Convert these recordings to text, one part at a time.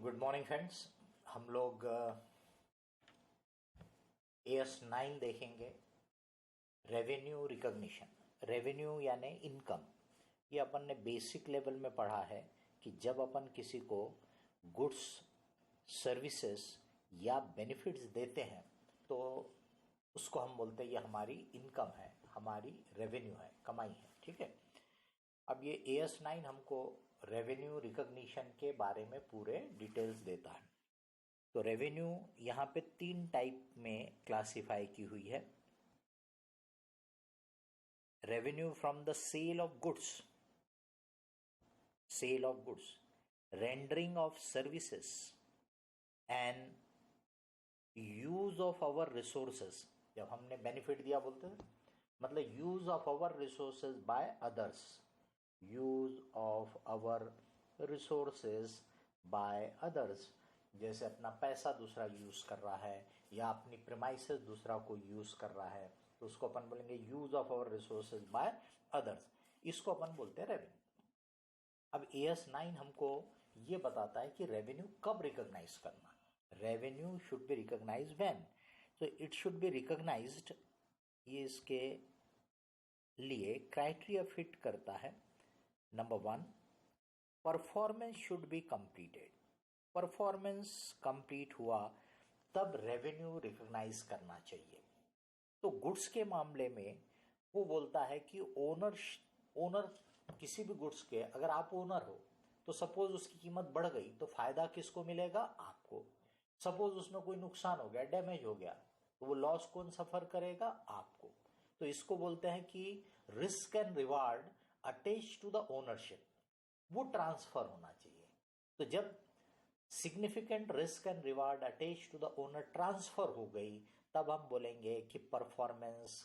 Good morning friends. हम लोग AS9 देखेंगे। Revenue recognition. रेवेन्यू यानी इनकम। ये अपन ने बेसिक लेवल में पढ़ा है कि जब अपन किसी को गुड्स, सर्विसेज या बेनिफिट्स देते हैं तो उसको हम बोलते हैं ये हमारी इनकम है, हमारी रेवेन्यू है, कमाई है। ठीक है। अब ये AS9 हमको रेवेन्यू रिकॉग्निशन के बारे में पूरे डिटेल्स देता है। तो रेवेन्यू यहाँ पे 3 टाइप में क्लासिफाई की हुई है। Revenue from the sale of goods, rendering of services and use of our resources. जब हमने बेनिफिट दिया बोलते हैं मतलब use of our resources by others, use of our resources by others. जैसे अपना पैसा दूसरा यूज कर रहा है या अपनी प्रीमाइसेस दूसरा को यूज कर रहा है तो उसको अपन बोलेंगे use of our resources by others. इसको अपन बोलते हैं रेवेन्यू। अब AS9 हमको ये बताता है कि रेवेन्यू कब रिकॉग्नाइज करना। Revenue should be recognise when, तो इट शुड बी रिकॉग्नाइज्ड। ये इसके लिए क्राइटेरिया फिट करता है। Number 1, performance should be completed. Performance complete हुआ तब रेवेन्यू रिकॉग्नाइज करना चाहिए। तो गुड्स के मामले में वो बोलता है कि ओनर किसी भी गुड्स के, अगर आप ओनर हो तो सपोज उसकी कीमत बढ़ गई तो फायदा किसको मिलेगा? आपको। सपोज उसमें कोई नुकसान हो गया, डैमेज हो गया, तो वो लॉस कौन सफर करेगा? आपको। तो इसको बोलते हैं कि risk and reward attach to the ownership, वो ट्रांसफर होना चाहिए। तो जब significant risk and reward attach to the owner transfer हो गई तब हम बोलेंगे कि परफॉर्मेंस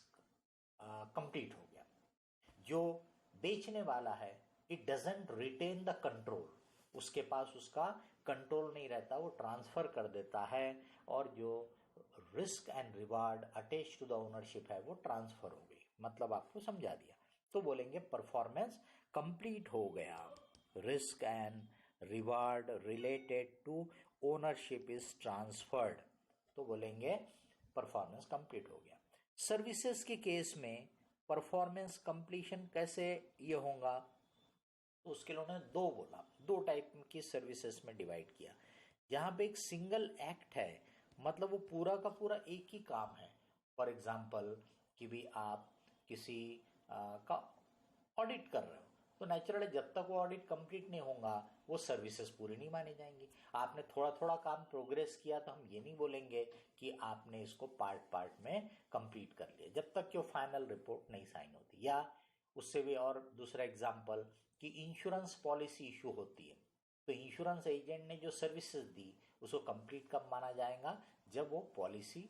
कंप्लीट हो गया। जो बेचने वाला है it doesn't retain the control, उसके पास उसका कंट्रोल नहीं रहता, वो ट्रांसफर कर देता है और जो risk and reward attach to the ownership है वो ट्रांसफर हो गई। मतलब आपको समझा दिया। तो बोलेंगे परफॉर्मेंस कंप्लीट हो गया। Risk and reward related to ownership is transferred, तो बोलेंगे परफॉर्मेंस कंप्लीट हो गया। सर्विसेज के केस में परफॉर्मेंस कंप्लीशन कैसे ये होगा? तो उसके लिए उन्होंने दो टाइप की सर्विसेज में डिवाइड किया। जहां पे एक सिंगल एक्ट है, मतलब वो पूरा का पूरा एक ही काम है। फॉर एग्जाम्पल कि भी आप किसी का ऑडिट कर रहे हो तो नेचुरली जब तक वो ऑडिट कंप्लीट नहीं होगा वो सर्विसेज पूरी नहीं मानी जाएंगी। आपने थोड़ा थोड़ा काम प्रोग्रेस किया तो हम ये नहीं बोलेंगे कि आपने इसको पार्ट में कंप्लीट कर लिया जब तक कि वो फाइनल रिपोर्ट नहीं साइन होती। या उससे भी और दूसरा एग्जांपल कि इंश्योरेंस पॉलिसी इशू होती है तो इंश्योरेंस एजेंट ने जो सर्विसेज दी उसको कंप्लीट कब माना जाएगा? जब वो पॉलिसी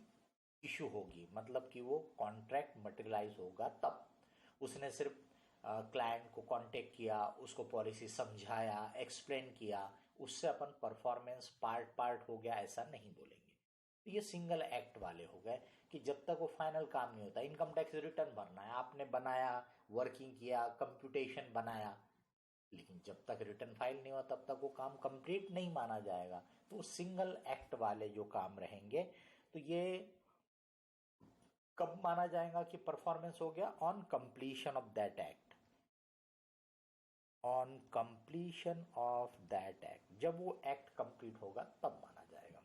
इशू होगी, मतलब कि वो कॉन्ट्रैक्ट मटेरियलाइज होगा तब। उसने सिर्फ क्लाइंट को कांटेक्ट किया, उसको पॉलिसी समझाया, एक्सप्लेन किया, उससे अपन परफॉर्मेंस पार्ट हो गया ऐसा नहीं बोलेंगे। तो ये सिंगल एक्ट वाले हो गए कि जब तक वो फाइनल काम नहीं होता। इनकम टैक्स रिटर्न भरना है, आपने बनाया, वर्किंग किया, कंप्यूटेशन बनाया, लेकिन जब तक रिटर्न फाइल नहीं हुआ तब तक वो काम कंप्लीट नहीं माना जाएगा। तो वो सिंगल एक्ट वाले जो काम रहेंगे तो ये कब माना जाएगा कि परफॉर्मेंस हो गया? On completion of that act. On completion of that act, जब वो एक्ट कंप्लीट होगा तब माना जाएगा।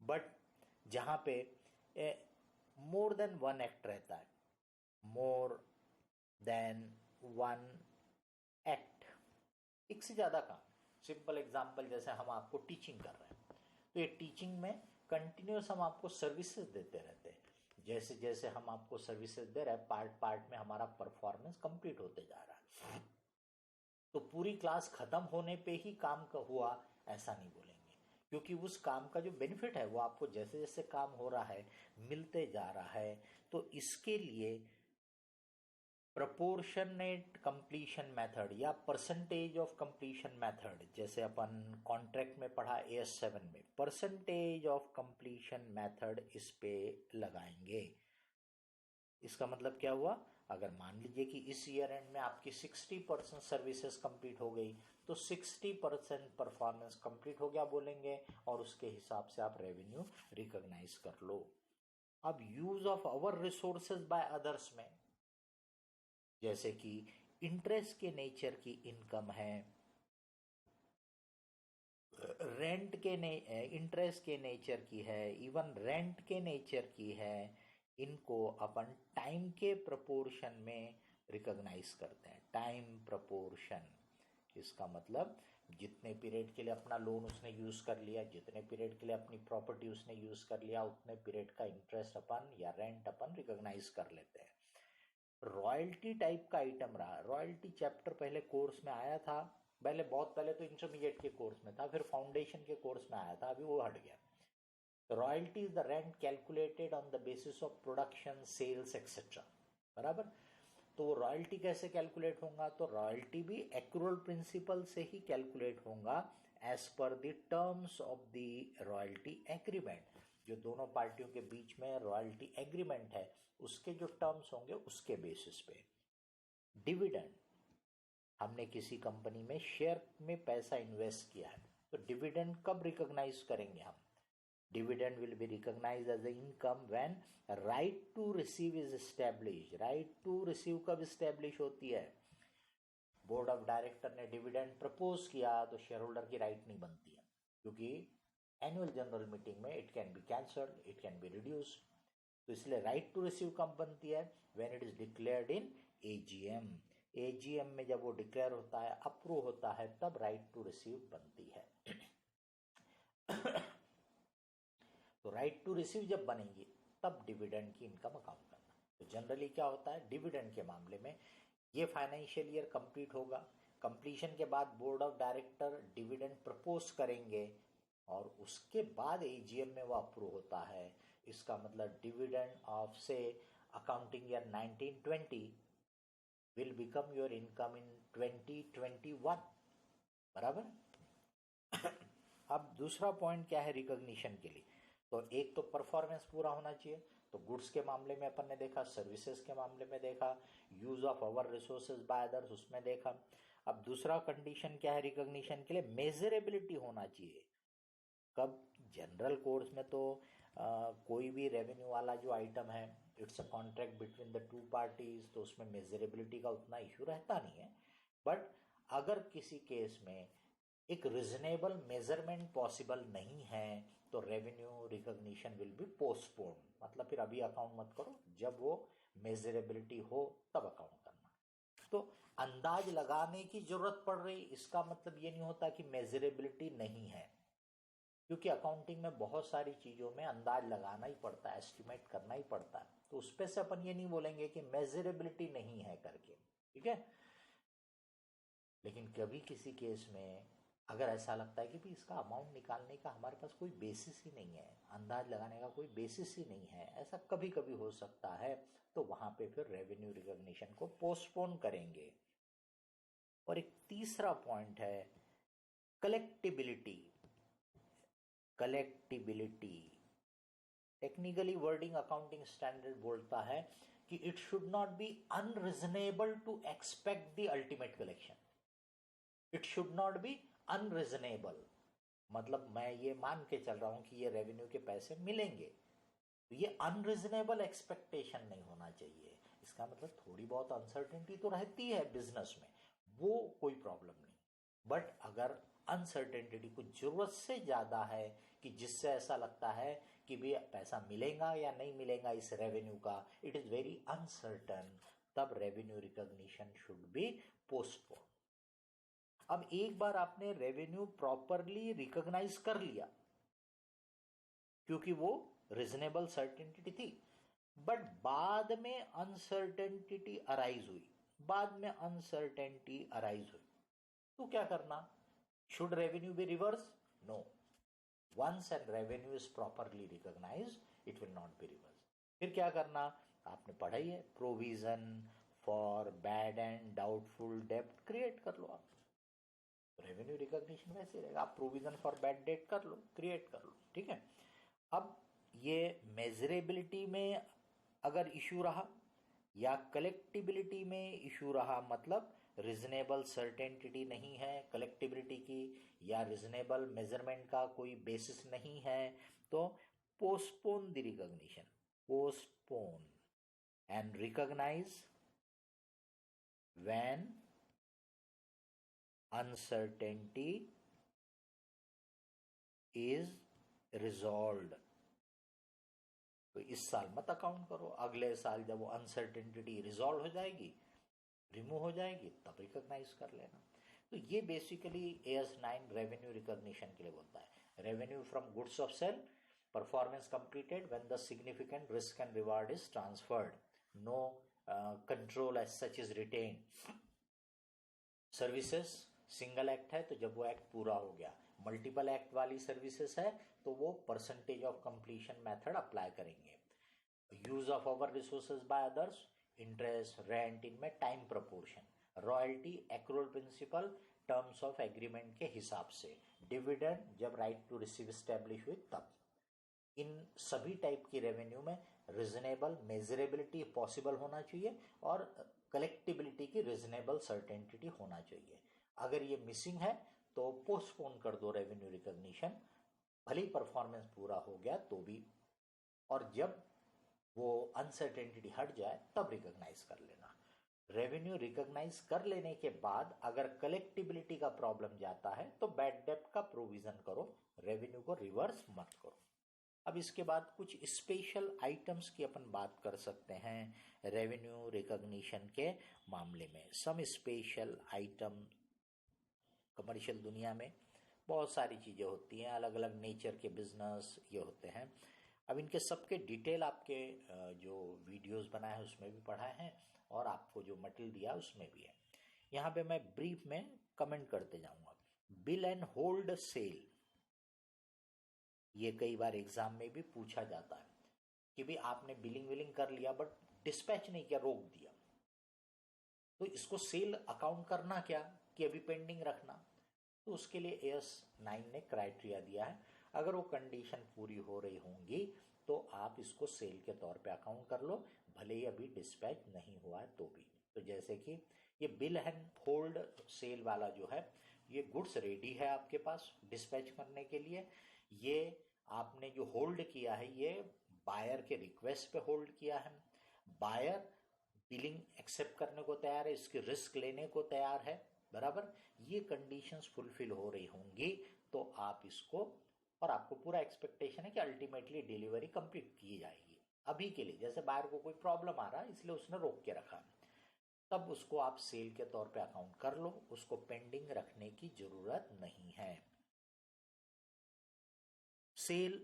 बट जहां पे मोर देन वन एक्ट रहता है, मोर देन वन एक्ट, एक से ज्यादा काम। सिंपल एग्जांपल, जैसे हम आपको टीचिंग कर रहे हैं तो ये टीचिंग में कंटिन्यूस हम आपको सर्विसेज देते रहते हैं। जैसे जैसे हम आपको सर्विसेज दे रहे हैं पार्ट में हमारा परफॉर्मेंस कंप्लीट होते जा रहा है। तो पूरी क्लास खत्म होने पे ही काम का हुआ ऐसा नहीं बोलेंगे, क्योंकि उस काम का जो बेनिफिट है वो आपको जैसे जैसे काम हो रहा है मिलते जा रहा है। तो इसके लिए प्रपोर्शनेट कंप्लीशन मेथड या परसेंटेज ऑफ कंप्लीशन मेथड, जैसे अपन कॉन्ट्रैक्ट में पढ़ा AS7 में, परसेंटेज ऑफ कंप्लीशन मेथड इस पे लगाएंगे। इसका मतलब क्या हुआ? अगर मान लीजिए कि इस ईयर एंड में आपकी 60% सर्विसेज कंप्लीट हो गई तो 60% परफॉर्मेंस कंप्लीट हो गया बोलेंगे और उसके हिसाब से आप रेवेन्यू रिकॉग्नाइज कर लो। अब use of our resources by others में जैसे कि इंटरेस्ट के नेचर की इनकम है, रेंट के इंटरेस्ट के नेचर की है, इवन रेंट के नेचर की है, इनको अपन टाइम के प्रपोर्शन में रिकॉग्नाइज करते हैं। टाइम प्रपोर्शन, इसका मतलब जितने पीरियड के लिए अपना लोन उसने यूज कर लिया, जितने पीरियड के लिए अपनी प्रॉपर्टी उसने यूज कर लिया, उतने पीरियड का इंटरेस्ट अपन या रेंट अपन रिकॉग्नाइज कर लेते हैं। रॉयल्टी टाइप का आइटम रहा, रॉयल्टी चैप्टर पहले कोर्स में आया था, बहुत पहले तो इंटरमीडिएट के कोर्स में था, फिर फाउंडेशन के कोर्स में आया था, अभी वो हट गया। Royalty is the rent calculated on the basis of production, sales etcetera, बराबर। तो वो रॉयल्टी कैसे कैलकुलेट होगा, तो रॉयल्टी भी एक्रूअल प्रिंसिपल से ही कैलकुलेट होगा as per the terms of the royalty agreement. जो दोनों पार्टियों के बीच में रॉयल्टी एग्रीमेंट है उसके जो टर्म्स होंगे उसके बेसिस पे। डिविडेंड, हमने किसी कंपनी में शेयर में पैसा इन्वेस्ट किया है, तो डिविडेंड कब रिकॉग्नाइज करेंगे हम? Dividend will be recognized as the income when right to receive is established. Right to receive कब establish होती है? बोर्ड ऑफ डायरेक्टर ने डिविडेंड प्रपोज किया तो शेयर होल्डर की राइट नहीं बनती है, क्योंकि एनुअल जनरल मीटिंग में it can be cancelled, it can be reduce. तो इसलिए राइट टू रिसीव कब बनती है? When it is declared in AGM. AGM में जब वो डिक्लेयर होता है, अप्रूव होता है, तब राइट टू रिसीव बनती है। तो राइट टू रिसीव जब बनेगी तब डिविडेंड की इनकम अकाउंट करना। तो जनरली क्या होता है डिविडेंड के मामले में, ये फाइनेंशियल ईयर कंप्लीट होगा, कंप्लीशन के बाद board of director dividend propose करेंगे और उसके बाद एजीएम में वो अप्रूव होता है। इसका मतलब डिविडेंड ऑफ से accounting year 1920 will become your income in 2021, बराबर। अब दूसरा पॉइंट क्या है रिकॉग्निशन के लिए? तो एक तो परफॉर्मेंस पूरा होना चाहिए, तो गुड्स के मामले में अपन ने देखा, सर्विसेज के मामले में देखा, use of our resources by others उसमें देखा। अब दूसरा कंडीशन क्या है रिकॉग्निशन के लिए? मेजरेबिलिटी होना चाहिए। कब? जनरल कोर्स में तो कोई भी रेवेन्यू वाला जो आइटम है, it's a contract between the two parties, तो उसमें मेजरेबिलिटी का उतना इश्यू रहता नहीं है। बट अगर किसी केस में एक रिजनेबल मेजरमेंट पॉसिबल नहीं है तो revenue recognition will be postpone. मतलब फिर अभी अकाउंट मत करो, जब वो मेजरेबिलिटी हो तब अकाउंट करना। तो अंदाज लगाने की जरूरत पड़ रही, इसका मतलब ये नहीं होता कि मेजरेबिलिटी नहीं है, क्योंकि अकाउंटिंग में बहुत सारी चीजों में अंदाज लगाना ही पड़ता है, एस्टिमेट करना ही पड़ता है। तो उस पे से अपन ये नहीं बोलेंगे कि मेजरेबिलिटी नहीं है करके, ठीक है। लेकिन कभी किसी केस में अगर ऐसा लगता है कि भी इसका अमाउंट निकालने का हमारे पास कोई बेसिस ही नहीं है, अंदाज लगाने का कोई बेसिस ही नहीं है, ऐसा कभी कभी हो सकता है, तो वहां पे फिर रेवेन्यू रिकॉग्निशन को पोस्टपोन करेंगे। और एक तीसरा पॉइंट है collectibility. Collectibility technically wording accounting standard बोलता है कि it should not be unreasonable to expect the ultimate collection. It should not be unreasonable, मतलब मैं ये मान के चल रहा हूं कि ये रेवेन्यू के पैसे मिलेंगे, तो ये अनरीजनेबल एक्सपेक्टेशन नहीं होना चाहिए। इसका मतलब थोड़ी बहुत अनसर्टेनिटी तो रहती है बिजनेस में, वो कोई प्रॉब्लम नहीं। बट अगर अनसर्टेनिटी कुछ जरूरत से ज्यादा है कि जिससे ऐसा लगता है कि भी पैसा मिलेगा या नहीं मिलेगा इस रेवेन्यू का, इट इज वेरी अनसर्टन, तब revenue recognition should be postpone. अब एक बार आपने रेवेन्यू प्रॉपरली रिकॉग्नाइज कर लिया क्योंकि वो रीजनेबल सर्टेनिटी थी, बट बाद में अनसर्टेनिटी अराइज हुई, तो क्या करना? Should revenue be reverse? No, once an revenue is properly recognise it will not be reverse. फिर क्या करना? आपने पढ़ा ही है, provision for bad and doubtful डेब्ट क्रिएट कर लो। आप रेवेन्यू रिकॉग्निशन वैसे रहेगा, आप प्रोविजन फॉर बैड डेट कर लो, क्रिएट कर लो, ठीक है। अब ये मेजरेबिलिटी में अगर इशू रहा या कलेक्टिबिलिटी में इशू रहा, मतलब रिजनेबल सर्टेनिटी नहीं है कलेक्टिबिलिटी की, या रिजनेबल मेजरमेंट का कोई बेसिस नहीं है, तो postpone the recognition, postpone and recognise when uncertainty is resolved. तो इस साल मत अकाउंट करो, अगले साल जब वो अनसर्टेनिटी रिजॉल्व हो जाएगी, रिमूव हो जाएगी, तब रिकॉग्नाइज कर लेना। तो ये बेसिकली AS9 रेवेन्यू रिकॉग्निशन के लिए बोलता है। Revenue from goods of sale, performance completed when the significant risk and reward is transferred, no control as such is retained. Services single act है तो जब वो एक्ट पूरा हो गया, मल्टीपल एक्ट वाली सर्विसेज है तो वो percentage of completion method apply करेंगे। Use of our resources by others, interest rent इनमें time proportion, royalty accrual principle terms of agreement के हिसाब से, डिविडेंड जब राइट टू रिसीव स्टैब्लिश हुई तब। इन सभी टाइप की रेवेन्यू में रिजनेबल मेजरेबिलिटी पॉसिबल होना चाहिए और कलेक्टिबिलिटी की रिजनेबल सर्टेनिटी होना चाहिए। अगर ये मिसिंग है तो पोस्टपोन कर दो रेवेन्यू रिकॉग्निशन, भले ही परफॉर्मेंस पूरा हो गया तो भी, और जब वो अनसर्टेनिटी हट जाए तब रिकॉग्नाइज कर लेना। रेवेन्यू रिकॉग्नाइज कर लेने के बाद अगर कलेक्टिबिलिटी का प्रॉब्लम जाता है तो बैड डेब्ट का प्रोविजन करो, रेवेन्यू को रिवर्स मत करो। अब इसके बाद कुछ स्पेशल आइटम्स की अपन बात कर सकते हैं रेवेन्यू रिकॉग्निशन के मामले में। सम स्पेशल आइटम, कमर्शियल दुनिया में बहुत सारी चीज़ें होती हैं, अलग अलग नेचर के बिजनेस ये होते हैं। अब इनके सबके डिटेल आपके जो वीडियोस बनाए हैं उसमें भी पढ़ा है और आपको जो मटेरियल दिया उसमें भी है। यहाँ पे मैं ब्रीफ में कमेंट करते जाऊंगा। बिल एंड होल्ड सेल, ये कई बार एग्जाम में भी पूछा जाता है कि भाई आपने बिलिंग विलिंग कर लिया बट डिस्पैच नहीं किया, रोक दिया, तो इसको सेल अकाउंट करना क्या कि अभी पेंडिंग रखना। तो उसके लिए AS9 ने क्राइटेरिया दिया है, अगर वो कंडीशन पूरी हो रही होंगी तो आप इसको सेल के तौर पे अकाउंट कर लो, भले ही अभी डिस्पैच नहीं हुआ है तो भी। तो जैसे कि ये बिल एंड होल्ड सेल वाला जो है, ये गुड्स रेडी है आपके पास डिस्पैच करने के लिए, ये आपने जो होल्ड किया है ये बायर के रिक्वेस्ट पे होल्ड किया है, बायर बिलिंग एक्सेप्ट करने को तैयार है, इसकी रिस्क लेने को तैयार है, बराबर। ये कंडीशंस फुलफिल हो रही होंगी तो आप इसको, और आपको पूरा एक्सपेक्टेशन है कि अल्टीमेटली डिलीवरी कंप्लीट की जाएगी। अभी के लिए जैसे बायर को कोई प्रॉब्लम आ रहा है इसलिए उसने रोक के रखा, तब उसको आप सेल के तौर पे अकाउंट कर लो, उसको पेंडिंग रखने की जरूरत नहीं है। Sale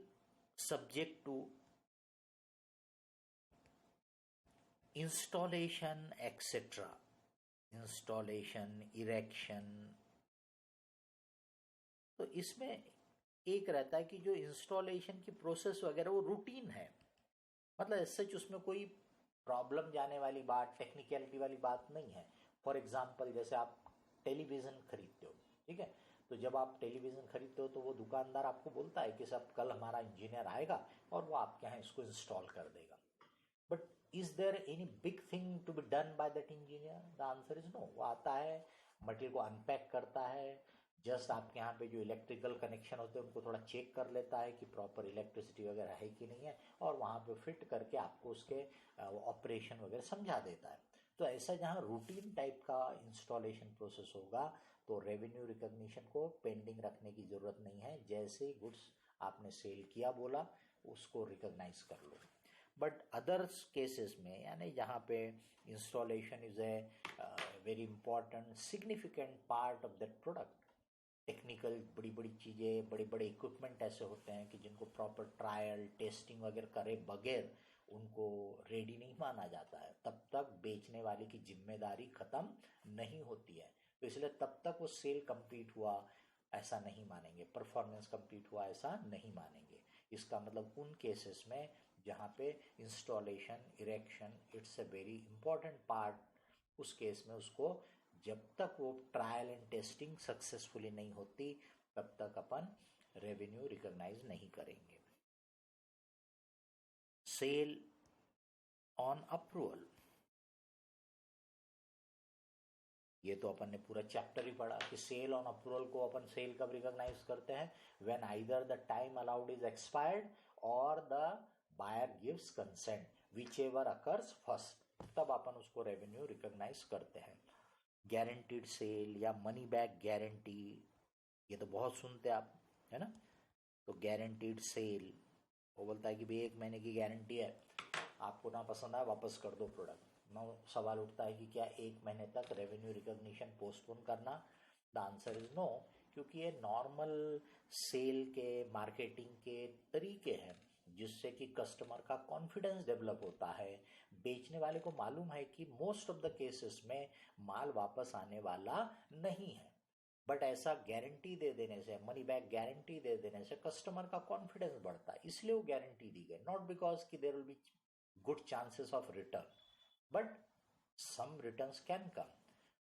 subject to installation etcetera, installation erection. तो इसमें एक रहता है कि जो इंस्टॉलेशन की प्रोसेस वगैरह वो रूटीन है, मतलब सच उसमें कोई प्रॉब्लम जाने वाली बात, टेक्निकलिटी वाली बात नहीं है। फॉर एग्जाम्पल जैसे आप टेलीविजन खरीदते हो, ठीक है, तो जब आप टेलीविजन खरीदते हो तो वो दुकानदार आपको बोलता है कि सब कल हमारा इंजीनियर आएगा और वो आपके यहाँ इसको इंस्टॉल कर देगा। But is there any big thing to be done by that engineer? The answer is no. वो आता है, मटेरियल को अनपैक करता है, जस्ट आपके यहाँ पे जो इलेक्ट्रिकल कनेक्शन होते हैं उनको थोड़ा चेक कर लेता है कि प्रॉपर इलेक्ट्रिसिटी वगैरह है कि नहीं है, और वहाँ पे फिट करके आपको उसके ऑपरेशन वगैरह समझा देता है। तो ऐसा जहाँ रूटीन टाइप का इंस्टॉलेशन प्रोसेस होगा तो रेवेन्यू रिकॉग्निशन को पेंडिंग रखने की जरूरत नहीं है, जैसे ही गुड्स आपने सेल किया बोला उसको रिकॉग्नाइज कर लो। बट अदर्स केसेस में, यानी जहाँ पे installation is a very important significant part of that product, technical बड़ी बड़ी चीज़ें, बड़े बड़े इक्विपमेंट ऐसे होते हैं कि जिनको प्रॉपर ट्रायल टेस्टिंग वगैरह करे बगैर उनको रेडी नहीं माना जाता है, तब तक बेचने वाले की जिम्मेदारी खत्म नहीं होती है। तो इसलिए तब तक वो सेल कंप्लीट हुआ ऐसा नहीं मानेंगे, परफॉर्मेंस कंप्लीट हुआ ऐसा नहीं मानेंगे। इसका मतलब उन केसेस में जहाँ पे installation erection it's a very important part, उस केस में उसको जब तक वो ट्रायल एंड टेस्टिंग सक्सेसफुली नहीं होती तब तक अपन रेवेन्यू रिकॉग्नाइज नहीं करेंगे। सेल ऑन अप्रूवल, ये तो अपन ने पूरा चैप्टर ही पढ़ा कि सेल ऑन अप्रूवल को अपन सेल कब रिकॉग्नाइज करते हैं, when either the time allowed is expired और the buyer gives consent, whichever occurs first, तब अपन उसको रेवेन्यू रिकॉग्नाइज करते हैं। गारंटीड सेल या मनी बैक गारंटी, ये तो बहुत सुनते हैं आप, है ना। तो गारंटीड सेल वो बोलता है कि भाई 1 महीने की गारंटी है, आपको ना पसंद आए वापस कर दो प्रोडक्ट। ना सवाल उठता है कि क्या 1 महीने तक रेवेन्यू रिकॉग्निशन पोस्टपोन करना? द आंसर इज नो, क्योंकि ये नॉर्मल सेल के मार्केटिंग के तरीके हैं जिससे कि कस्टमर का कॉन्फिडेंस डेवलप होता है। बेचने वाले को मालूम है कि मोस्ट ऑफ द केसेस में माल वापस आने वाला नहीं है, बट ऐसा गारंटी दे देने से, मनी बैक गारंटी दे देने से कस्टमर का कॉन्फिडेंस बढ़ता है, इसलिए वो गारंटी दी गई। नॉट बिकॉज कि there will be good chances of return, but some returns can come.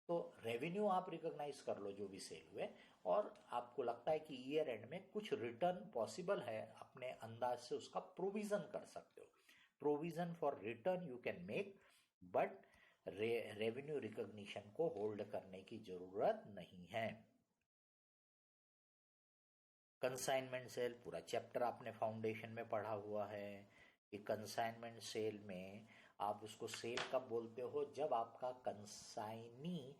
तो रेवेन्यू आप रिकॉग्नाइज कर लो जो भी सेल हुए, और आपको लगता है कि ईयर एंड में कुछ रिटर्न पॉसिबल है, अपने अंदाज से उसका प्रोविजन कर सकते हो। Provision for return you can make, but revenue recognition को होल्ड करने की जरूरत नहीं है। कंसाइनमेंट सेल पूरा चैप्टर आपने फाउंडेशन में पढ़ा हुआ है कि कंसाइनमेंट सेल में आप उसको सेल कब बोलते हो, जब आपका कंसाइनी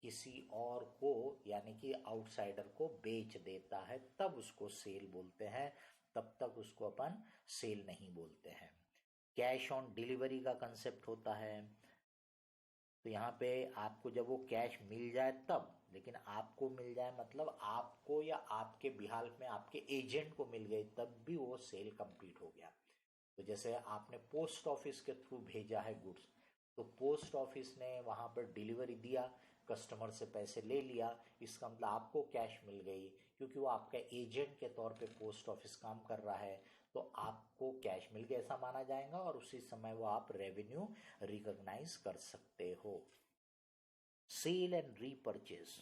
किसी और को यानी कि आउटसाइडर को बेच देता है, तब उसको सेल बोलते हैं, तब तक उसको अपन सेल नहीं बोलते हैं। कैश ऑन डिलीवरी का कंसेप्ट होता है, तो यहाँ पे आपको जब वो कैश मिल जाए तब, लेकिन आपको मिल जाए मतलब आपको या आपके बिहाल में आपके एजेंट को मिल गई, तब भी वो सेल कंप्लीट हो गया। तो जैसे आपने पोस्ट ऑफिस के थ्रू भेजा है गुड्स, तो पोस्ट ऑफिस ने वहां पर डिलीवरी दिया, कस्टमर से पैसे ले लिया, इसका मतलब आपको कैश मिल गई, क्योंकि वो आपका एजेंट के तौर पे पोस्ट ऑफिस काम कर रहा है, तो आपको कैश मिल गया ऐसा माना जाएगा, और उसी समय वो आप रेवेन्यू रिकॉग्नाइज कर सकते हो। Sale and repurchase,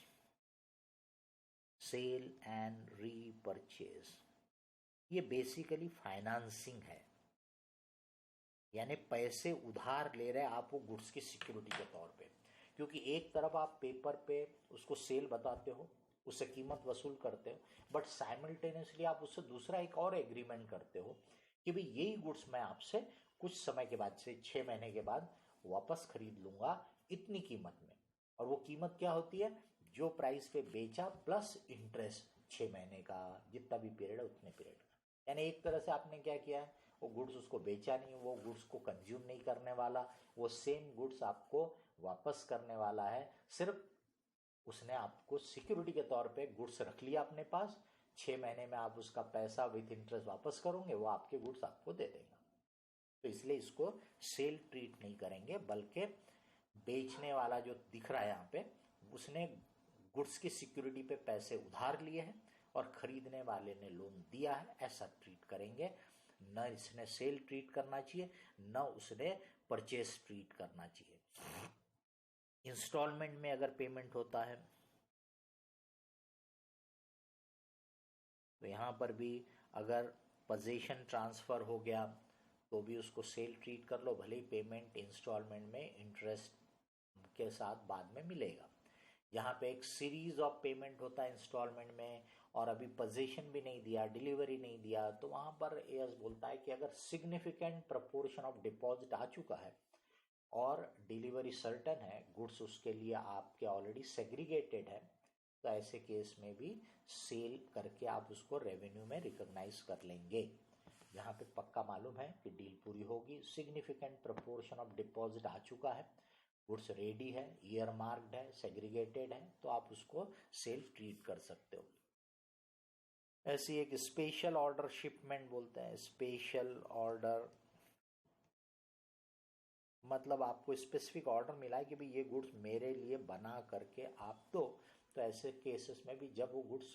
sale and repurchase ये बेसिकली फाइनेंसिंग है, यानी पैसे उधार ले रहे आप वो गुड्स की सिक्योरिटी के तौर पे, क्योंकि एक तरफ आप पेपर पे उसको सेल बताते हो, उससे कीमत वसूल करते हो, बट साइमल्टेनियसली आप उससे दूसरा एक और एग्रीमेंट करते हो कि भाई यही गुड्स मैं आपसे कुछ समय के बाद से 6 महीने के बाद वापस खरीद लूंगा इतनी कीमत में, और वो कीमत क्या होती है, जो प्राइस पे बेचा प्लस इंटरेस्ट 6 महीने का, जितना भी पीरियड है उतने पीरियड का। यानी एक तरह से आपने क्या किया है, वो गुड्स उसको बेचा नहीं, वो गुड्स को कंज्यूम नहीं करने वाला, वो सेम गुड्स आपको वापस करने वाला है, सिर्फ उसने आपको सिक्योरिटी के तौर पे गुड्स रख लिया अपने पास, 6 महीने में आप उसका पैसा विथ इंटरेस्ट वापस करोगे, वो आपके गुड्स आपको दे देगा। तो इसलिए इसको सेल ट्रीट नहीं करेंगे, बल्कि बेचने वाला जो दिख रहा है यहाँ पे, उसने गुड्स की सिक्योरिटी पे पैसे उधार लिए हैं और खरीदने वाले ने लोन दिया है, ऐसा ट्रीट करेंगे। न इसने सेल ट्रीट करना चाहिए, न उसने परचेस ट्रीट करना चाहिए। इंस्टॉलमेंट में अगर पेमेंट होता है तो यहां पर भी अगर पोजीशन ट्रांसफर हो गया तो भी उसको सेल ट्रीट कर लो, भले ही पेमेंट इंस्टॉलमेंट में इंटरेस्ट के साथ बाद में मिलेगा। यहाँ पे एक सीरीज ऑफ पेमेंट होता है इंस्टॉलमेंट में, और अभी पोजीशन भी नहीं दिया, डिलीवरी नहीं दिया, तो वहां पर एएस बोलता है कि अगर सिग्निफिकेंट प्रपोर्शन ऑफ डिपॉजिट आ चुका है और डिलीवरी सर्टन है, गुड्स उसके लिए आपके ऑलरेडी सेग्रीगेटेड है, तो ऐसे केस में भी सेल करके आप उसको रेवेन्यू में रिकॉग्नाइज कर लेंगे। यहाँ पे पक्का मालूम है कि डील पूरी होगी, सिग्निफिकेंट प्रपोर्शन ऑफ डिपॉजिट आ चुका है, गुड्स रेडी है, ईयर मार्क्ड है, सेग्रीगेटेड है, तो आप उसको सेल ट्रीट कर सकते हो। ऐसी एक स्पेशल ऑर्डर शिपमेंट बोलते हैं। स्पेशल ऑर्डर मतलब आपको स्पेसिफिक ऑर्डर मिला है कि भाई ये गुड्स मेरे लिए बना करके आप दो, तो ऐसे केसेस में भी जब वो गुड्स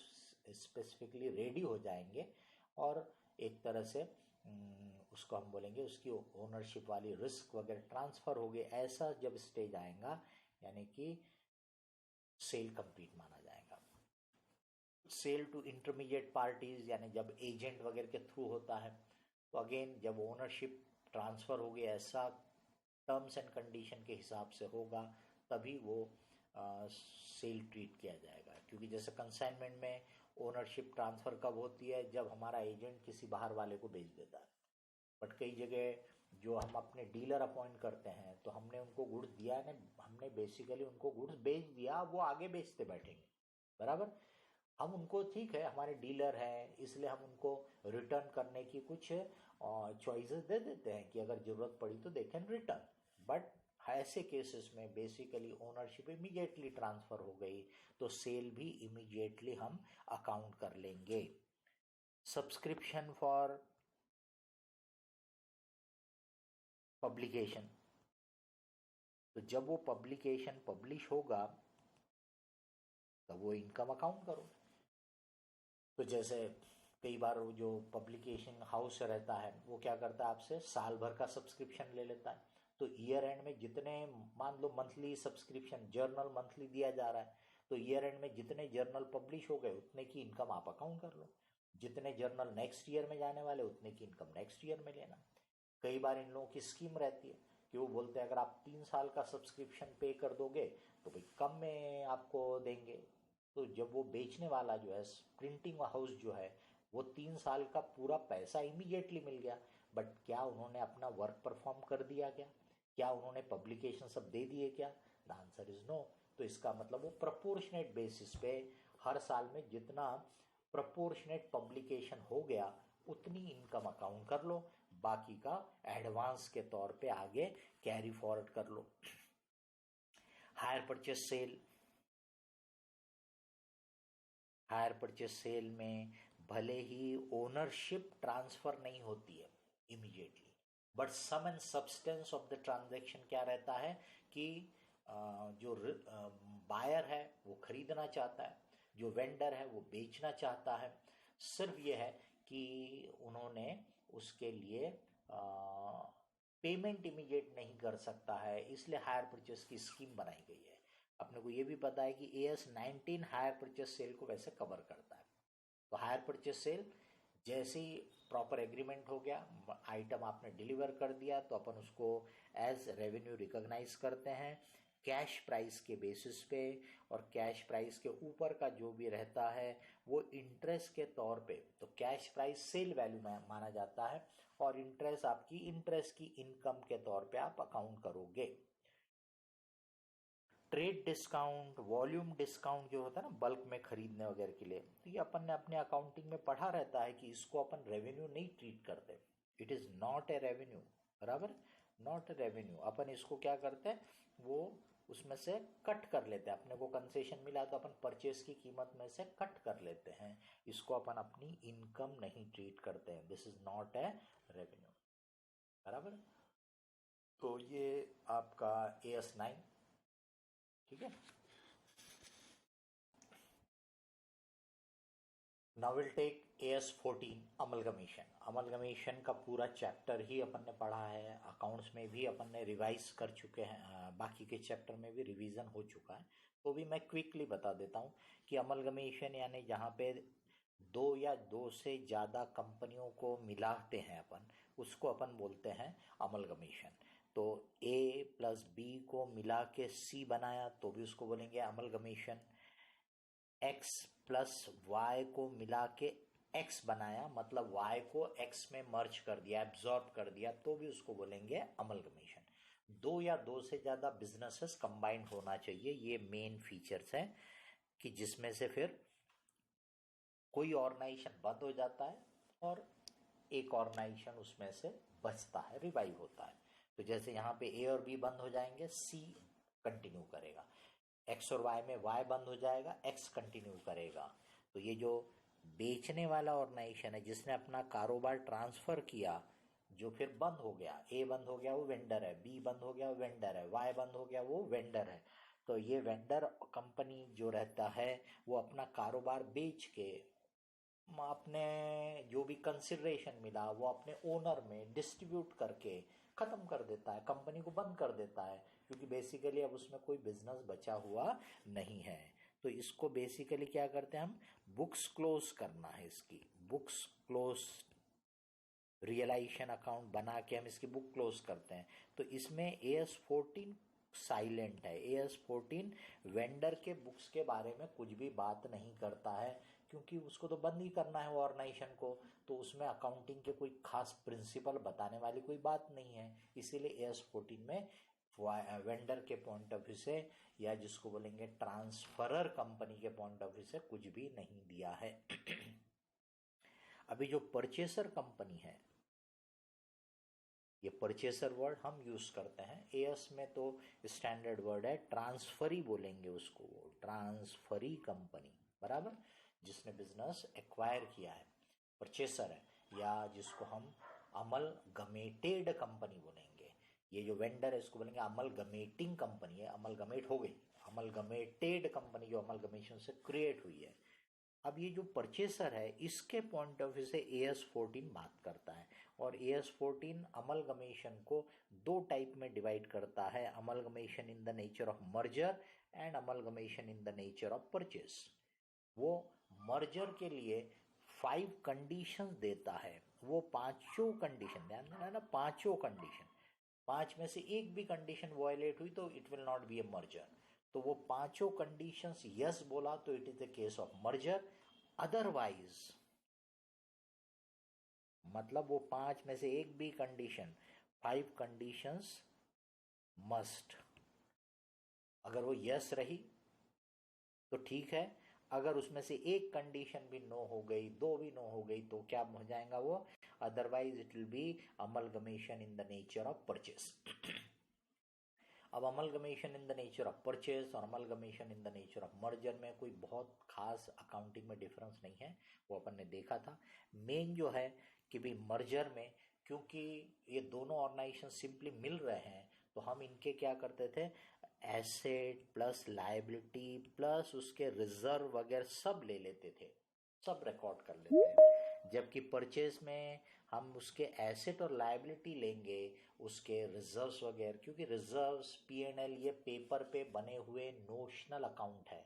स्पेसिफिकली रेडी हो जाएंगे और एक तरह से उसको हम बोलेंगे उसकी ओनरशिप वाली रिस्क वगैरह ट्रांसफर हो गए, ऐसा जब स्टेज आएगा यानी कि सेल कंप्लीट माना जाएगा। सेल टू इंटरमीडिएट पार्टीज यानी जब एजेंट वगैरह के थ्रू होता है, तो अगेन जब ओनरशिप ट्रांसफर हो गई, ऐसा टर्म्स एंड कंडीशन के हिसाब से होगा, तभी वो सेल ट्रीट किया जाएगा। क्योंकि जैसे कंसाइनमेंट में ओनरशिप ट्रांसफ़र कब होती है, जब हमारा एजेंट किसी बाहर वाले को बेच देता है। बट कई जगह जो हम अपने डीलर अपॉइंट करते हैं तो हमने उनको गुड्स दिया है ना, हमने बेसिकली उनको गुड्स बेच दिया, वो आगे बेचते बैठेंगे, बराबर। हम उनको, ठीक है हमारे डीलर हैं इसलिए हम उनको रिटर्न करने की कुछ चॉइसेस दे देते हैं कि अगर ज़रूरत पड़ी तो दे कैन रिटर्न। बट ऐसे केसेस में बेसिकली ओनरशिप इमीडिएटली ट्रांसफ़र हो गई तो सेल भी इमीडिएटली हम अकाउंट कर लेंगे। सब्सक्रिप्शन फॉर पब्लिकेशन, तो जब वो पब्लिकेशन पब्लिश होगा तब वो इनकम अकाउंट करो। तो जैसे कई बार वो जो पब्लिकेशन हाउस रहता है वो क्या करता है, आपसे साल भर का सब्सक्रिप्शन ले लेता है। तो ईयर एंड में जितने, मान लो मंथली सब्सक्रिप्शन जर्नल मंथली दिया जा रहा है, तो ईयर एंड में जितने जर्नल पब्लिश हो गए उतने की इनकम आप अकाउंट कर लो। जितने जर्नल नेक्स्ट ईयर में जाने वाले उतने की इनकम नेक्स्ट ईयर में लेना। कई बार इन लोगों की स्कीम रहती है कि वो बोलते हैं अगर आप 3 साल का सब्सक्रिप्शन पे कर दोगे तो भाई कम में आपको देंगे। तो जब वो बेचने वाला जो है, प्रिंटिंग हाउस जो है, वो 3 साल का पूरा पैसा इमीडिएटली मिल गया, बट क्या उन्होंने अपना वर्क परफॉर्म कर दिया क्या? क्या उन्होंने पब्लिकेशन सब दे दिए क्या? The answer is no. तो इसका मतलब वो प्रोपोर्शनेट बेसिस पे हर साल में जितना प्रोपोर्शनेट पब्लिकेशन हो गया उतनी इनकम अकाउंट कर लो, बाकी का एडवांस के तौर पे आगे कैरी फॉरवर्ड कर लो। Hire purchase sale, hire purchase sale में भले ही ओनरशिप ट्रांसफर नहीं होती है immediately, but sum and substance of the transaction क्या रहता है कि जो बायर है वो खरीदना चाहता है, जो वेंडर है वो बेचना चाहता है। सिर्फ ये है कि उन्होंने उसके लिए पेमेंट इमीडिएट नहीं कर सकता है, इसलिए हायर परचेस की स्कीम बनाई गई है। अपने को ये भी पता है कि AS19 हायर परचेस सेल को वैसे कवर करता है। तो हायर परचेस सेल जैसे ही प्रॉपर एग्रीमेंट हो गया, आइटम आपने डिलीवर कर दिया, तो अपन उसको एज रेवेन्यू रिकॉग्नाइज करते हैं कैश प्राइस के बेसिस पे, और कैश प्राइस के ऊपर का जो भी रहता है वो इंटरेस्ट के तौर पे, तो कैश प्राइस सेल वैल्यू में माना जाता है और इंटरेस्ट आपकी इंटरेस्ट की इनकम के तौर पे आप अकाउंट करोगे। ट्रेड डिस्काउंट, वॉल्यूम डिस्काउंट जो होता है ना बल्क में खरीदने वगैरह के लिए, तो ये अपन ने अपने अकाउंटिंग में पढ़ा रहता है कि इसको अपन रेवेन्यू नहीं ट्रीट करते। It is not a revenue, बराबर, नॉट ए रेवेन्यू। अपन इसको क्या करते हैं, वो उसमें से कट कर लेते हैं। अपने को कंसेशन मिला तो अपन परचेस की कीमत में से कट कर लेते हैं, इसको अपन अपनी इनकम नहीं ट्रीट करते हैं। This is not a revenue, बराबर। तो ये आपका AS9, ठीक है। Now will take AS14 amalgamation. Amalgamation का पूरा चैप्टर ही अपन ने पढ़ा है, अकाउंट्स में भी अपन ने रिवाइज कर चुके हैं, बाकी के चैप्टर में भी रिवीजन हो चुका है। तो भी मैं क्विकली बता देता हूँ कि अमलगमेशन यानी जहाँ पे 2 या 2 से ज़्यादा कंपनियों को मिलाते हैं अपन, उसको अपन बोलते हैं अमलगमेशन। तो A + B को मिला के C बनाया तो भी उसको बोलेंगे अमलगमेशन। X + Y को मिला के X बनाया, मतलब Y को X में मर्ज कर दिया, एब्जॉर्ब कर दिया, तो भी उसको बोलेंगे अमलगमेशन। 2 या 2 से ज़्यादा बिजनेसेस कंबाइंड होना चाहिए, ये मेन फीचर्स हैं कि जिसमें से फिर कोई ऑर्गेनाइजेशन बंद हो जाता है और एक ऑर्गेनाइजेशन उसमें से बचता है, रिवाइव होता है। तो जैसे यहाँ पे A और B बंद हो जाएंगे, C कंटिन्यू करेगा, X और Y में Y बंद हो जाएगा, X कंटिन्यू करेगा। तो ये जो बेचने वाला ऑर्गेनाइजेशन है जिसने अपना कारोबार ट्रांसफर किया, जो फिर बंद हो गया, A बंद हो गया वो वेंडर है, B बंद हो गया वो वेंडर है, Y बंद हो गया वो वेंडर है। तो ये वेंडर कंपनी जो रहता है वो अपना कारोबार बेच के अपने जो भी कंसिडरेशन मिला वो अपने ओनर में डिस्ट्रीब्यूट करके ख़त्म कर देता है, कंपनी को बंद कर देता है, क्योंकि बेसिकली अब उसमें कोई बिजनेस बचा हुआ नहीं है। तो इसको बेसिकली क्या करते हैं हम, बुक्स क्लोज करना है, इसकी बुक्स क्लोज, रियलाइजेशन अकाउंट बना के हम इसकी बुक क्लोज करते हैं। तो इसमें AS14 साइलेंट है। AS14 वेंडर के बुक्स के बारे में कुछ भी बात नहीं करता है, क्योंकि उसको तो बंद ही करना है ऑर्गेनाइजेशन को, तो उसमें अकाउंटिंग के कोई खास प्रिंसिपल बताने वाली कोई बात नहीं है। इसीलिए AS14 में वेंडर के पॉइंट ऑफ व्यू से, या जिसको बोलेंगे ट्रांसफरर कंपनी के पॉइंट ऑफ व्यू से, कुछ भी नहीं दिया है। अभी जो परचेसर कंपनी है, ये परचेसर वर्ड हम यूज करते हैं। एएस में तो स्टैंडर्ड वर्ड है, ट्रांसफरी बोलेंगे उसको, वो ट्रांसफरी कंपनी, बराबर, जिसने बिजनेस एक्वायर किया है, परचेसर है, या जिसको हम अमलगमेटेड कंपनी बोलेंगे। ये जो वेंडर है इसको बोलेंगे अमलगमेटिंग कंपनी है, अमलगमेट हो गई, अमलगमेटेड कंपनी जो अमलगमेशन से क्रिएट हुई है। अब ये जो परचेसर है इसके पॉइंट ऑफ व्यू से AS14 बात करता है, और AS14 अमलगमेशन को दो टाइप में डिवाइड करता है, amalgamation in the nature of merger and amalgamation in the nature of purchase. वो मर्जर के लिए 5 कंडीशंस देता है, वो पांचों कंडीशन, ध्यान देना ना, पांचों कंडीशन, 5 में से एक भी कंडीशन वायलेट हुई तो it will not B A merger. तो वो पांचों कंडीशंस यस बोला तो it is the case of merger, otherwise, मतलब वो 5 में से एक भी कंडीशन, 5 कंडीशंस मस्ट, अगर वो यस रही तो ठीक है, अगर उसमें से एक कंडीशन भी नो हो गई, 2 भी नो हो गई, तो क्या हो जाएगा वो, otherwise it will be amalgamation in the nature of purchase. अब amalgamation in the nature of purchase और amalgamation in the nature of merger में कोई बहुत खास अकाउंटिंग में डिफरेंस नहीं है, वो अपन ने देखा था। मेन जो है कि भाई मर्जर में, क्योंकि ये दोनों ऑर्गेनाइजेशन सिंपली मिल रहे हैं, तो हम इनके क्या करते थे, एसेट प्लस लायबिलिटी प्लस उसके रिजर्व वगैरह सब ले लेते थे, सब रिकॉर्ड कर लेते हैं। जबकि परचेज में हम उसके एसेट और लायबिलिटी लेंगे, उसके रिजर्व्स वगैरह, क्योंकि रिजर्व्स P&L ये पेपर पे बने हुए नोशनल अकाउंट है,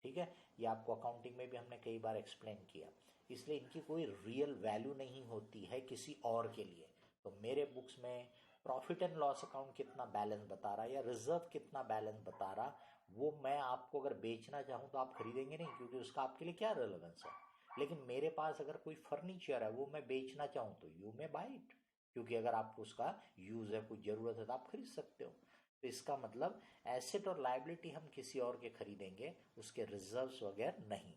ठीक है, ये आपको अकाउंटिंग में भी हमने कई बार एक्सप्लेन किया, इसलिए इनकी कोई रियल वैल्यू नहीं होती है किसी और के लिए। तो मेरे बुक्स में प्रॉफिट एंड लॉस अकाउंट कितना बैलेंस बता रहा है या रिजर्व कितना बैलेंस बता रहा, वो मैं आपको अगर बेचना चाहूँ तो आप खरीदेंगे नहीं, क्योंकि उसका आपके लिए क्या रेलेवेंस है। लेकिन मेरे पास अगर कोई फर्नीचर है, वो मैं बेचना चाहूँ तो यू मे बाय इट, क्योंकि अगर आपको उसका यूज है, कुछ जरूरत है, तो आप खरीद सकते हो। तो इसका मतलब एसेट और लायबिलिटी हम किसी और के खरीदेंगे, उसके रिजर्व्स वगैरह नहीं।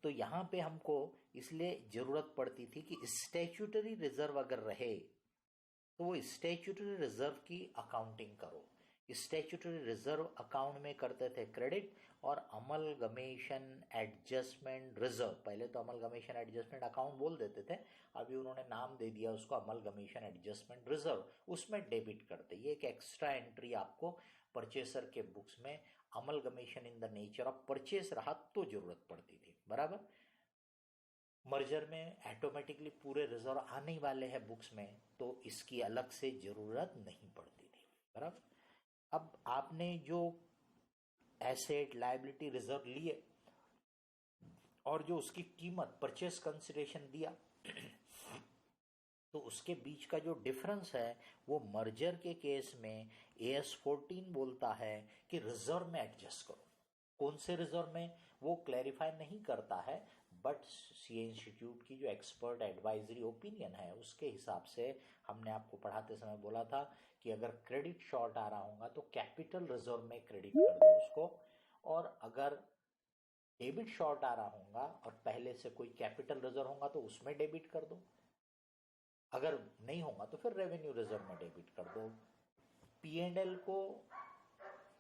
तो यहाँ पे हमको इसलिए जरूरत पड़ती थी कि स्टैट्यूटरी रिजर्व अगर रहे तो वो स्टैट्यूटरी रिजर्व की अकाउंटिंग करो। स्टैट्यूटरी रिजर्व अकाउंट में करते थे क्रेडिट और अमलगमेशन एडजस्टमेंट रिजर्व, पहले तो अमलगमेशन एडजस्टमेंट अकाउंट बोल देते थे, अभी उन्होंने नाम दे दिया उसको अमलगमेशन एडजस्टमेंट रिजर्व, उसमें डेबिट करते। ये एक एक्स्ट्रा एंट्री आपको परचेसर के बुक्स में amalgamation in the nature of purchase रहा तो जरूरत पड़ती थी, बराबर। मर्जर में ऑटोमेटिकली पूरे रिजर्व आने वाले हैं बुक्स में, तो इसकी अलग से जरूरत नहीं पड़ती थी, बराबर। अब आपने जो एसेट लायबिलिटी रिजर्व लिए और जो उसकी कीमत परचेस कंसिडरेशन दिया, तो उसके बीच का जो डिफरेंस है वो मर्जर के केस में AS14 बोलता है कि रिजर्व में एडजस्ट करो। कौन से रिजर्व में वो क्लैरिफाई नहीं करता है, बट सीए इंस्टीट्यूट की जो एक्सपर्ट एडवाइजरी ओपिनियन है उसके हिसाब से हमने आपको पढ़ाते समय बोला था कि अगर क्रेडिट शॉर्ट आ रहा होगा तो कैपिटल रिजर्व में क्रेडिट कर दो उसको, और अगर डेबिट शॉर्ट आ रहा होगा और पहले से कोई कैपिटल रिजर्व होगा तो उसमें डेबिट कर दो, अगर नहीं होगा तो फिर रेवेन्यू रिजर्व में डेबिट कर दो। P&L को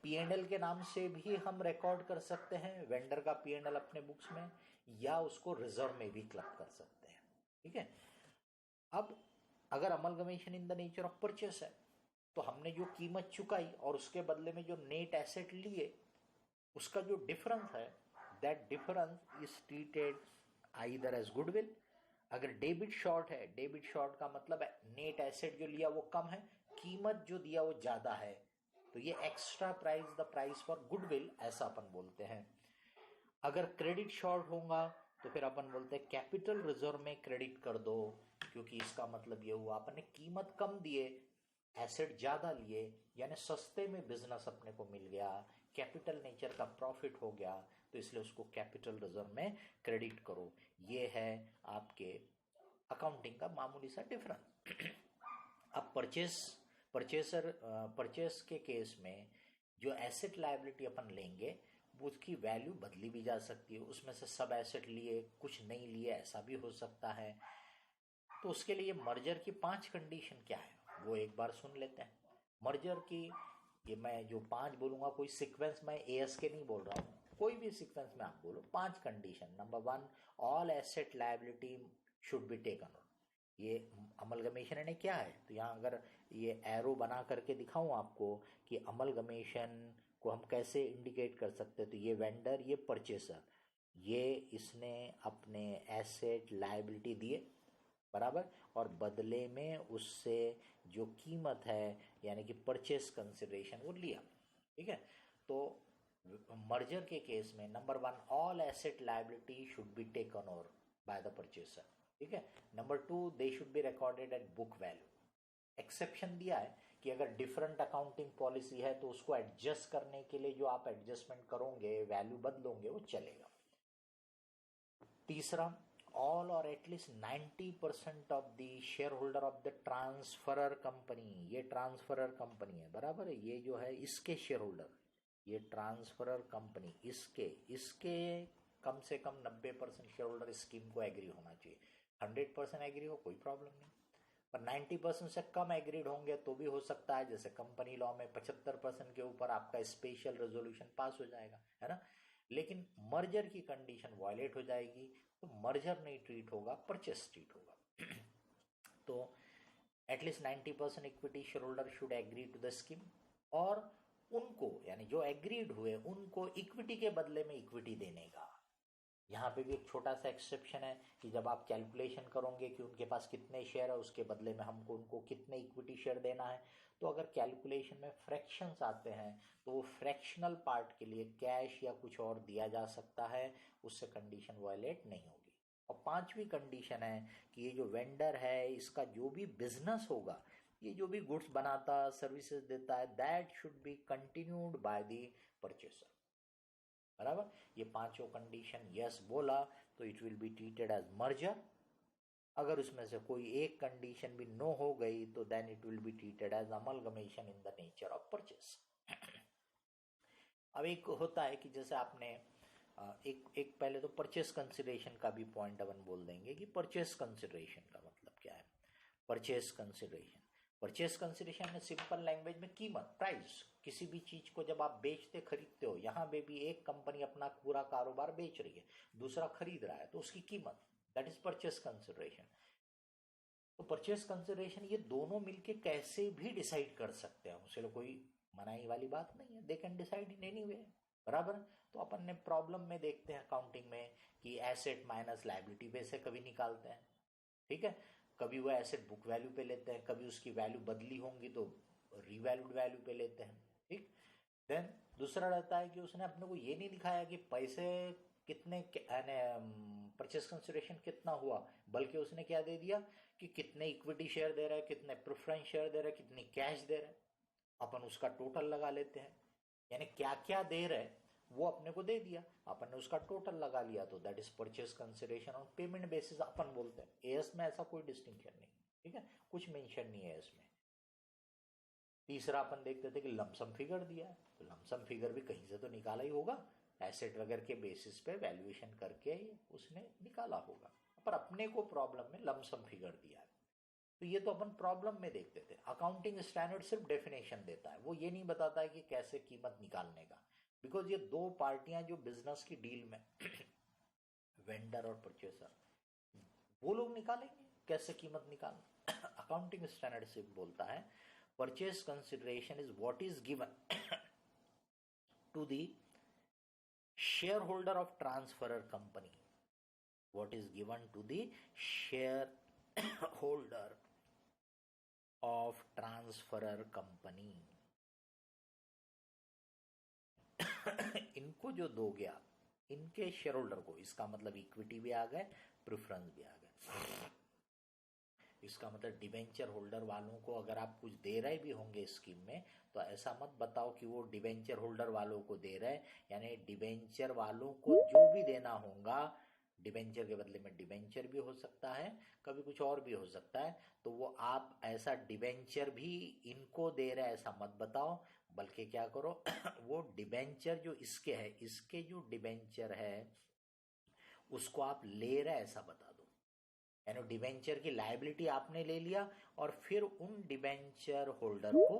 P&L के नाम से भी हम रिकॉर्ड कर सकते हैं, वेंडर का P&L अपने बुक्स में, या उसको रिजर्व में भी क्लब कर सकते हैं, ठीक है। अब अगर amalgamation in the nature of purchase है, तो हमने जो कीमत चुकाई और उसके बदले में जो नेट एसेट लिए, उसका जो डिफरेंस है, that difference is treated either as goodwill. अगर डेबिट शॉर्ट है, डेबिट शॉर्ट का मतलब है नेट एसेट जो लिया वो कम है, कीमत जो दिया वो ज्यादा है, तो ये extra price, the price for goodwill, ऐसा अपन बोलते हैं। अगर क्रेडिट शॉर्ट होगा तो फिर अपन बोलते हैं कैपिटल रिजर्व में क्रेडिट कर दो, क्योंकि इसका मतलब ये हुआ अपन ने कीमत कम दिए एसेट ज़्यादा लिए यानी सस्ते में बिजनेस अपने को मिल गया, कैपिटल नेचर का प्रॉफिट हो गया, तो इसलिए उसको कैपिटल रिजर्व में क्रेडिट करो। ये है आपके अकाउंटिंग का मामूली सा डिफरेंस। अब परचेस के केस में जो एसेट लायबिलिटी अपन लेंगे उसकी वैल्यू बदली भी जा सकती है, उसमें से सब एसेट लिए कुछ नहीं लिए ऐसा भी हो सकता है। तो उसके लिए मर्जर की 5 कंडीशन क्या है वो एक बार सुन लेते हैं। मर्जर की ये मैं जो 5 बोलूंगा कोई सीक्वेंस में एएस के नहीं बोल रहा हूँ, कोई भी सीक्वेंस में आप बोलो। 5 condition. Number 1, all asset liability should be taken. ये अमलगमेशन ने क्या है, तो यहाँ अगर ये एरो बना करके दिखाऊं आपको कि अमलगमेशन को हम कैसे इंडिकेट कर सकते हैं, तो ये वेंडर, ये परचेसर, ये इसने अपने एसेट लायबिलिटी दिए बराबर, और बदले में उससे जो कीमत है यानी कि परचेस कंसिडरेशन वो लिया। ठीक है, तो मर्जर के केस में number 1, all asset liability should be taken over by the purchaser. ठीक है। Number 2, they should be recorded at book value. Exception दिया है कि अगर डिफरेंट अकाउंटिंग पॉलिसी है तो उसको एडजस्ट करने के लिए जो आप एडजस्टमेंट करोगे, वैल्यू बदलोगे, वो चलेगा। तीसरा, ऑल और at least 90% of the share holder of the transferor company, ये ट्रांसफरर कंपनी है बराबर है, ये जो है इसके शेयर होल्डर, ये ट्रांसफरर कंपनी, इसके कम से कम 90% शेयर होल्डर स्कीम को एग्री होना चाहिए। 100% एग्री हो कोई प्रॉब्लम नहीं, पर 90% से कम एग्रीड होंगे तो भी हो सकता है, जैसे कंपनी लॉ में 75% के ऊपर आपका स्पेशल रेजोल्यूशन पास हो जाएगा, है ना। लेकिन मर्जर की कंडीशन वायलेट हो जाएगी, तो मर्जर नहीं ट्रीट होगा, परचेस ट्रीट होगा। तो at least 90% equity share holder should agree to the scheme, और उनको यानी जो एग्रीड हुए उनको इक्विटी के बदले में इक्विटी देने का। यहाँ पे भी एक छोटा सा एक्सेप्शन है कि जब आप कैलकुलेशन करोगे कि उनके पास कितने शेयर है, उसके बदले में हमको उनको कितने इक्विटी शेयर देना है, तो अगर कैलकुलेशन में फ्रैक्शंस आते हैं तो वो फ्रैक्शनल पार्ट के लिए कैश या कुछ और दिया जा सकता है, उससे कंडीशन वायलेट नहीं होगी। और 5वीं कंडीशन है कि ये जो वेंडर है इसका जो भी बिजनेस होगा, ये जो भी गुड्स बनाता, सर्विसेज देता है, that should be continued by the purchaser बराबर। ये 5 कंडीशन यस बोला तो it will be treated as merger. अगर उसमें से कोई एक कंडीशन भी नो हो गई तो then it will be treated as amalgamation in the nature of purchase. अब एक होता है कि जैसे आपने एक पहले तो परचेस कंसिडरेशन का भी पॉइंट अपन बोल देंगे कि परचेस कंसिडरेशन का मतलब क्या है। परचेस कंसिडरेशन में सिंपल लैंग्वेज में कीमत, प्राइस, किसी भी चीज को जब आप बेचते खरीदते हो, यहाँ पे भी एक कंपनी अपना पूरा कारोबार बेच रही है, दूसरा खरीद रहा है, तो उसकी कीमत, दैट इज परचेस कंसिडरेशन। तो परचेस कंसिडरेशन ये दोनों मिलके कैसे भी डिसाइड कर सकते हैं, उससे कोई मनाही वाली बात नहीं है, they can decide in any way बराबर। तो अपन ने प्रॉब्लम में देखते हैं अकाउंटिंग में कि एसेट माइनस लायबिलिटी पे से कभी निकालते हैं, ठीक है, कभी वो एसेट बुक वैल्यू पे लेते हैं, कभी उसकी वैल्यू बदली होंगी तो रीवैल्यूड वैल्यू पे लेते हैं, ठीक। देन दूसरा रहता है कि उसने अपने को ये नहीं दिखाया कि पैसे कितने, परचेस कंसिडरेशन कितना हुआ, बल्कि उसने क्या दे दिया कि कितने इक्विटी शेयर दे रहा है, कितने प्रेफरेंस शेयर दे रहा है, कितनी कैश दे रहा है, अपन उसका टोटल लगा लेते हैं, यानी क्या क्या दे रहे हैं वो अपने को दे दिया, अपन ने उसका टोटल लगा लिया, तो that is purchase consideration on payment basis अपन बोलते हैं। एएस में ऐसा कोई डिस्टिंक्शन नहीं, ठीक है, कुछ मेंशन नहीं है इसमें। तीसरा अपन देखते थे कि लमसम फिगर दिया है, तो लमसम फिगर भी कहीं से तो निकाला ही होगा, एसेट वगैरह के बेसिस पे वैल्यूएशन करके ही उसने निकाला होगा, पर अपने को प्रॉब्लम में लमसम फिगर दिया है। तो ये तो अपन प्रॉब्लम में देखते थे। अकाउंटिंग स्टैंडर्ड सिर्फ डेफिनेशन देता है, वो ये नहीं बताता है कि कैसे कीमत निकालने का, बिकॉज ये दो पार्टियां जो बिजनेस की डील में वेंडर और परचेसर, वो लोग निकालेंगे कैसे कीमत निकालना। अकाउंटिंग स्टैंडर्ड सिर्फ बोलता है purchase consideration is what is given to the share holder of transferor company, what is given to the shareholder of transferor company। इनको जो दो गया, इनके शेयर होल्डर को, इसका मतलब इक्विटी भी आ गए, प्रेफरेंस भी आ गए। इसका मतलब डिबेंचर होल्डर वालों को अगर आप कुछ दे रहे भी होंगे स्कीम में, तो ऐसा मत बताओ कि वो डिबेंचर होल्डर वालों को दे रहे, यानी डिबेंचर वालों को जो भी देना होगा, डिबेंचर के बदले में डिबेंचर भी हो सकता है, कभी कुछ और भी हो सकता है, तो वो आप ऐसा डिबेंचर भी इनको दे रहे ऐसा मत बताओ, बल्कि क्या करो वो डिबेंचर जो इसके है, इसके जो डिबेंचर है उसको आप ले रहे ऐसा बता दो। यानी डिबेंचर की लायबिलिटी आपने ले लिया और फिर उन डिबेंचर होल्डर को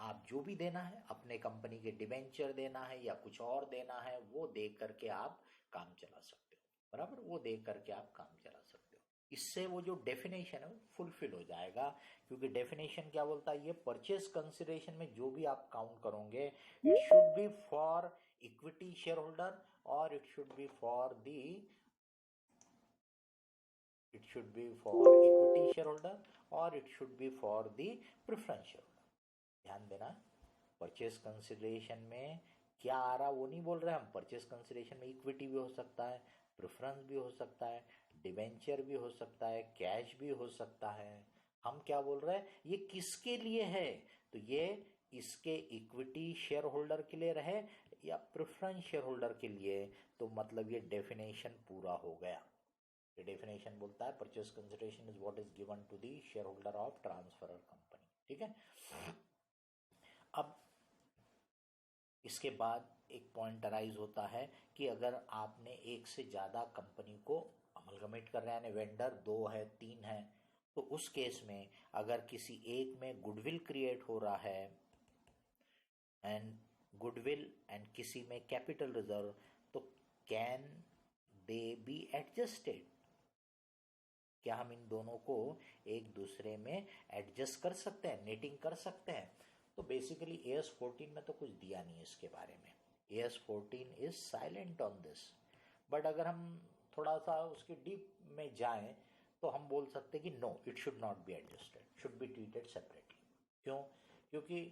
आप जो भी देना है, अपने कंपनी के डिबेंचर देना है या कुछ और देना है, वो दे करके आप काम चला सकते हो। बराबर, वो दे करके आप काम चला सकते हो। इससे वो जो डेफिनेशन है वो फुलफिल हो जाएगा, क्योंकि डेफिनेशन क्या बोलता है, ये परचेज कंसिडरेशन में जो भी आप काउंट करोगे, it should be for equity share holder और it should be for the it should be for equity shareholder or it should be for the preference shareholder। ध्यान देना, परचेस कंसिडरेशन में क्या आ रहा वो नहीं बोल रहे हम। परचेस कंसिडरेशन में इक्विटी भी हो सकता है, प्रेफरेंस भी हो सकता है, डिबेंचर भी हो सकता है, कैश भी हो सकता है। हम क्या बोल रहे हैं, ये किसके लिए है, तो ये इसके इक्विटी शेयर होल्डर के लिए रहे या प्रेफरेंस शेयर होल्डर के लिए, तो मतलब ये डेफिनेशन पूरा हो गया। ये डेफिनेशन बोलता है purchase consideration is what is given to the share holder of transferor company. ठीक है, अब इसके बाद एक पॉइंट अराइज होता है कि अगर आपने एक से ज्यादा कंपनी को अमलगमेट कर रहे हैं, यानी वेंडर 2 है 3 है, तो उस केस में अगर किसी एक में गुडविल क्रिएट हो रहा है एंड गुडविल एंड किसी में कैपिटल रिजर्व, तो कैन दे बी एडजस्टेड, क्या हम इन दोनों को एक दूसरे में एडजस्ट कर सकते हैं, नेटिंग कर सकते हैं। तो बेसिकली AS14 में तो कुछ दिया नहीं है इसके बारे में। AS14 is silent on this, but अगर हम थोड़ा सा उसके डीप में जाएं तो हम बोल सकते हैं कि no, it should not be adjusted, should be treated separately. क्यों? क्योंकि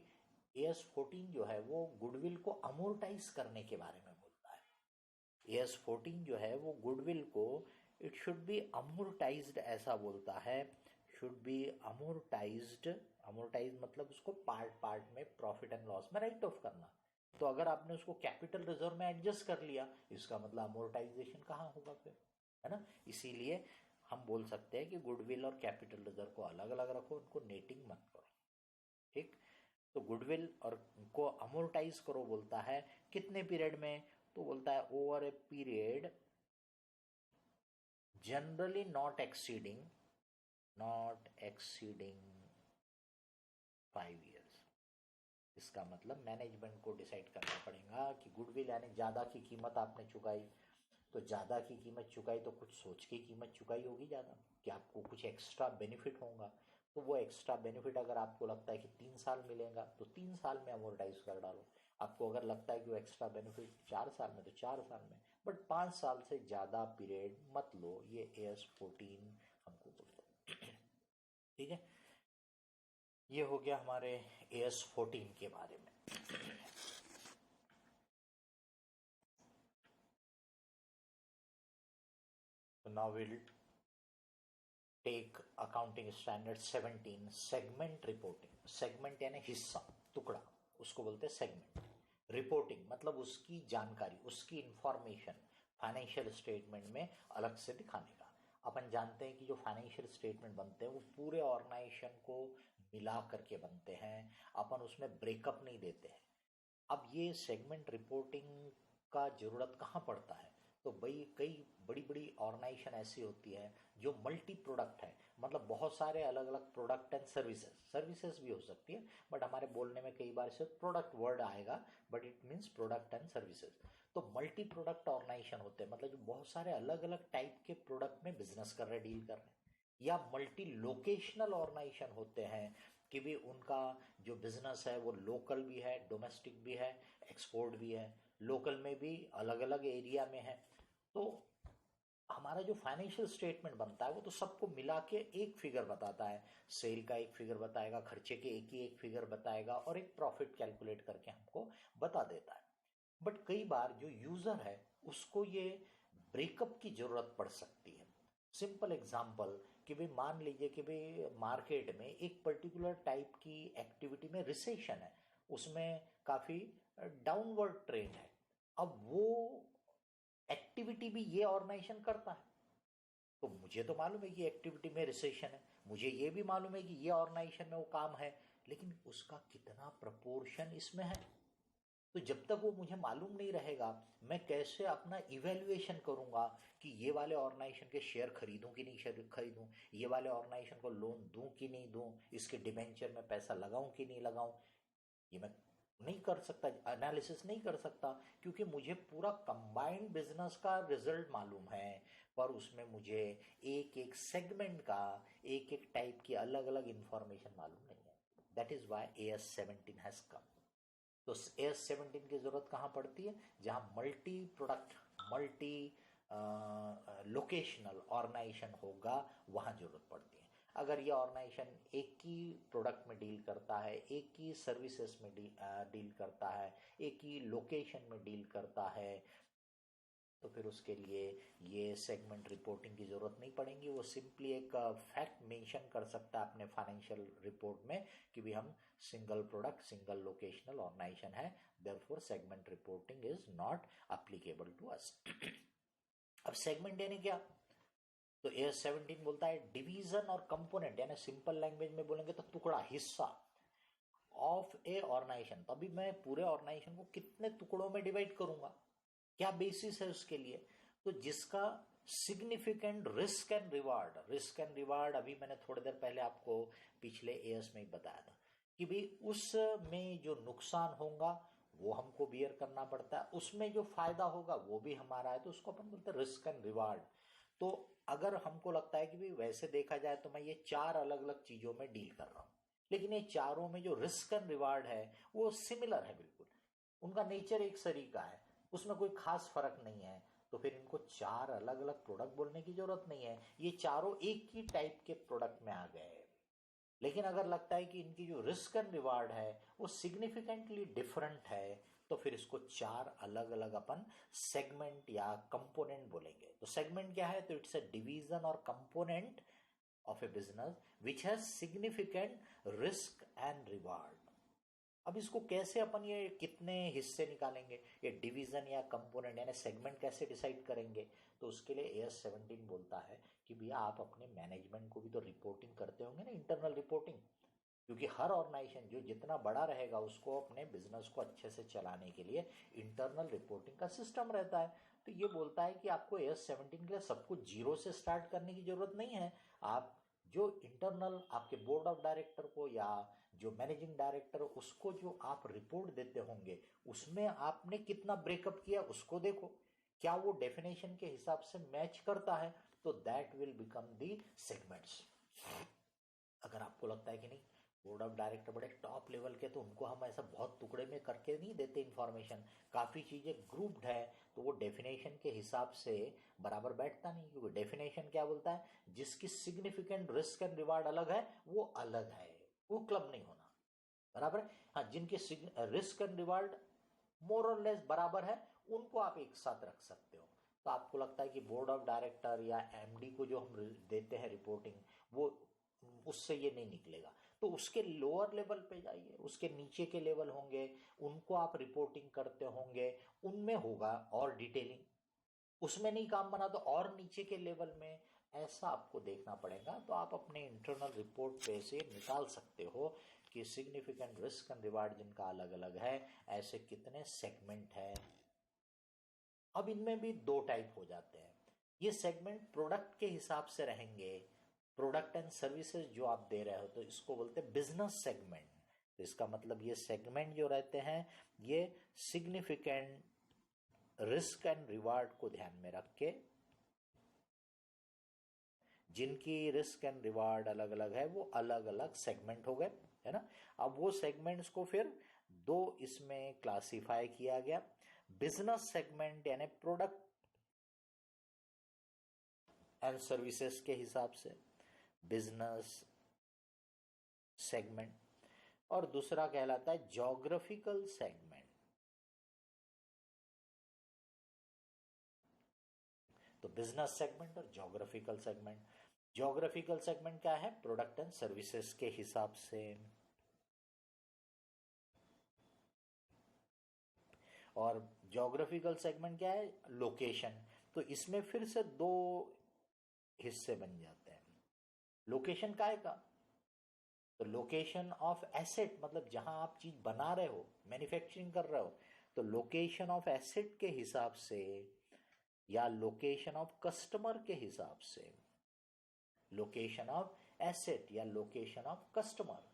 AS14 जो है वो गुडविल को अमोर्टाइज करने के बारे में बोलता है। AS14 जो है वो गुडविल को इट शुड बी अमोर्टाइज्ड ऐसा बोलता है, शुड बी अमोर्टाइज्ड। अमोर्टाइज मतलब उसको पार्ट पार्ट में प्रॉफिट एंड लॉस में राइट ऑफ करना। तो अगर आपने उसको कैपिटल रिजर्व में एडजस्ट कर लिया, इसका मतलब अमोर्टाइजेशन कहाँ होगा फिर, है ना। इसीलिए हम बोल सकते हैं कि गुडविल और कैपिटल रिजर्व को अलग अलग रखो, उनको नेटिंग मत करो। ठीक, तो गुडविल और को अमोर्टाइज करो बोलता है कितने पीरियड में, तो बोलता है over a period generally not exceeding 5 years। इसका मतलब मैनेजमेंट को डिसाइड करना पड़ेगा कि गुडविल यानी ज़्यादा की कीमत आपने चुकाई, तो ज़्यादा की कीमत चुकाई तो कुछ सोच के कीमत चुकाई होगी ज़्यादा, कि आपको कुछ एक्स्ट्रा बेनिफिट होगा। तो वो एक्स्ट्रा बेनिफिट अगर आपको लगता है कि 3 साल मिलेगा तो 3 साल में अमोर्टाइज कर डालो। आपको अगर लगता है कि वो एक्स्ट्रा बेनिफिट 4 साल में तो 4 साल में, बट 5 साल से ज़्यादा पीरियड मत लो, ये AS14 हमको बोलता है। ठीक है, ये हो गया हमारे AS14 के बारे में। तो now will take accounting standard 17 segment reporting. Segment यानी हिस्सा, टुकड़ा, उसको बोलते हैं सेगमेंट। रिपोर्टिंग मतलब उसकी जानकारी, उसकी इंफॉर्मेशन फाइनेंशियल स्टेटमेंट में अलग से दिखाने का। अपन जानते हैं कि जो फाइनेंशियल स्टेटमेंट बनते हैं वो पूरे ऑर्गेनाइजेशन को मिला करके बनते हैं, अपन उसमें ब्रेकअप नहीं देते हैं। अब ये सेगमेंट रिपोर्टिंग का जरूरत कहाँ पड़ता है, तो भाई कई बड़ी बड़ी ऑर्गेनाइजेशन ऐसी होती है जो मल्टी प्रोडक्ट है, मतलब बहुत सारे अलग अलग प्रोडक्ट एंड सर्विसेज भी हो सकती है, बट हमारे बोलने में कई बार सिर्फ प्रोडक्ट वर्ड आएगा, but it means product and services. तो मल्टी प्रोडक्ट ऑर्गेनाइजेशन होते हैं, मतलब जो बहुत सारे अलग अलग टाइप के प्रोडक्ट में बिजनेस कर रहे, डील कर रहे हैं। या मल्टी लोकेशनल ऑर्गेनाइजेशन होते हैं कि भी उनका जो बिजनेस है वो लोकल भी है, डोमेस्टिक भी है, एक्सपोर्ट भी है, लोकल में भी अलग अलग एरिया में है। तो हमारा जो फाइनेंशियल स्टेटमेंट बनता है वो तो सबको मिला के एक फिगर बताता है, सेल का एक फिगर बताएगा, खर्चे के एक फिगर बताएगा और एक प्रॉफिट कैलकुलेट करके हमको बता देता है। बट कई बार जो यूजर है उसको ये ब्रेकअप की जरूरत पड़ सकती है। सिंपल एग्जांपल कि भाई मान लीजिए कि भाई मार्केट में एक पर्टिकुलर टाइप की एक्टिविटी में रिसेशन है, उसमें काफ़ी डाउनवर्ड ट्रेंड है। अब वो एक्टिविटी भी ये ऑर्गेनाइजेशन करता है, तो मुझे तो मालूम है कि एक्टिविटी में रिसेशन है, मुझे ये भी मालूम है कि ये ऑर्गेनाइजेशन में वो काम है, लेकिन उसका कितना प्रपोर्शन इसमें है, तो जब तक वो मुझे मालूम नहीं रहेगा मैं कैसे अपना इवेल्युएशन करूंगा कि ये वाले ऑर्गेनाइजेशन के शेयर खरीदूं कि नहीं खरीदूं, ये वाले ऑर्गेनाइजेशन को लोन दूं कि नहीं दूं, इसके डिबेंचर में पैसा लगाऊं कि नहीं लगाऊं, ये मैं नहीं कर सकता, एनालिसिस नहीं कर सकता, क्योंकि मुझे पूरा कंबाइंड बिजनेस का रिजल्ट मालूम है, पर उसमें मुझे एक एक सेगमेंट का एक एक टाइप की अलग अलग इंफॉर्मेशन मालूम नहीं है। That is why AS17 has come. तो AS17 की जरूरत कहाँ पड़ती है, जहां multi product multi locational organisation होगा, वहां जरूरत पड़ती है। अगर ये ऑर्गेनाइजेशन एक ही प्रोडक्ट में डील करता है, एक ही सर्विसेज में डील करता है, एक ही लोकेशन में डील करता है, तो फिर उसके लिए ये सेगमेंट रिपोर्टिंग की जरूरत नहीं पड़ेगी। वो सिंपली एक फैक्ट मेंशन कर सकता है अपने फाइनेंशियल रिपोर्ट में कि भी हम single product single locational organisation है, therefore segment reporting is not applicable to us. अब सेगमेंट यानी क्या, तो AS17 बोलता है डिवीजन और कंपोनेंट, यानी सिंपल लैंग्वेज में बोलेंगे तो टुकड़ा, हिस्सा ऑफ ए ऑर्गेनाइजेशन। तभी मैं पूरे ऑर्गेनाइजेशन को कितने टुकड़ों में डिवाइड करूंगा, क्या बेसिस है उसके लिए, तो जिसका significant risk and reward, risk and reward अभी मैंने थोड़ी देर पहले आपको पिछले एयर्स में ही बताया था कि भाई उसमें जो नुकसान होगा वो हमको बियर करना पड़ता है, उसमें जो फायदा होगा वो भी हमारा है, तो उसको अपन बोलते हैं रिस्क एंड रिवार्ड। तो अगर हमको लगता है कि भाई वैसे देखा जाए तो मैं ये 4 अलग अलग चीजों में डील कर रहा हूं, लेकिन ये चारों में जो रिस्क एंड रिवार्ड है वो सिमिलर है, बिल्कुल उनका नेचर एक सरीका है, उसमें कोई खास फर्क नहीं है, तो फिर इनको 4 अलग अलग प्रोडक्ट बोलने की जरूरत नहीं है, ये चारों एक ही टाइप के प्रोडक्ट में आ गए। लेकिन अगर लगता है कि इनकी जो रिस्क एंड रिवार्ड है वो सिग्निफिकेंटली डिफरेंट है, तो फिर इसको 4 अलग अलग अपन सेगमेंट या कंपोनेंट बोलेंगे। तो सेगमेंट क्या है, तो इट्स अ डिवीजन और component of A business which has significant risk and reward. अब इसको कैसे अपन ये कितने हिस्से निकालेंगे, ये डिवीजन या कंपोनेंट यानी सेगमेंट कैसे डिसाइड करेंगे, तो उसके लिए AS17 बोलता है कि भैया आप अपने मैनेजमेंट को भी तो रिपोर्टिंग करते होंगे ना, इंटरनल रिपोर्टिंग, क्योंकि हर ऑर्गेनाइजेशन जो जितना बड़ा रहेगा उसको अपने बिजनेस को अच्छे से चलाने के लिए इंटरनल रिपोर्टिंग का सिस्टम रहता है। तो ये बोलता है कि आपको AS17 के लिए सब कुछ जीरो से स्टार्ट करने की जरूरत नहीं है, आप जो इंटरनल आपके बोर्ड ऑफ डायरेक्टर को या जो मैनेजिंग डायरेक्टर उसको जो आप रिपोर्ट देते होंगे उसमें आपने कितना ब्रेकअप किया उसको देखो, क्या वो डेफिनेशन के हिसाब से मैच करता है, तो that will become the segments. अगर आपको लगता है कि नहीं बोर्ड ऑफ डायरेक्टर बड़े टॉप लेवल के, तो उनको हम ऐसा बहुत टुकड़े में करके नहीं देते इंफॉर्मेशन, काफ़ी चीज़ें ग्रुप्ड है, तो वो डेफिनेशन के हिसाब से बराबर बैठता नहीं, क्योंकि डेफिनेशन क्या बोलता है, जिसकी सिग्निफिकेंट रिस्क एंड रिवार्ड अलग है वो अलग है, वो क्लब नहीं होना, बराबर है। हाँ, जिनके रिस्क एंड रिवार्ड मोर और लेस बराबर है उनको आप एक साथ रख सकते हो। तो आपको लगता है कि बोर्ड ऑफ डायरेक्टर या MD को जो हम देते हैं रिपोर्टिंग, वो उससे ये नहीं निकलेगा, तो उसके लोअर लेवल पे जाइए, उसके नीचे के लेवल होंगे उनको आप रिपोर्टिंग करते होंगे, उनमें होगा और डिटेलिंग, उसमें नहीं काम बना तो और नीचे के लेवल में, ऐसा आपको देखना पड़ेगा। तो आप अपने इंटरनल रिपोर्ट पे से निकाल सकते हो कि सिग्निफिकेंट रिस्क एंड रिवार्ड जिनका अलग अलग है, ऐसे कितने सेगमेंट है। अब इनमें भी 2 टाइप हो जाते हैं, ये सेगमेंट प्रोडक्ट के हिसाब से रहेंगे, प्रोडक्ट एंड सर्विसेज जो आप दे रहे हो, तो इसको बोलते हैं बिजनेस सेगमेंट। तो इसका मतलब ये सेगमेंट जो रहते हैं ये सिग्निफिकेंट रिस्क एंड रिवार्ड को ध्यान में रख के, जिनकी रिस्क एंड रिवार्ड अलग अलग है वो अलग अलग सेगमेंट हो गए, है ना। अब वो सेगमेंट्स को फिर 2 इसमें क्लासिफाई किया गया, बिजनेस सेगमेंट यानी प्रोडक्ट एंड सर्विसेज के हिसाब से बिजनेस सेगमेंट, और दूसरा कहलाता है ज्योग्राफिकल सेगमेंट। तो बिजनेस सेगमेंट और ज्योग्राफिकल सेगमेंट। ज्योग्राफिकल सेगमेंट क्या है? प्रोडक्ट एंड सर्विसेज के हिसाब से। और ज्योग्राफिकल सेगमेंट क्या है? लोकेशन। तो इसमें फिर से दो हिस्से बन जाते हैं। लोकेशन काय का? तो लोकेशन ऑफ एसेट, मतलब जहां आप चीज बना रहे हो, मैन्युफैक्चरिंग कर रहे हो, तो लोकेशन ऑफ एसेट के हिसाब से या लोकेशन ऑफ कस्टमर के हिसाब से। लोकेशन ऑफ एसेट या लोकेशन ऑफ कस्टमर,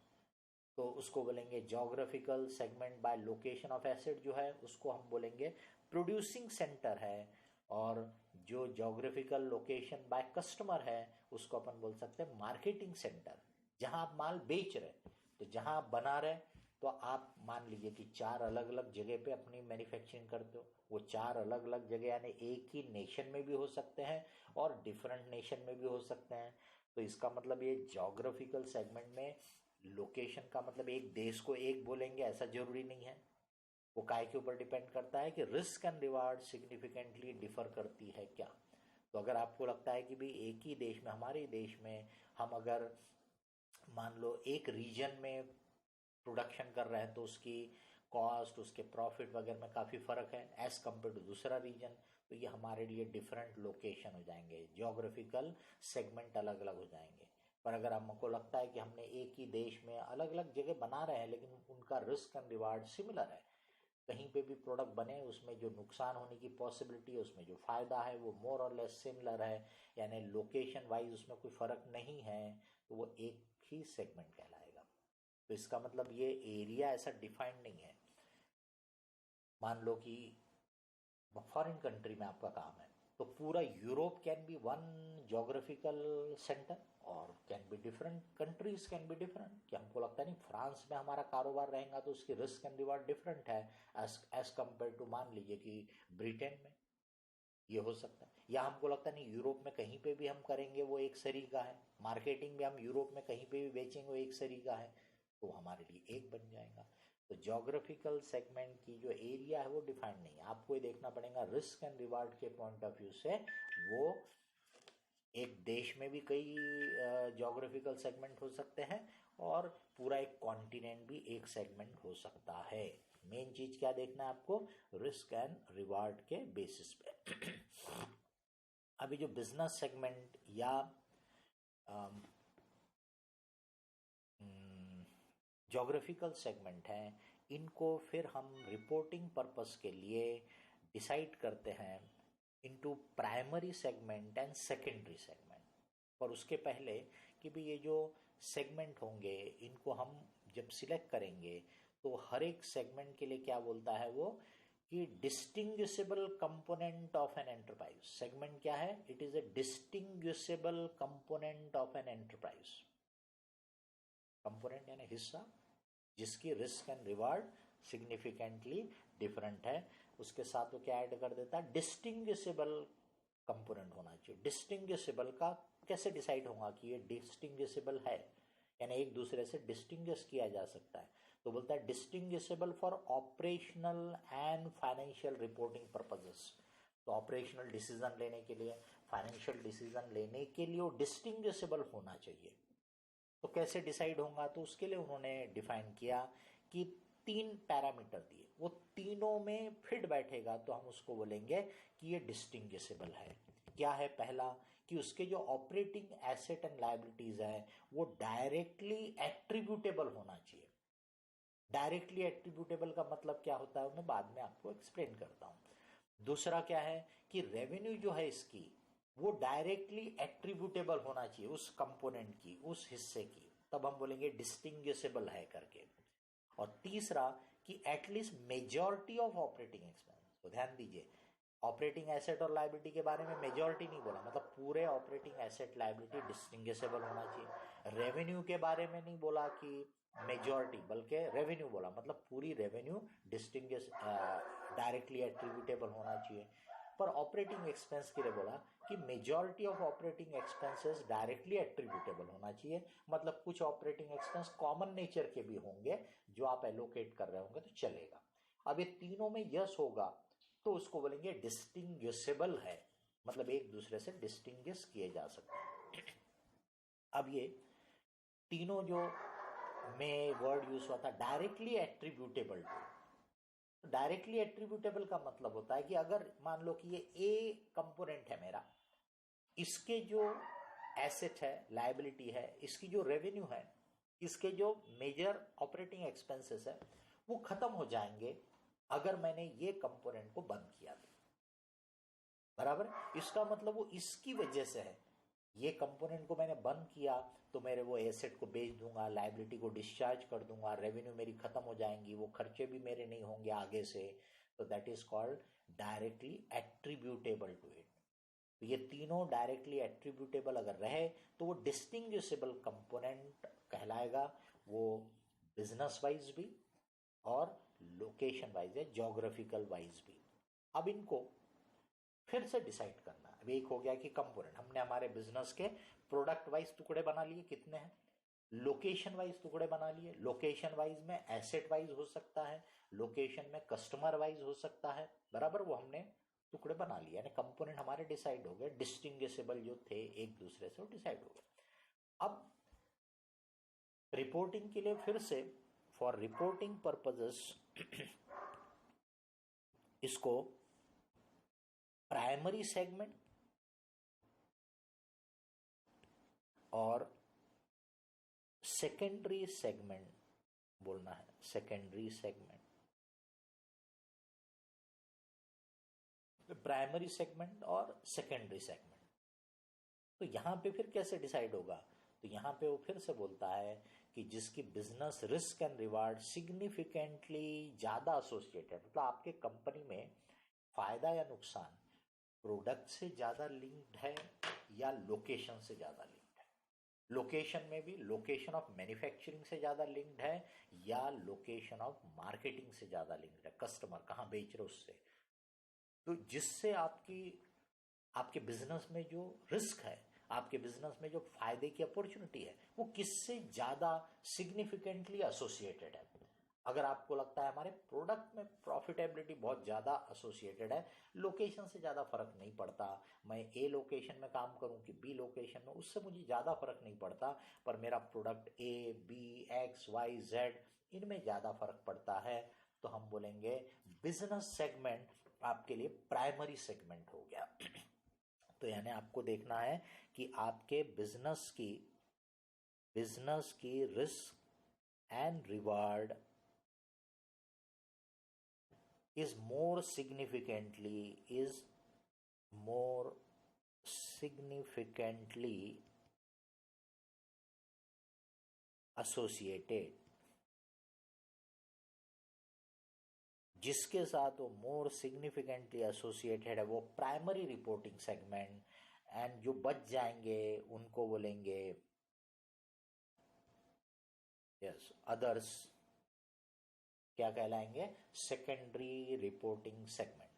तो उसको बोलेंगे geographical segment by location of asset. जो है उसको हम बोलेंगे प्रोड्यूसिंग सेंटर है। और जो ज्योग्राफिकल लोकेशन बाय कस्टमर है उसको अपन बोल सकते हैं मार्केटिंग सेंटर, जहां आप माल बेच रहे। तो जहां आप बना रहे, तो आप मान लीजिए कि 4 अलग अलग जगह पे अपनी मैन्युफैक्चरिंग करते हो। वो 4 अलग अलग जगह यानी एक ही नेशन में भी हो सकते हैं और डिफरेंट नेशन में भी हो सकते हैं। तो इसका मतलब ये ज्योग्राफिकल सेगमेंट में लोकेशन का मतलब एक देश को एक बोलेंगे ऐसा जरूरी नहीं है। वो काय के ऊपर डिपेंड करता है कि risk and reward significantly differ करती है क्या। तो अगर आपको लगता है कि भाई एक ही देश में, हमारे देश में हम अगर मान लो एक रीजन में प्रोडक्शन कर रहे हैं तो उसकी कॉस्ट, उसके प्रॉफिट वगैरह में काफ़ी फ़र्क है एज कम्पेयर टू दूसरा रीजन। तो ये हमारे लिए डिफरेंट लोकेशन हो जाएंगे, ज्योग्राफिकल सेगमेंट अलग अलग हो जाएंगे। पर अगर हमको लगता है कि हमने एक ही देश में अलग अलग जगह बना रहे हैं लेकिन उनका रिस्क एंड रिवार्ड सिमिलर है, कहीं पे भी प्रोडक्ट बने उसमें जो नुकसान होने की पॉसिबिलिटी है, उसमें जो फ़ायदा है वो मोर और लेस सिमिलर है, यानी लोकेशन वाइज उसमें कोई फ़र्क नहीं है, तो वो एक ही सेगमेंट कहलाएगा। तो इसका मतलब ये एरिया ऐसा डिफाइंड नहीं है। मान लो कि फॉरेन कंट्री में आपका काम है, तो पूरा Europe can be one geographical centre और can be different countries can be different. कि हमको लगता है नहीं फ्रांस में हमारा कारोबार रहेगा तो उसकी रिस्क एंड रिवार्ड डिफरेंट है एज कम्पेयर टू मान लीजिए कि ब्रिटेन में, ये हो सकता है। या हमको लगता नहीं यूरोप में कहीं पे भी हम करेंगे वो एक सरीका है, मार्केटिंग भी हम यूरोप में कहीं पे भी बेचेंगे वो एक सरीका है, तो हमारे लिए एक बन जाएगा। तो ज्योग्राफिकल सेगमेंट की जो एरिया है वो डिफाइंड नहीं है, आपको ये देखना पड़ेगा रिस्क एंड रिवार्ड के पॉइंट ऑफ व्यू से। वो एक देश में भी कई ज्योग्राफिकल सेगमेंट हो सकते हैं और पूरा एक कॉन्टिनेंट भी एक सेगमेंट हो सकता है। मेन चीज क्या देखना है आपको? रिस्क एंड रिवार्ड के बेसिस पे। अभी जो बिजनेस सेगमेंट या ज्योग्राफिकल सेगमेंट हैं, इनको फिर हम रिपोर्टिंग पर्पस के लिए डिसाइड करते हैं into primary segment and secondary segment. पर उसके पहले कि भी ये जो सेगमेंट होंगे इनको हम जब सिलेक्ट करेंगे तो हर एक सेगमेंट के लिए क्या बोलता है वो कि distinguishable component of an enterprise. Segment क्या है? It is a distinguishable component of an enterprise. Component यानी हिस्सा जिसकी risk and reward significantly different है। उसके साथ वो क्या ऐड कर देता है? डिस्टिंग्विशेबल कंपोनेंट होना चाहिए। डिस्टिंग्विशेबल का कैसे डिसाइड होगा कि ये डिस्टिंग्विशेबल है, यानी एक दूसरे से डिस्टिंग्विश किया जा सकता है? तो बोलता है distinguishable for operational and financial reporting purposes. तो ऑपरेशनल डिसीजन लेने के लिए, फाइनेंशियल डिसीजन लेने के लिए वो डिस्टिंग्विशेबल होना चाहिए। तो कैसे डिसाइड होगा? तो उसके लिए उन्होंने डिफाइन किया कि 3 पैरामीटर दिए, वो तीनों में फिट बैठेगा तो हम उसको बोलेंगे कि ये डिस्टिंग्विशेबल है। क्या है? पहला कि उसके जो ऑपरेटिंग एसेट एंड लायबिलिटीज है वो डायरेक्टली एट्रीब्यूटेबल होना चाहिए। डायरेक्टली एट्रीब्यूटेबल का मतलब क्या होता है मैं बाद में आपको एक्सप्लेन करता हूं। दूसरा क्या है कि रेवेन्यू जो है इसकी वो डायरेक्टली एट्रीब्यूटेबल होना चाहिए उस कंपोनेंट की, उस हिस्से की, तब हम बोलेंगे डिस्टिंग्विशेबल है करके। और तीसरा कि at least majority of operating expense. तो ध्यान दीजिए, ऑपरेटिंग एसेट और लायबिलिटी के बारे में मेजॉरिटी नहीं बोला, मतलब पूरे ऑपरेटिंग एसेट लायबिलिटी डिस्टिंग्विशेबल होना चाहिए। रेवेन्यू के बारे में नहीं बोला कि मेजॉरिटी, बल्कि रेवेन्यू बोला, मतलब पूरी रेवेन्यू डिस्टिंग्विश डायरेक्टली एट्रीब्यूटेबल होना चाहिए। पर ऑपरेटिंग एक्सपेंस के लिए बोला कि majority of operating expenses directly attributable होना चाहिए, मतलब कुछ ऑपरेटिंग एक्सपेंस कॉमन नेचर के भी होंगे जो आप एलोकेट कर रहे होंगे तो चलेगा। अब ये तीनों में यस होगा तो उसको बोलेंगे डिस्टिंग्विशेबल है। मतलब एक दूसरे से डिस्टिंग्विश किए जा सकते हैं। अब ये तीनों जो में वर्ड यूज हुआ था, directly attributable to. Directly attributable का मतलब होता है कि अगर मान लो कि ये ए कंपोनेंट है मेरा, इसके जो एसेट है, लायबिलिटी है, इसकी जो रेवेन्यू है, इसके जो मेजर ऑपरेटिंग एक्सपेंसेस है, वो खत्म हो जाएंगे अगर मैंने ये कंपोनेंट को बंद किया तो। बराबर, इसका मतलब वो इसकी वजह से है, ये कंपोनेंट को मैंने बंद किया तो मेरे वो एसेट को बेच दूंगा, लायबिलिटी को डिस्चार्ज कर दूंगा, रेवेन्यू मेरी खत्म हो जाएंगी, वो खर्चे भी मेरे नहीं होंगे आगे से, तो that is called directly attributable to it. तो ये तीनों डायरेक्टली एट्रीब्यूटेबल अगर रहे तो वो डिस्टिंग्विशेबल कंपोनेंट कहलाएगा, वो बिजनेस वाइज भी और लोकेशन वाइज है, ज्योग्राफिकल वाइज भी। अब इनको फिर से डिसाइड करना है। अब एक हो गया कि कंपोनेंट, हमने हमारे बिजनेस के प्रोडक्ट वाइज टुकड़े बना लिए, कितने हैं, लोकेशन वाइज टुकड़े बना लिए, लोकेशन वाइज में एसेट वाइज हो सकता है, लोकेशन में कस्टमर वाइज हो सकता है, बराबर, वो हमने टुकड़े बना लिए, यानी कंपोनेंट हमारे डिसाइड हो गए, डिस्टिंग्विशेबल जो थे एक दूसरे से वो डिसाइड हो गए। अब रिपोर्टिंग के लिए फिर से, फॉर रिपोर्टिंग पर्पजेस इसको प्राइमरी सेगमेंट और सेकेंडरी सेगमेंट बोलना है, सेकेंडरी सेगमेंट। प्राइमरी सेगमेंट और सेकेंडरी सेगमेंट। तो यहां पे फिर कैसे डिसाइड होगा, तो यहां पे वो फिर से बोलता है कि जिसकी business risk and reward significantly ज्यादा एसोसिएटेड, मतलब आपके कंपनी में फायदा या नुकसान प्रोडक्ट से ज्यादा लिंक्ड है या लोकेशन से ज्यादा लिंक्ड है, लोकेशन में भी लोकेशन ऑफ मैन्युफैक्चरिंग से ज्यादा लिंक्ड है या लोकेशन ऑफ मार्केटिंग से ज्यादा लिंक्ड है, कस्टमर कहां बेच रहे उससे। तो जिससे आपके बिजनेस में जो रिस्क है, आपके बिजनेस में जो फायदे की अपॉर्चुनिटी है, वो किससे ज्यादा सिग्निफिकेंटली एसोसिएटेड है। अगर आपको लगता है हमारे प्रोडक्ट में प्रॉफिटेबिलिटी बहुत ज्यादा एसोसिएटेड है, लोकेशन से ज्यादा फर्क नहीं पड़ता, मैं ए लोकेशन में काम करूं कि बी लोकेशन में, उससे मुझे ज्यादा फर्क नहीं पड़ता, पर मेरा product A B X Y Z इनमें ज्यादा फर्क पड़ता है, तो हम बोलेंगे बिजनेस सेगमेंट आपके लिए प्राइमरी सेगमेंट हो गया। तो यानी आपको देखना है कि आपके बिजनेस की risk and reward is more significantly associated, जिसके साथ वो मोर सिग्निफिकेंटली एसोसिएटेड है वो प्राइमरी रिपोर्टिंग सेगमेंट, एंड जो बच जाएंगे उनको बोलेंगे यस अदर्स, क्या कहलाएंगे, सेकेंडरी रिपोर्टिंग सेगमेंट।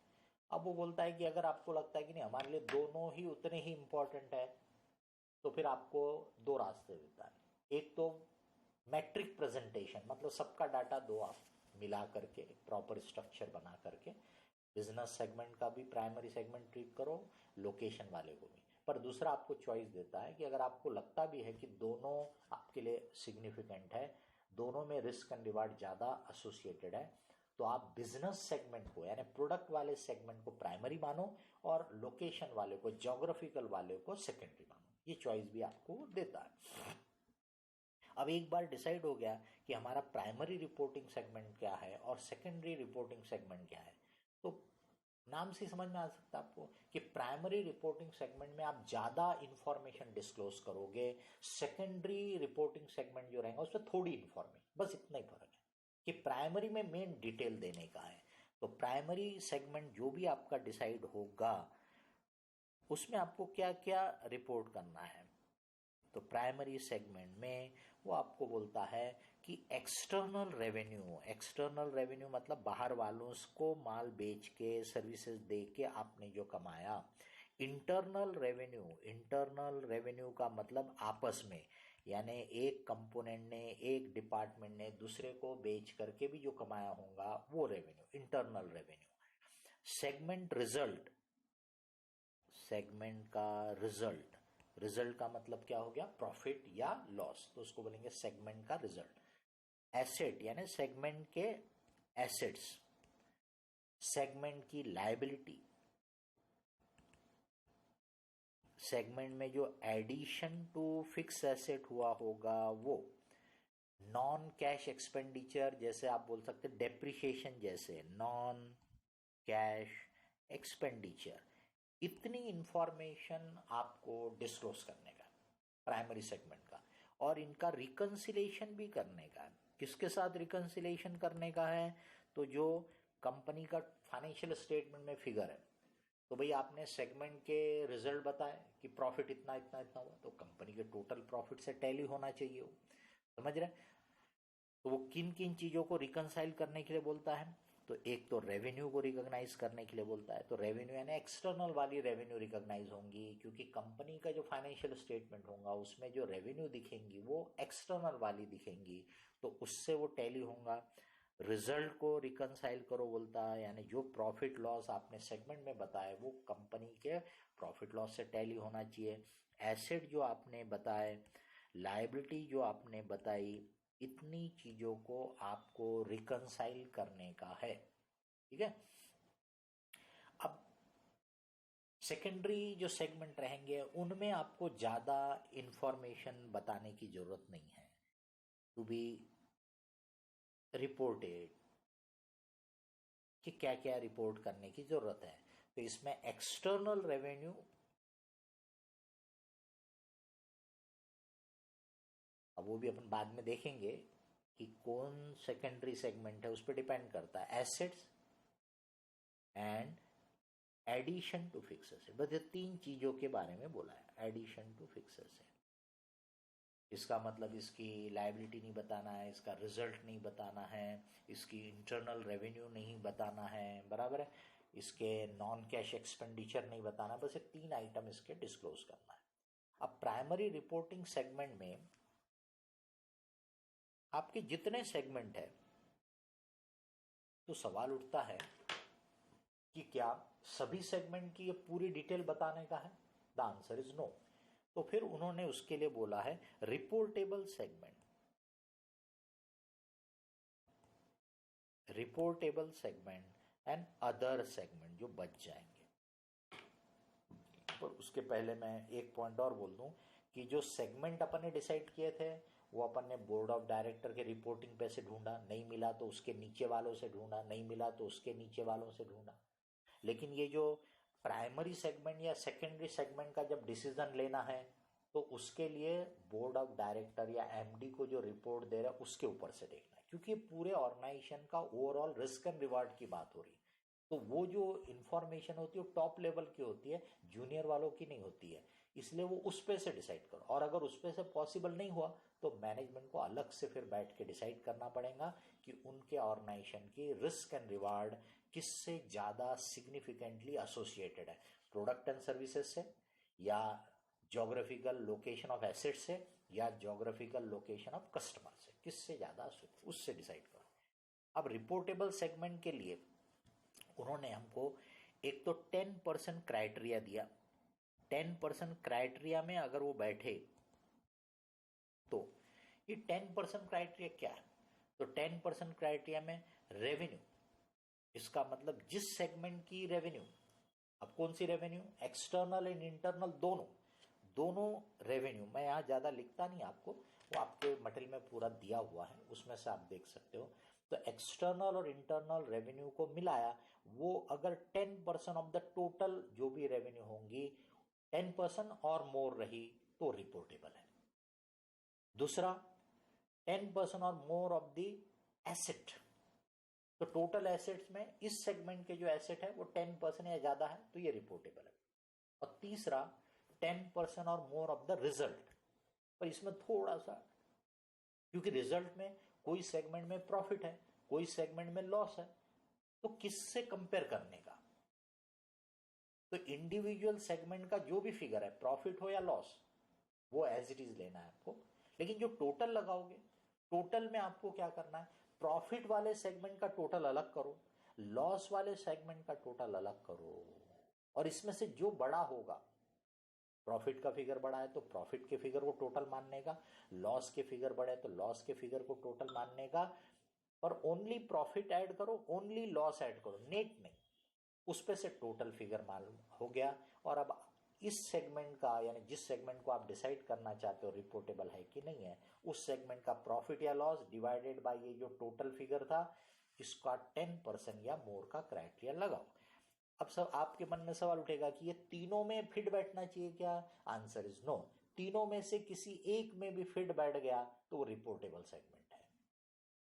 अब वो बोलता है कि अगर आपको लगता है कि नहीं हमारे लिए दोनों ही उतने ही इंपॉर्टेंट है, तो फिर आपको दो रास्ते देता है। एक तो मैट्रिक प्रेजेंटेशन, मतलब सबका डाटा दो आप मिला करके प्रॉपर स्ट्रक्चर बना करके बिजनेस सेगमेंट का भी प्राइमरी सेगमेंट ट्रीट करो, लोकेशन वाले को भी। पर दूसरा आपको चॉइस देता है कि अगर आपको लगता भी है कि दोनों आपके लिए सिग्निफिकेंट है, दोनों में रिस्क एंड रिवार्ड ज्यादा एसोसिएटेड है, तो आप बिजनेस सेगमेंट को यानी प्रोडक्ट वाले सेगमेंट को प्राइमरी मानो और लोकेशन वाले को, ज्योग्राफिकल वाले को सेकेंडरी मानो। ये चॉइस भी आपको देता है। अब एक बार डिसाइड हो गया कि हमारा प्राइमरी रिपोर्टिंग सेगमेंट क्या है और सेकेंडरी रिपोर्टिंग सेगमेंट क्या है, तो नाम से समझ में आ सकता है आपको कि प्राइमरी रिपोर्टिंग सेगमेंट में आप ज्यादा इंफॉर्मेशन डिस्क्लोज करोगे, सेकेंडरी रिपोर्टिंग सेगमेंट जो रहेगा उसमें थोड़ी इंफॉर्मेशन, बस इतना ही फर्क है कि प्राइमरी में मेन डिटेल देने का है। तो प्राइमरी सेगमेंट जो भी आपका डिसाइड होगा उसमें आपको क्या क्या रिपोर्ट करना है, तो प्राइमरी सेगमेंट में वो आपको बोलता है कि एक्सटर्नल रेवेन्यू मतलब बाहर वालों को माल बेच के सर्विसेज दे के आपने जो कमाया। इंटरनल रेवेन्यू का मतलब आपस में, यानी एक कंपोनेंट ने, एक डिपार्टमेंट ने दूसरे को बेच करके भी जो कमाया होगा वो revenue, internal revenue. Segment segment का रिजल्ट, रिजल्ट का मतलब क्या हो गया, प्रॉफिट या लॉस, तो उसको बोलेंगे सेगमेंट का रिजल्ट। एसेट यानी सेगमेंट के एसेट्स, सेगमेंट की लायबिलिटी, सेगमेंट में जो एडिशन टू फिक्स एसेट हुआ होगा वो, नॉन कैश एक्सपेंडिचर जैसे आप बोल सकते डेप्रिसिएशन जैसे नॉन कैश एक्सपेंडिचर, इतनी इंफॉर्मेशन आपको डिस्क्लोज करने का प्राइमरी सेगमेंट का, और इनका रिकंसिलेशन भी करने का है। किसके साथ रिकंसिलेशन करने का है, तो जो कंपनी का फाइनेंशियल स्टेटमेंट में फिगर है, तो भाई आपने सेगमेंट के रिजल्ट बताए कि प्रॉफिट इतना इतना इतना हुआ, तो कंपनी के टोटल प्रॉफिट से टैली होना चाहिए वो, समझ रहे। तो वो किन किन चीज़ों को रिकंसाइल करने के लिए बोलता है, तो एक तो रेवेन्यू को रिकॉग्नाइज करने के लिए बोलता है, तो रेवेन्यू यानी एक्सटर्नल वाली रेवेन्यू रिकॉग्नाइज होंगी, क्योंकि कंपनी का जो फाइनेंशियल स्टेटमेंट होगा उसमें जो रेवेन्यू दिखेंगी वो एक्सटर्नल वाली दिखेंगी, तो उससे वो टैली होगा। रिजल्ट को रिकंसाइल करो बोलता है, यानी जो प्रॉफिट लॉस आपने सेगमेंट में बताया वो कंपनी के प्रॉफिट लॉस से टैली होना चाहिए। एसेट जो आपने बताए, लायबिलिटी जो आपने बताई, इतनी चीजों को आपको रिकंसाइल करने का है, ठीक है। अब सेकेंडरी जो सेगमेंट रहेंगे उनमें आपको ज्यादा इंफॉर्मेशन बताने की जरूरत नहीं है, टू बी रिपोर्टेड कि क्या क्या रिपोर्ट करने की जरूरत है। तो इसमें एक्सटर्नल रेवेन्यू, अब वो भी अपन बाद में देखेंगे कि कौन सेकेंडरी सेगमेंट है, उस पर डिपेंड करता है। Assets and addition to fix asset, बस ये तीन चीजों के बारे में बोला है। एडिशन टू फिक्स एसेट, इसका मतलब इसकी लायबिलिटी नहीं बताना है, इसका रिजल्ट नहीं बताना है, इसकी इंटरनल रेवेन्यू नहीं बताना है, बराबर है, इसके नॉन कैश एक्सपेंडिचर नहीं बताना, बस ये तीन आइटम इसके डिस्क्लोज करना है। अब प्राइमरी रिपोर्टिंग सेगमेंट में आपके जितने सेगमेंट है, तो सवाल उठता है कि क्या सभी सेगमेंट की ये पूरी डिटेल बताने का है, द आंसर इज नो। तो फिर उन्होंने उसके लिए बोला है reportable segment, reportable segment and other segment जो बच जाएंगे। पर उसके पहले मैं एक पॉइंट और बोल दूं कि जो सेगमेंट अपन ने डिसाइड किए थे वो अपन ने बोर्ड ऑफ डायरेक्टर के रिपोर्टिंग पे से ढूंढा, नहीं मिला तो उसके नीचे वालों से ढूंढा, नहीं मिला तो उसके नीचे वालों से ढूंढा। लेकिन ये जो प्राइमरी सेगमेंट या सेकेंडरी सेगमेंट का जब डिसीजन लेना है, तो उसके लिए बोर्ड ऑफ डायरेक्टर या एमडी को जो रिपोर्ट दे रहा है उसके ऊपर से देखना है, क्योंकि पूरे ऑर्गेनाइजेशन का ओवरऑल रिस्क एंड रिवार्ड की बात हो रही है। तो वो जो इंफॉर्मेशन होती है वो टॉप लेवल की होती है, जूनियर वालों की नहीं होती है, इसलिए वो उस पे से डिसाइड करो। और अगर उस पे से पॉसिबल नहीं हुआ तो मैनेजमेंट को अलग से फिर बैठ के डिसाइड करना पड़ेगा कि उनके ऑर्गेनाइजेशन की रिस्क एंड रिवार्ड किससे ज्यादा सिग्निफिकेंटली एसोसिएटेड है, प्रोडक्ट एंड सर्विसेज से, या जोग्राफिकल लोकेशन ऑफ एसेट से, या जोग्राफिकल लोकेशन ऑफ कस्टमर से, किससे ज्यादा, उससे डिसाइड करो। अब रिपोर्टेबल सेगमेंट के लिए उन्होंने हमको एक तो 10% क्राइटेरिया दिया। 10% क्राइटेरिया में अगर वो बैठे तो ये 10% क्राइटेरिया क्या है, तो 10% क्राइटेरिया में रेवेन्यू, इसका मतलब जिस सेगमेंट की रेवेन्यू, अब कौन सी रेवेन्यू, एक्सटर्नल एंड इंटरनल दोनों, दोनों रेवेन्यू, मैं यहाँ ज्यादा लिखता नहीं आपको, वो आपके मटेरियल में पूरा दिया हुआ है, उसमें से आप देख सकते हो। तो एक्सटर्नल और इंटरनल रेवेन्यू को मिलाया, वो अगर 10% ऑफ द टोटल जो भी रेवेन्यू होंगी 10% और मोर रही तो रिपोर्टेबल है। दूसरा 10% और मोर ऑफ द एसेट, तो टोटल एसेट्स में इस सेगमेंट के जो एसेट है वो 10% या ज्यादा है तो ये रिपोर्टेबल है। और तीसरा 10% और मोर ऑफ द रिजल्ट, पर इसमें थोड़ा सा, क्योंकि रिजल्ट में कोई सेगमेंट में प्रॉफिट है, कोई सेगमेंट में लॉस है, तो किससे कंपेयर करने का, तो इंडिविजुअल सेगमेंट का जो भी फिगर है, प्रॉफिट हो या लॉस, वो एज इट इज लेना है आपको। लेकिन जो टोटल लगाओगे, टोटल में आपको क्या करना है, प्रॉफिट वाले सेगमेंट का टोटल अलग करो, लॉस वाले सेगमेंट का टोटल अलग करो, और इसमें से जो बड़ा होगा, प्रॉफिट का फिगर बड़ा है तो प्रॉफिट के फिगर को टोटल मानने का, लॉस के फिगर बड़े तो लॉस के फिगर को टोटल मानने का, पर ओनली प्रॉफिट ऐड करो, ओनली लॉस ऐड करो, नेट नहीं, उस पे से टोटल फिगर मालूम हो गया। और अब इस सेगमेंट का, यानी जिस सेगमेंट को आप डिसाइड करना चाहते हो रिपोर्टेबल है कि नहीं है, उस सेगमेंट का प्रॉफिट या लॉस डिवाइडेड बाय ये जो टोटल फिगर था, इसका 10% या मोर का क्राइटेरिया लगाओ। अब सब आपके मन में सवाल उठेगा कि ये तीनों में फिट बैठना चाहिए क्या? Answer is no. तीनों में से किसी एक में भी फिट बैठ गया तो वो रिपोर्टेबल सेगमेंट है।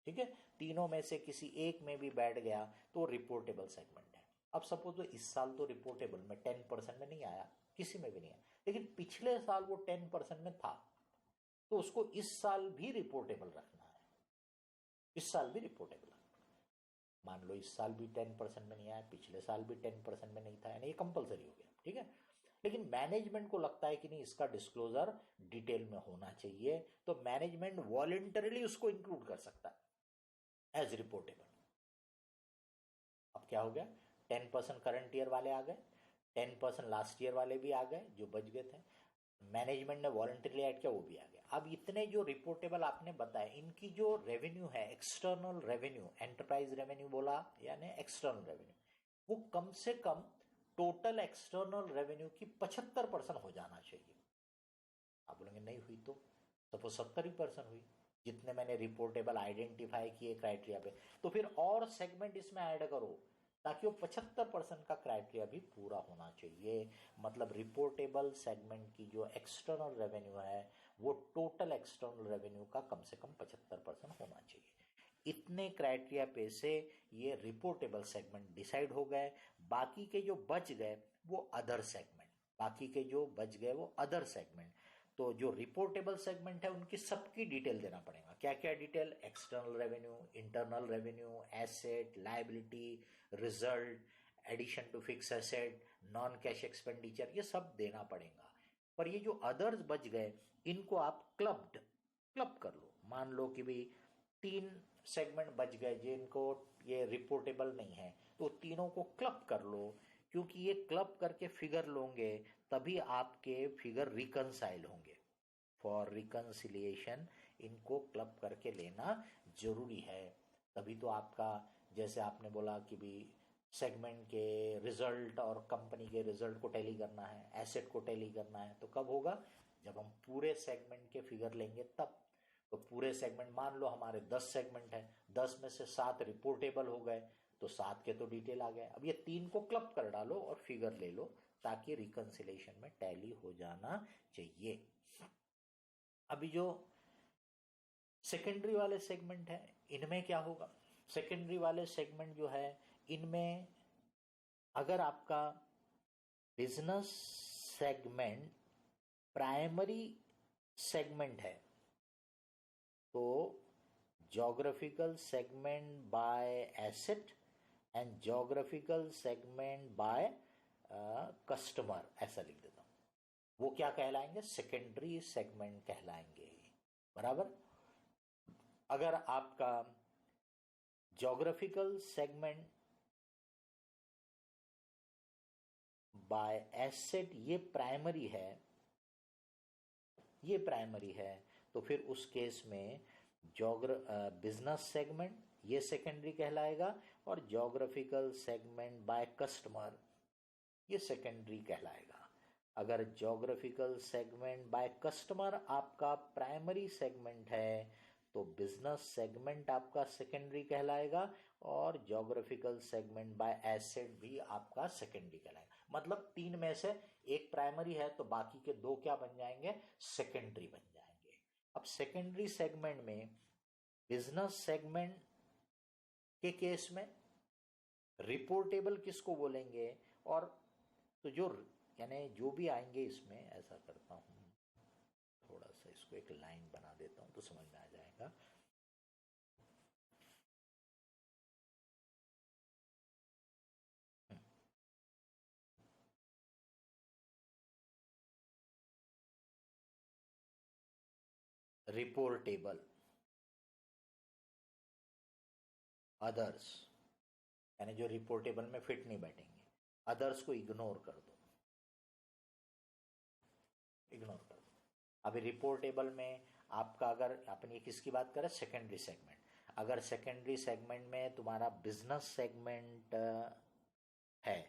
ठीक है, तीनों में से किसी एक में भी बैठ गया तो रिपोर्टेबल सेगमेंट है। अब सपोज तो इस साल तो रिपोर्टेबल में 10% में नहीं आया, किसी में भी नहीं आया, लेकिन पिछले साल वो 10% में था, तो उसको इस साल भी रिपोर्टेबल रखना है, इस साल भी रिपोर्टेबल रखना। मान लो इस साल भी 10% में नहीं आया, पिछले साल भी 10% में नहीं था, यानी ये कंपलसरी हो गया। ठीक है, लेकिन मैनेजमेंट को लगता है कि नहीं, इसका डिस्क्लोजर डिटेल में होना चाहिए, तो मैनेजमेंट वॉलेंटरली उसको इंक्लूड कर सकता है एज रिपोर्टेबल। अब क्या हो गया, 10% करंट ईयर वाले आ गए, 10% लास्ट ईयर वाले भी आ गए जो बच गए थे, मैनेजमेंट ने वॉलंटरली ऐड किया, वो भी आ गया। अब इतने जो रिपोर्टेबल आपने बताए, इनकी जो रेवेन्यू है, एक्सटर्नल रेवेन्यू, एंटरप्राइज रेवेन्यू बोला यानी एक्सटर्नल रेवेन्यू, वो कम से कम टोटल एक्सटर्नल रेवेन्यू की 75% हो जाना चाहिए। आप बोलेंगे नहीं हुई तो, सपोज 70% हुई, जितने मैंने रिपोर्टेबल आइडेंटिफाई किए क्राइटेरिया पे, तो फिर और सेगमेंट इसमें ऐड करो ताकि वो 75% का क्राइटेरिया भी पूरा होना चाहिए। मतलब रिपोर्टेबल सेगमेंट की जो एक्सटर्नल रेवेन्यू है वो टोटल एक्सटर्नल रेवेन्यू का कम से कम 75% होना चाहिए। इतने क्राइटेरिया पे से ये रिपोर्टेबल सेगमेंट डिसाइड हो गए। बाकी के जो बच गए वो अदर सेगमेंट, बाकी के जो बच गए वो अदर सेगमेंट। तो जो रिपोर्टेबल सेगमेंट है उनकी सबकी डिटेल देना पड़ेगा। क्या क्या detail? External revenue, internal revenue, asset, liability, result, addition to fix asset, non cash expenditure, ये सब देना पड़ेगा। पर ये जो अदर्स बच गए इनको आप क्लब कर लो। मान लो कि भी 3 सेगमेंट बच गए जिनको ये रिपोर्टेबल नहीं है, तो तीनों को क्लब कर लो, क्योंकि ये क्लब करके फिगर लोगे तभी आपके फिगर रिकंसाइल होंगे। फॉर रिकंसिलिएशन इनको क्लब करके लेना जरूरी है, तभी तो आपका, जैसे आपने बोला कि भी सेगमेंट के रिजल्ट और कंपनी के रिजल्ट को टैली करना है, एसेट को टैली करना है, तो कब होगा? जब हम पूरे सेगमेंट के फिगर लेंगे तब। तो पूरे सेगमेंट, मान लो हमारे 10 सेगमेंट है, 10 में से 7 रिपोर्टेबल हो गए, तो 7 के तो डिटेल आ गए। अब ये 3 को क्लब कर डालो और फिगर ले लो ताकि रिकंसिलेशन में टैली हो जाना चाहिए। अभी जो सेकेंडरी वाले सेगमेंट है इनमें क्या होगा? सेकेंडरी वाले सेगमेंट जो है इनमें अगर आपका बिजनेस सेगमेंट प्राइमरी सेगमेंट है तो geographical segment by asset and geographical segment by customer, ऐसा लिख देता हूं। वो क्या कहलाएंगे? सेकेंडरी सेगमेंट कहलाएंगे। बराबर। अगर आपका geographical segment बाय एसेट ये प्राइमरी है, ये प्राइमरी है, तो फिर उस केस में बिजनेस सेगमेंट ये सेकेंडरी कहलाएगा और ज्योग्राफिकल सेगमेंट बाय कस्टमर ये सेकेंडरी कहलाएगा। अगर ज्योग्राफिकल सेगमेंट बाय कस्टमर आपका प्राइमरी सेगमेंट है तो बिजनेस सेगमेंट आपका सेकेंडरी कहलाएगा और ज्योग्राफिकल सेगमेंट बाय एसेट भी आपका सेकेंडरी कहलाएगा। मतलब 3 में से एक प्राइमरी है तो बाकी के 2 क्या बन जाएंगे? सेकेंडरी बन जाएंगे। अब सेकेंडरी सेगमेंट में बिजनेस सेगमेंट के केस में रिपोर्टेबल किसको बोलेंगे? और तो जो यानी जो भी आएंगे इसमें, ऐसा करता हूं थोड़ा सा इसको एक लाइन बना देता हूं तो समझ में आ जाएगा। रिपोर्टेबल, अदर्स, यानी जो रिपोर्टेबल में फिट नहीं बैठेंगे, अदर्स को इग्नोर कर दो, इग्नोर कर दो। अभी रिपोर्टेबल में आपका, अगर अपन ये किसकी बात करें, सेकेंडरी सेगमेंट, अगर सेकेंडरी सेगमेंट में तुम्हारा बिजनेस सेगमेंट है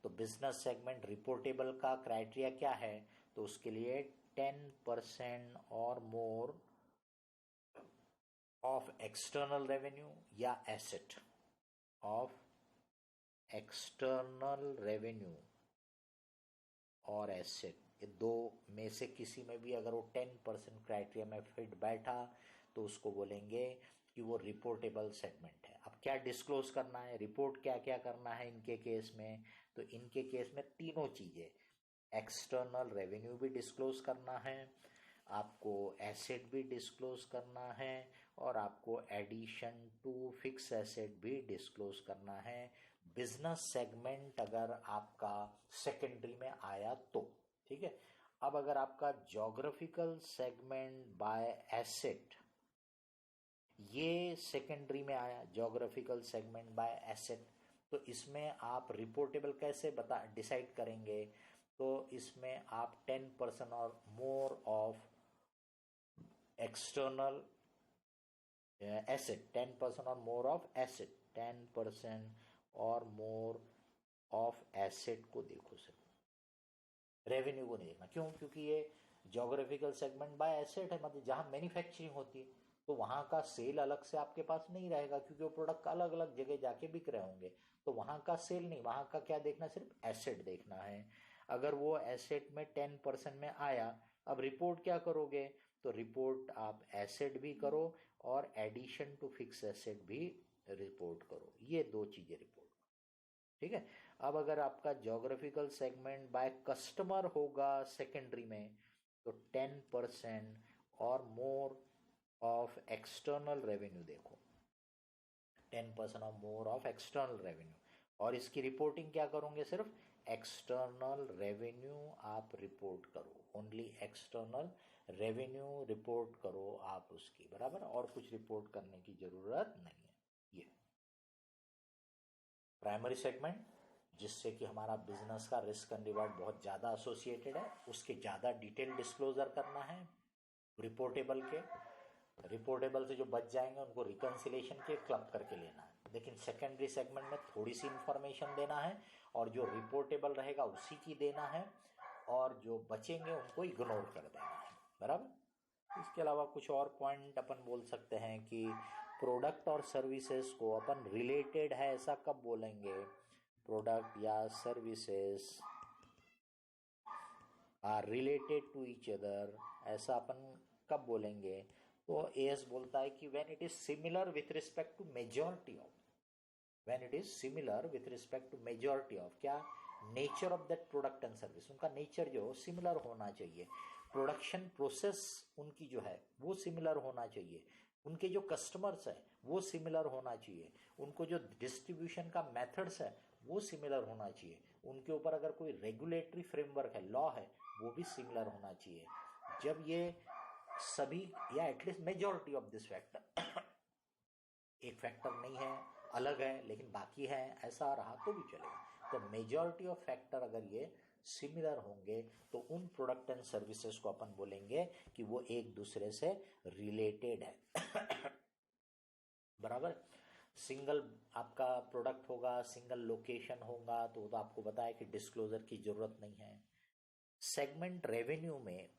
तो बिजनेस सेगमेंट रिपोर्टेबल का क्राइटेरिया क्या है, तो उसके लिए 10% और मोर ऑफ एक्सटर्नल रेवेन्यू या एसेट, ऑफ एक्सटर्नल रेवेन्यू और एसेट, ये दो में से किसी में भी अगर वो 10% क्राइटेरिया में फिट बैठा तो उसको बोलेंगे कि वो रिपोर्टेबल सेगमेंट है। अब क्या डिस्क्लोज करना है, रिपोर्ट क्या क्या करना है इनके केस में, तो इनके केस में तीनों चीजें, एक्सटर्नल रेवेन्यू भी डिस्क्लोज करना है, आपको एसेट भी डिस्क्लोज करना है, और आपको एडिशन टू फिक्स एसेट भी डिस्क्लोज करना है। बिजनेस सेगमेंट अगर आपका सेकेंडरी में आया तो ठीक है। अब अगर आपका ज्योग्राफिकल सेगमेंट बाय एसेट ये सेकेंडरी में आया, ज्योग्राफिकल सेगमेंट बाय एसेट, तो इसमें आप रिपोर्टेबल कैसे डिसाइड करेंगे, तो इसमें आप 10% और मोर ऑफ एक्सटर्नल एसेट, 10% और मोर ऑफ एसेट, 10% और मोर ऑफ एसेट को देखो सर, रेवेन्यू को नहीं देखना। क्यों? क्योंकि ये ज्योग्राफिकल सेगमेंट बाय एसेट है, मतलब जहां मैन्युफैक्चरिंग होती है तो वहां का सेल अलग से आपके पास नहीं रहेगा, क्योंकि वो प्रोडक्ट अलग अलग जगह जाके बिक रहे होंगे, तो वहां का सेल नहीं, वहां का क्या देखना, सिर्फ एसेट देखना है। अगर वो एसेट में 10% में आया, अब रिपोर्ट क्या करोगे, तो रिपोर्ट आप एसेट भी करो और एडिशन टू फिक्स एसेट भी रिपोर्ट करो, ये दो चीजें रिपोर्ट, ठीक है। अब अगर आपका ज्योग्राफिकल सेगमेंट बाय कस्टमर होगा सेकेंडरी में, तो 10% और मोर ऑफ एक्सटर्नल रेवेन्यू देखो, 10% और मोर ऑफ एक्सटर्नल रेवेन्यू, और इसकी रिपोर्टिंग क्या करोगे, सिर्फ एक्सटर्नल रेवेन्यू आप रिपोर्ट करो, ओनली एक्सटर्नल रेवेन्यू रिपोर्ट करो आप उसकी, बराबर, और कुछ रिपोर्ट करने की जरूरत नहीं है। ये प्राइमरी सेगमेंट, जिससे कि हमारा बिजनेस का रिस्क एंड रिवार्ड बहुत ज़्यादा एसोसिएटेड है, उसके ज़्यादा डिटेल डिस्क्लोजर करना है। रिपोर्टेबल के, रिपोर्टेबल से जो बच जाएंगे उनको रिकन्सिलेशन के क्लब करके लेना है, लेकिन सेकेंडरी सेगमेंट में थोड़ी सी इंफॉर्मेशन देना है, और जो रिपोर्टेबल रहेगा उसी की देना है, और जो बचेंगे उनको इग्नोर कर देना है, बराबर। इसके अलावा कुछ और पॉइंट अपन बोल सकते हैं कि प्रोडक्ट और सर्विसेज को अपन रिलेटेड है ऐसा कब बोलेंगे, प्रोडक्ट या services are related to each other, ऐसा अपन कब बोलेंगे, तो एएस बोलता है कि when it is similar with respect to majority of, when it is similar with respect to majority of, क्या, nature of that product and service, उनका नेचर जो सिमिलर होना चाहिए, प्रोडक्शन प्रोसेस उनकी जो है वो सिमिलर होना चाहिए, उनके जो कस्टमर्स है वो सिमिलर होना चाहिए, उनको जो डिस्ट्रीब्यूशन का मेथड्स है वो सिमिलर होना चाहिए, उनके ऊपर अगर कोई रेगुलेटरी फ्रेमवर्क है, लॉ है, वो भी सिमिलर होना चाहिए। जब ये सभी या at least majority of this factor, एक फैक्टर नहीं है, अलग है लेकिन बाकी है, ऐसा रहा तो भी चलेगा। तो मेजॉरिटी ऑफ फैक्टर अगर ये सिमिलर होंगे तो उन प्रोडक्ट एंड सर्विसेज को अपन बोलेंगे कि वो एक दूसरे से रिलेटेड है। बराबर। सिंगल आपका प्रोडक्ट होगा, सिंगल लोकेशन होगा, तो आपको बताया कि डिस्क्लोजर की जरूरत नहीं है। सेगमेंट रेवेन्यू में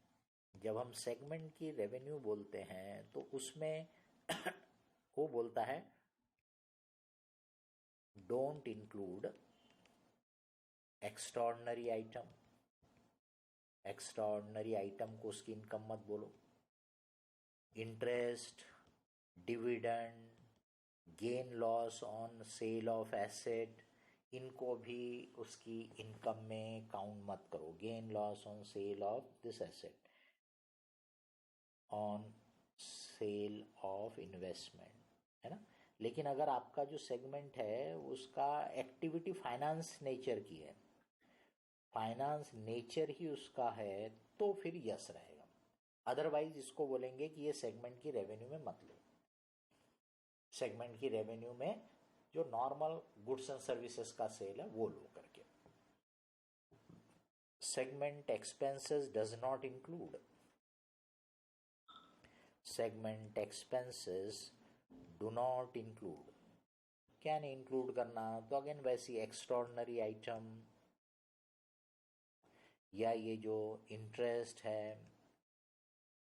जब हम सेगमेंट की रेवेन्यू बोलते हैं तो उसमें वो बोलता है don't include extraordinary item, extraordinary item को उसकी इनकम मत बोलो, interest, dividend, gain loss on sale of asset, इनको भी उसकी इनकम में काउंट मत करो, gain loss on sale of this asset, on sale of investment, है ना। लेकिन अगर आपका जो सेगमेंट है उसका एक्टिविटी फाइनेंस नेचर की है, फाइनेंस नेचर ही उसका है, तो फिर यस रहेगा, अदरवाइज इसको बोलेंगे कि ये सेगमेंट की रेवेन्यू में मत लो। सेगमेंट की रेवेन्यू में जो नॉर्मल गुड्स एंड सर्विसेज का सेल है वो लो करके, segment expenses does not include. Segment expenses do not include. क्या नहीं इंक्लूड करना? तो अगेन वैसी एक्स्ट्रॉर्डनरी आइटम या ये जो इंटरेस्ट है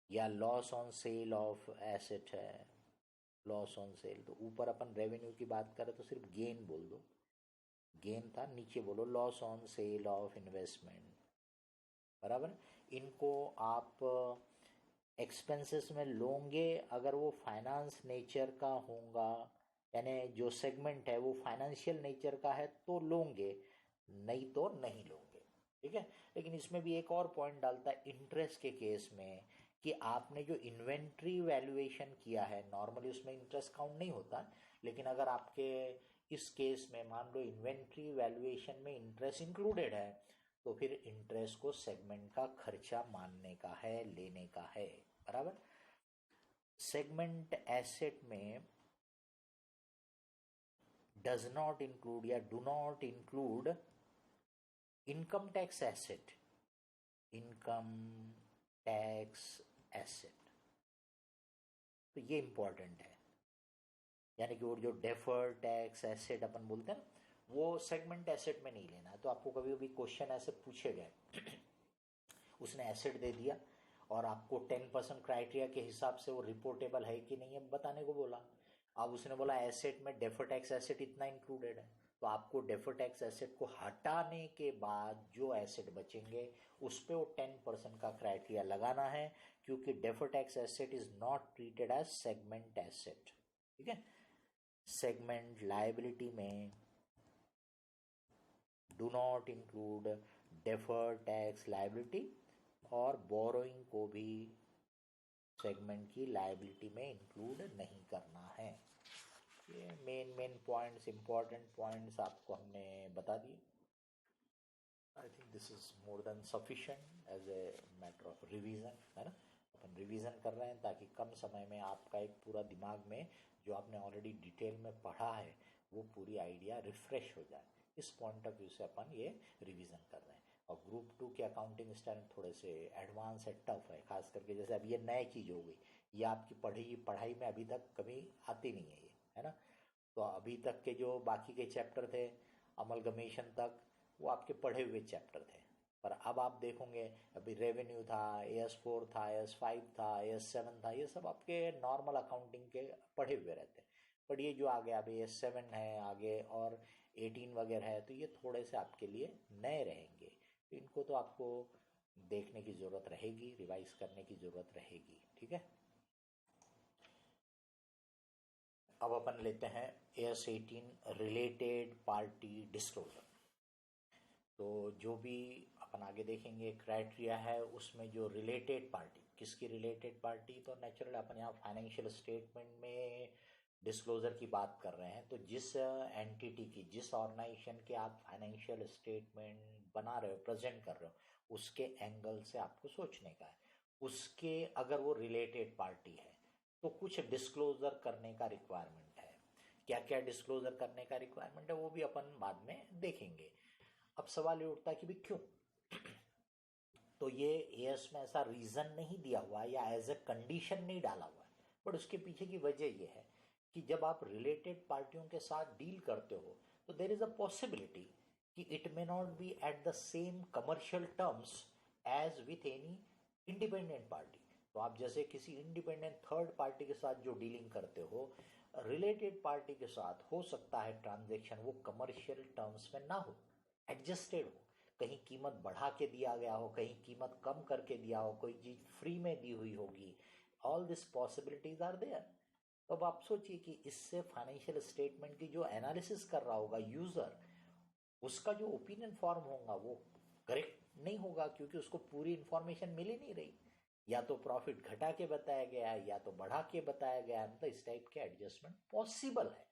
या loss on sale of asset है, लॉस ऑन सेल। तो ऊपर अपन रेवेन्यू की बात करें तो सिर्फ गेन बोल दो, गेन था, नीचे बोलो loss on sale of investment, बराबर। इनको आप एक्सपेंसेस में लोगे अगर वो फाइनेंस नेचर का होगा, यानी जो सेगमेंट है वो फाइनेंशियल नेचर का है तो लोगे, नहीं तो नहीं लोगे, ठीक है। लेकिन इसमें भी एक और पॉइंट डालता है इंटरेस्ट के केस में कि आपने जो इन्वेंट्री वैल्यूएशन किया है, नॉर्मली उसमें इंटरेस्ट काउंट नहीं होता, लेकिन अगर आपके इस केस में मान लो इन्वेंट्री वैल्यूएशन में इंटरेस्ट इंक्लूडेड है तो फिर इंटरेस्ट को सेगमेंट का खर्चा मानने का है, लेने का है, बराबर। सेगमेंट एसेट में डज नॉट इंक्लूड या do not include income tax asset, income tax asset. तो ये इंपॉर्टेंट है, यानी कि वो जो डेफर्ड टैक्स एसेट अपन बोलते हैं वो सेगमेंट एसेट में नहीं लेना है। तो आपको कभी कभी क्वेश्चन ऐसे पूछे गए उसने एसेट दे दिया और आपको 10% क्राइटेरिया के हिसाब से वो रिपोर्टेबल है कि नहीं है बताने को बोला। अब उसने बोला एसेट में डेफर्ड टैक्स एसेट इतना इंक्लूडेड है, तो आपको डेफर्ड टैक्स एसेट को हटाने के बाद जो एसेट बचेंगे उस पर वो 10% का क्राइटेरिया लगाना है, क्योंकि deferred tax asset is not treated as segment asset, ठीक है। सेगमेंट लायबिलिटी में do not include deferred tax liability और बोरोइंग को भी सेगमेंट की लायबिलिटी में इंक्लूड नहीं करना है। ये मेन पॉइंट्स, इंपॉर्टेंट पॉइंट्स आपको हमने बता दिए। I think this is more than sufficient as a matter of revision, है ना। अपन रिवीजन कर रहे हैं ताकि कम समय में आपका एक पूरा दिमाग में जो आपने ऑलरेडी डिटेल में पढ़ा है वो पूरी आइडिया रिफ्रेश हो जाए। इस पॉइंट ऑफ व्यू से अपन ये रिवीजन कर रहे हैं। और ग्रुप 2 के अकाउंटिंग स्टैंडर्ड थोड़े से एडवांस है, टफ है, खास करके जैसे अब ये नए चीज़ हो गई, ये आपकी पढ़ाई में अभी तक कभी आती नहीं है ये, है ना। तो अभी तक के जो बाकी के चैप्टर थे अमलगमेशन तक वो आपके पढ़े हुए चैप्टर थे, पर अब आप देखोगे अभी रेवेन्यू था, AS4 था, AS5 था, AS7 था, ये सब आपके नॉर्मल अकाउंटिंग के पढ़े हुए रहते हैं। पर ये जो आ गया अभी AS7 है आगे और 18 वगैरह है, तो ये थोड़े से आपके लिए नए रहेंगे, तो इनको तो आपको देखने की ज़रूरत रहेगी, रिवाइज करने की ज़रूरत रहेगी, ठीक है। अब अपन लेते हैं AS18 रिलेटेड पार्टी डिस्क्लोजर। तो जो भी अपन आगे देखेंगे क्राइटेरिया है उसमें जो रिलेटेड पार्टी, किसकी रिलेटेड पार्टी, तो नेचुरल अपन यहाँ फाइनेंशियल स्टेटमेंट में डिस्क्लोजर की बात कर रहे हैं। तो जिस एंटिटी की, जिस ऑर्गेनाइजेशन के आप फाइनेंशियल स्टेटमेंट बना रहे हो, प्रेजेंट कर रहे हो, उसके एंगल से आपको सोचने का है। उसके अगर वो रिलेटेड पार्टी है तो कुछ डिस्क्लोजर करने का रिक्वायरमेंट है। क्या क्या डिस्क्लोजर करने का रिक्वायरमेंट है वो भी अपन बाद में देखेंगे। अब सवाल ये उठता है कि भी क्यों तो ये एएस में ऐसा रीजन नहीं दिया हुआ है या एज ए कंडीशन नहीं डाला हुआ है, बट उसके पीछे की वजह ये है कि जब आप रिलेटेड पार्टियों के साथ डील करते हो तो देर इज अ पॉसिबिलिटी कि it may not be at the same commercial terms as with any independent party. तो आप जैसे किसी इंडिपेंडेंट थर्ड पार्टी के साथ जो डीलिंग करते हो, रिलेटेड पार्टी के साथ हो सकता है ट्रांजेक्शन वो कमर्शियल टर्म्स में ना हो, एडजस्टेड हो, कहीं कीमत बढ़ा के दिया गया हो, कहीं कीमत कम करके दिया हो, कोई चीज फ्री में दी हुई होगी। All this possibilities are there. तो अब आप सोचिए कि इससे फाइनेंशियल स्टेटमेंट की जो एनालिसिस कर रहा होगा यूजर, उसका जो ओपिनियन फॉर्म होगा वो करेक्ट नहीं होगा, क्योंकि उसको पूरी इंफॉर्मेशन मिल ही नहीं रही। या तो प्रॉफिट घटा के बताया गया है या तो बढ़ा के बताया गया है, मतलब इस टाइप के एडजस्टमेंट पॉसिबल है,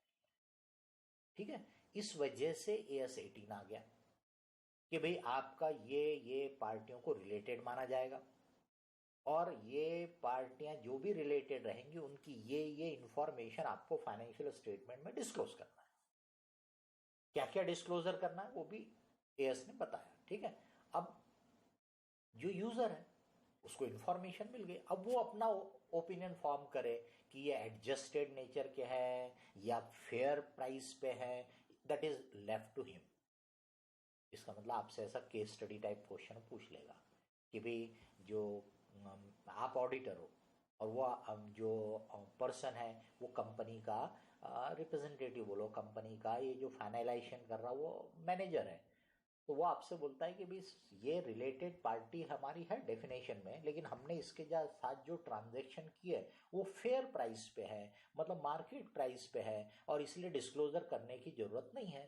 ठीक है। इस वजह से AS18 आ गया कि भाई आपका ये पार्टियों को रिलेटेड माना जाएगा और ये पार्टियां जो भी रिलेटेड रहेंगी उनकी ये इंफॉर्मेशन आपको फाइनेंशियल स्टेटमेंट में डिस्क्लोज करना है। क्या क्या डिस्क्लोजर करना है वो भी एएस ने बताया, ठीक है। अब जो यूजर है उसको इंफॉर्मेशन मिल गई, अब वो अपना ओपिनियन फॉर्म करे कि ये एडजस्टेड नेचर के है या फेयर प्राइस पे है, that is left to him. इसका मतलब आपसे ऐसा केस स्टडी टाइप क्वेश्चन पूछ लेगा कि भाई जो आप ऑडिटर हो और वो जो पर्सन है वो कंपनी का रिप्रेजेंटेटिव बोलो, कंपनी का ये जो फाइनलाइजेशन कर रहा वो मैनेजर है, तो वो आपसे बोलता है कि भाई ये रिलेटेड पार्टी हमारी है डेफिनेशन में, लेकिन हमने इसके साथ जो ट्रांजैक्शन की है वो फेयर प्राइस पे है, मतलब मार्केट प्राइस पे है, और इसलिए डिस्क्लोजर करने की जरूरत नहीं है।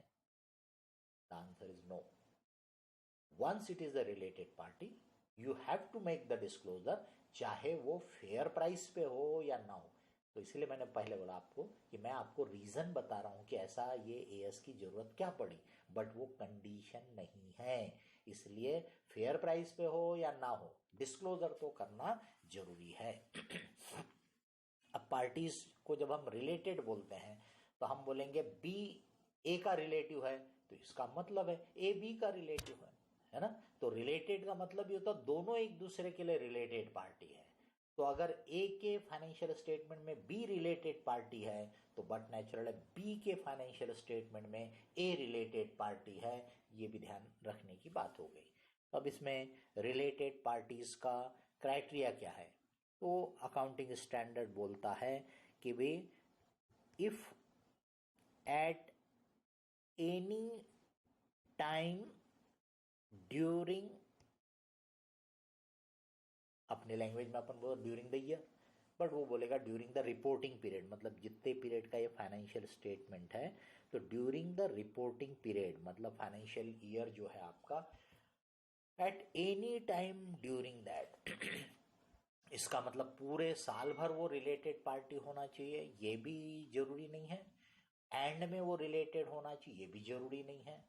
The answer is no. Once it is a related party you have to make the disclosure, चाहे वो फेयर प्राइस पे हो या ना हो। तो इसलिए मैंने पहले बोला आपको कि मैं आपको रीजन बता रहा हूं कि ऐसा ये एएस की जरूरत क्या पड़ी, बट वो कंडीशन नहीं है, इसलिए फेयर प्राइस पे हो या ना हो डिस्क्लोजर तो करना जरूरी है। अब पार्टीज को जब हम रिलेटेड बोलते हैं तो हम बोलेंगे बी ए का रिलेटिव है, तो इसका मतलब है ए बी का रिलेटिव है ना। तो रिलेटेड का मतलब ये होता है दोनों एक दूसरे के लिए रिलेटेड पार्टी है। तो अगर ए के फाइनेंशियल स्टेटमेंट में बी रिलेटेड पार्टी है तो बट नेचुरल है बी के फाइनेंशियल स्टेटमेंट में ए रिलेटेड पार्टी है, ये भी ध्यान रखने की बात हो गई। अब इसमें रिलेटेड पार्टीज का क्राइटेरिया क्या है, तो अकाउंटिंग स्टैंडर्ड बोलता है कि भाई if at any time during, अपने लैंग्वेज में अपन बोल ड्यूरिंग द ईयर, बट वो बोलेगा ड्यूरिंग द रिपोर्टिंग पीरियड, मतलब जितने पीरियड का ये फाइनेंशियल स्टेटमेंट है तो ड्यूरिंग द रिपोर्टिंग पीरियड मतलब फाइनेंशियल ईयर जो है आपका, eight any time during that इसका मतलब पूरे साल भर वो रिलेटेड पार्टी होना चाहिए, ये भी जरूरी नहीं है। एंड में वो रिलेटेड होना चाहिए, ये भी जरूरी नहीं है।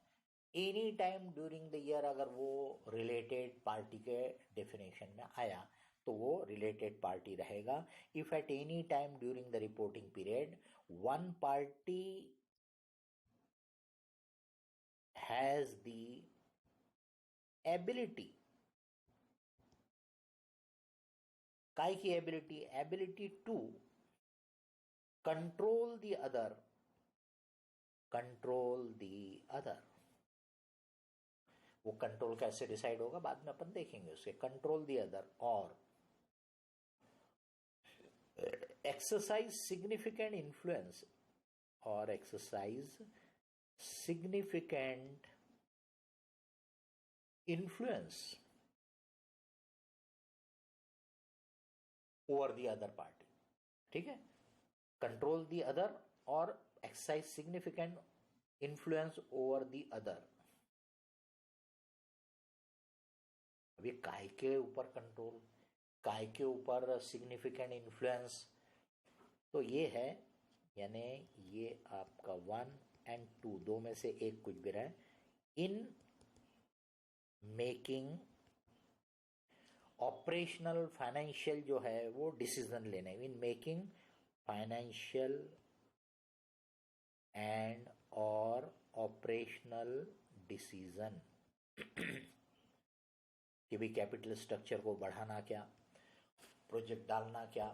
Any time during the year अगर वो रिलेटेड पार्टी के डेफिनेशन में आया तो वो रिलेटेड पार्टी रहेगा। If at any time during the reporting period one party has the ability, काय की ability, ability to control the other, control the other. वो कंट्रोल कैसे डिसाइड होगा बाद में अपन देखेंगे उसके, कंट्रोल द अदर और एक्सरसाइज सिग्निफिकेंट इन्फ्लुएंस, और exercise significant influence over the other party. ठीक है, कंट्रोल द अदर और exercise significant influence over the other. अभी काय के ऊपर कंट्रोल, काय के ऊपर सिग्निफिकेंट इन्फ्लुएंस, तो ये है, यानी ये आपका 1 और 2 दो में से एक कुछ भी रहे, इन मेकिंग ऑपरेशनल फाइनेंशियल जो है वो डिसीजन लेने, इन मेकिंग फाइनेंशियल एंड और ऑपरेशनल डिसीजन कि भी कैपिटल स्ट्रक्चर को बढ़ाना क्या, प्रोजेक्ट डालना क्या,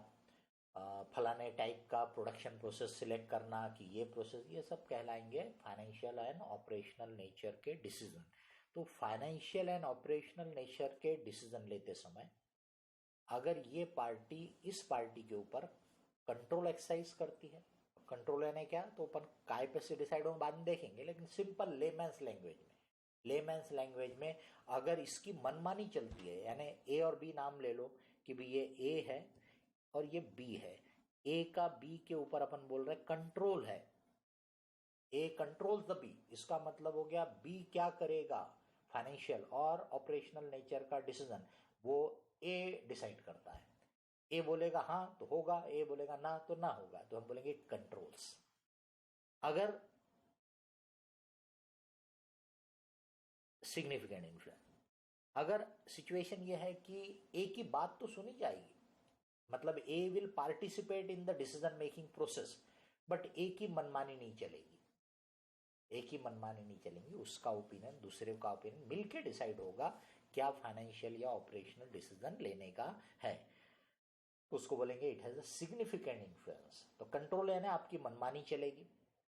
फलाने टाइप का प्रोडक्शन प्रोसेस सिलेक्ट करना कि ये प्रोसेस, ये सब कहलाएंगे फाइनेंशियल एंड ऑपरेशनल नेचर के डिसीजन। तो फाइनेंशियल एंड ऑपरेशनल नेचर के डिसीजन लेते समय अगर ये पार्टी इस पार्टी के ऊपर कंट्रोल एक्सरसाइज करती है, कंट्रोल यानी क्या, तो अपन काय पे से डिसाइड होगा बाद में देखेंगे, लेकिन सिंपल लेमैन्स लैंग्वेज में, लेमैन्स लैंग्वेज में अगर इसकी मनमानी चलती है, यानी ए और बी नाम ले लो कि भाई ये ए है और ये बी है, ए का बी के ऊपर अपन बोल रहे कंट्रोल है, ए कंट्रोल द बी, इसका मतलब हो गया बी क्या करेगा, फाइनेंशियल और ऑपरेशनल नेचर का डिसीजन वो ए डिसाइड करता है। ए बोलेगा हाँ तो होगा, ए बोलेगा ना तो ना होगा, तो हम बोलेंगे कंट्रोल्स। अगर सिग्निफिकेंट इन्फ्लुएंस, अगर सिचुएशन यह है कि ए की बात तो सुनी जाएगी, मतलब A will participate in the decision making process, but A की मनमानी नहीं चलेगी, एक ही मनमानी नहीं चलेंगी, उसका ओपिनियन दूसरे का ओपिनियन मिलके डिसाइड होगा क्या फाइनेंशियल या ऑपरेशनल डिसीजन लेने का है, उसको बोलेंगे it has a significant influence. तो कंट्रोल यानी आपकी मनमानी चलेगी,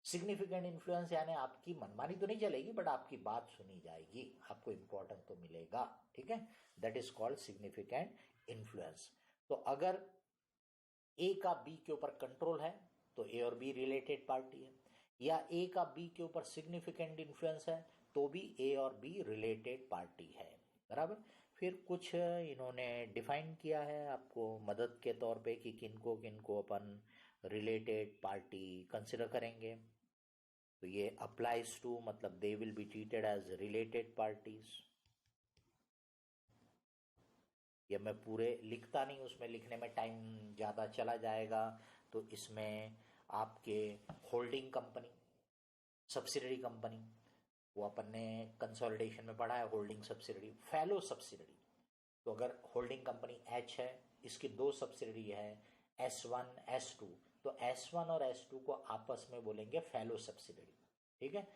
सिग्निफिकेंट इन्फ्लुएंस यानी आपकी मनमानी तो नहीं चलेगी बट आपकी बात सुनी जाएगी, आपको इंपॉर्टेंस तो मिलेगा, ठीक है, that is called significant influence. तो अगर ए का बी के ऊपर कंट्रोल है तो ए और बी रिलेटेड पार्टी है, या ए का बी के ऊपर सिग्निफिकेंट इन्फ्लुएंस है तो भी ए और बी रिलेटेड पार्टी है, बराबर। फिर कुछ इन्होंने डिफाइन किया है आपको मदद के तौर पे कि किनको किनको अपन रिलेटेड पार्टी कंसिडर करेंगे। तो ये अप्लाइज टू, मतलब they will be treated as related parties. ये मैं पूरे लिखता नहीं, उसमें लिखने में टाइम ज़्यादा चला जाएगा। तो इसमें आपके होल्डिंग कंपनी, सब्सिडरी कंपनी, वो अपन ने कंसोलिडेशन में पढ़ा है, होल्डिंग सब्सिडरी, फेलो सब्सिडरी। तो अगर होल्डिंग कंपनी एच है, इसकी दो सब्सिडरी है S1 S2, तो S1 और S2 को आपस में बोलेंगे फेलो सब्सिडरी, ठीक है।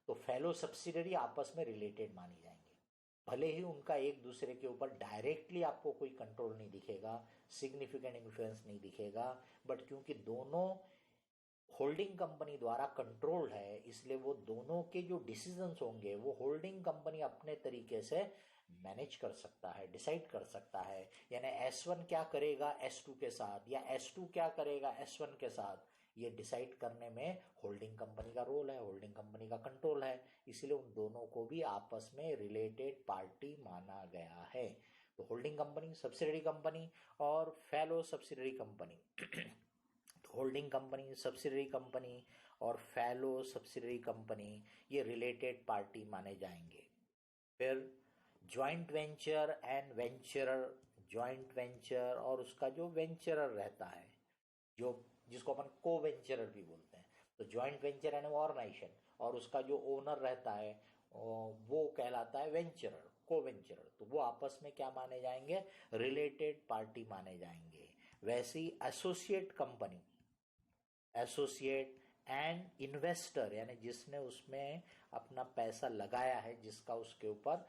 तो फेलो सब्सिडरी आपस में रिलेटेड मानी जाएंगे, भले ही उनका एक दूसरे के ऊपर डायरेक्टली आपको कोई कंट्रोल नहीं दिखेगा, सिग्निफिकेंट इन्फ्लुएंस नहीं दिखेगा, बट क्योंकि दोनों होल्डिंग कंपनी द्वारा कंट्रोल है इसलिए वो दोनों के जो डिसीजंस होंगे वो होल्डिंग कंपनी अपने तरीके से मैनेज कर सकता है, डिसाइड कर सकता है। यानी S1 क्या करेगा S2 के साथ या S2 क्या करेगा S1 के साथ, ये डिसाइड करने में होल्डिंग कंपनी का रोल है, होल्डिंग कंपनी का कंट्रोल है, इसलिए उन दोनों को भी आपस में रिलेटेड पार्टी माना गया है। तो होल्डिंग कंपनी, सब्सिडरी कंपनी और fellow subsidiary company holding company, subsidiary company और फेलो सब्सिडरी कंपनी ये रिलेटेड पार्टी माने जाएंगे। फिर joint venture and वेंचरर, joint venture और उसका जो वेंचरर रहता है, जो जिसको अपन को वेंचरर भी बोलते हैं, तो जॉइंट वेंचर एंड ऑर्गेनाइजेशन और उसका जो ओनर रहता है वो कहलाता है वेंचरर, को वेंचरर। तो वो आपस में क्या माने जाएंगे, रिलेटेड पार्टी माने जाएंगे। वैसे ही associate company, associate and investor यानी जिसने उसमें अपना पैसा लगाया है, जिसका उसके ऊपर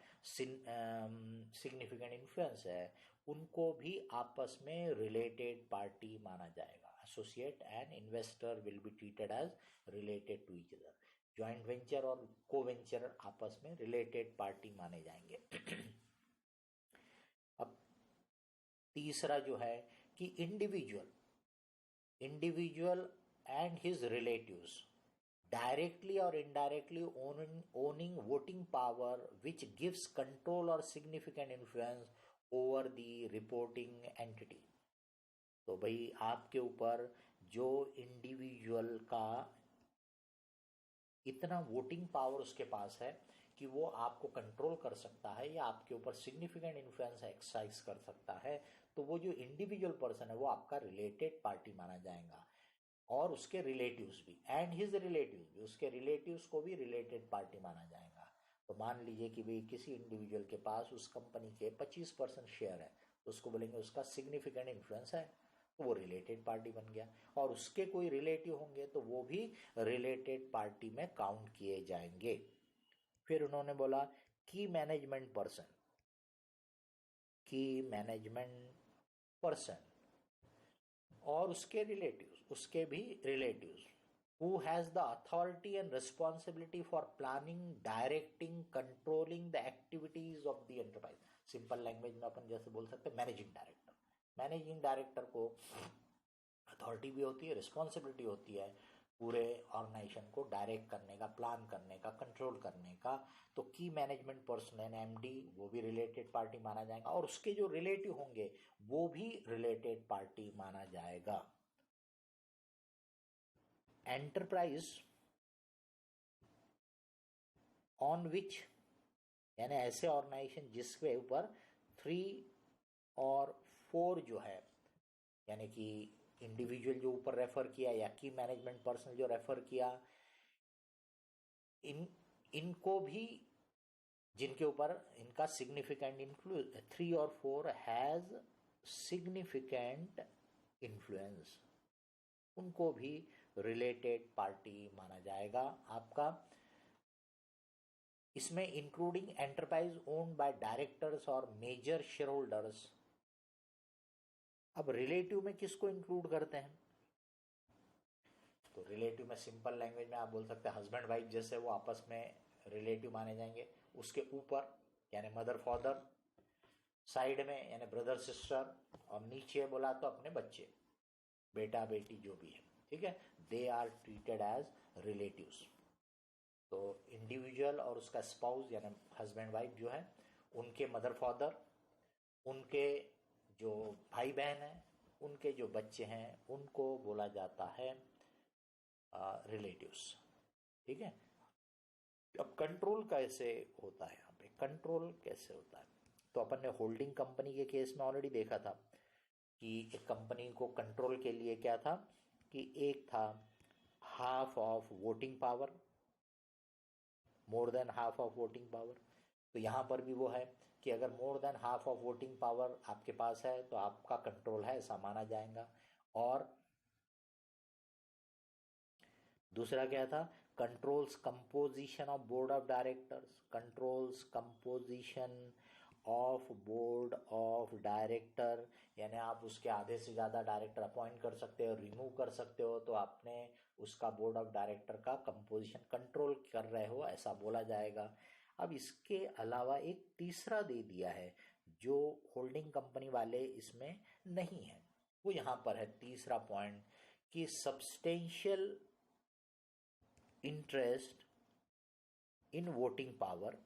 सिग्निफिकेंट इन्फ्लुएंस है, उनको भी आपस में रिलेटेड पार्टी माना जाएगा। Associate and investor will be treated as related to each other. Joint venture और को वेंचर आपस में रिलेटेड पार्टी माने जाएंगे। अब तीसरा जो है कि individual and his relatives directly or indirectly owning voting power which gives control or significant influence over the reporting entity। तो भाई आपके ऊपर जो इंडिविजुअल का इतना वोटिंग पावर उसके पास है कि वो आपको कंट्रोल कर सकता है या आपके ऊपर सिग्निफिकेंट इन्फ्लुएंस एक्सरसाइज कर सकता है, तो वो जो इंडिविजुअल पर्सन है वो आपका रिलेटेड पार्टी माना जाएगा। और उसके रिलेटिव्स भी, एंड हिज रिलेटिव्स भी, उसके रिलेटिव्स को भी रिलेटेड पार्टी माना जाएगा। तो मान लीजिए कि भाई किसी इंडिविजुअल के पास उस कंपनी के 25% शेयर है, तो उसको बोलेंगे उसका सिग्निफिकेंट इन्फ्लुएंस है, तो वो रिलेटेड पार्टी बन गया। और उसके कोई रिलेटिव होंगे तो वो भी रिलेटेड पार्टी में काउंट किए जाएंगे। फिर उन्होंने बोला की मैनेजमेंट पर्सन और उसके रिलेटिव्स, उसके भी relatives, who has the authority and responsibility for planning, directing, controlling the activities of the enterprise। Simple language में अपन जैसे बोल सकते हैं मैनेजिंग डायरेक्टर। मैनेजिंग डायरेक्टर को अथॉरिटी भी होती है, रिस्पॉन्सिबिलिटी होती है पूरे ऑर्गेनाइजेशन को डायरेक्ट करने का, प्लान करने का, कंट्रोल करने का। तो की मैनेजमेंट पर्सन है MD, वो भी रिलेटेड पार्टी माना जाएगा और उसके जो रिलेटिव होंगे वो भी रिलेटेड पार्टी माना जाएगा। एंटरप्राइज ऑन विच यानी ऐसे ऑर्गेनाइजेशन जिसके ऊपर 3 और 4 जो है, यानी कि इंडिविजुअल जो ऊपर रेफर किया या की मैनेजमेंट पर्सन जो रेफर किया, इनको भी जिनके ऊपर इनका सिग्निफिकेंट इन्फ्लुएंस 3 और 4 हैज सिग्निफिकेंट इन्फ्लुएंस, उनको भी रिलेटेड पार्टी माना जाएगा आपका। इसमें including enterprise owned by directors और मेजर शेयर होल्डर्स। अब रिलेटिव में किसको इंक्लूड करते हैं? तो रिलेटिव में सिंपल लैंग्वेज में आप बोल सकते हैं हस्बैंड वाइफ जैसे वो आपस में रिलेटिव माने जाएंगे। उसके ऊपर यानी मदर फादर, साइड में यानी ब्रदर सिस्टर, और नीचे बोला तो अपने बच्चे, बेटा बेटी जो भी है, ठीक है, they are treated as relatives. तो इंडिविजुअल और उसका स्पाउस यानी हस्बैंड वाइफ जो है, उनके मदर फादर, उनके जो भाई बहन हैं, उनके जो बच्चे हैं, उनको बोला जाता है रिलेटिव्स, ठीक है। अब कंट्रोल कैसे होता है? यहाँ पे कंट्रोल कैसे होता है? तो अपन ने होल्डिंग कंपनी के केस में ऑलरेडी देखा था कि एक कंपनी को कंट्रोल के लिए क्या था कि एक था half of voting power, more than half of voting power. तो यहाँ पर भी वो है कि अगर more than half of voting power आपके पास है तो आपका कंट्रोल है, ऐसा माना जाएगा। और दूसरा क्या था? Controls composition of board of directors, controls composition of board of director, यानी आप उसके आधे से ज़्यादा डायरेक्टर अपॉइंट कर सकते हो, रिमूव कर सकते हो, तो आपने उसका बोर्ड ऑफ डायरेक्टर का कंपोजिशन कंट्रोल कर रहे हो, ऐसा बोला जाएगा। अब इसके अलावा एक तीसरा दे दिया है जो होल्डिंग कंपनी वाले इसमें नहीं है, वो यहाँ पर है तीसरा पॉइंट कि substantial interest in voting power.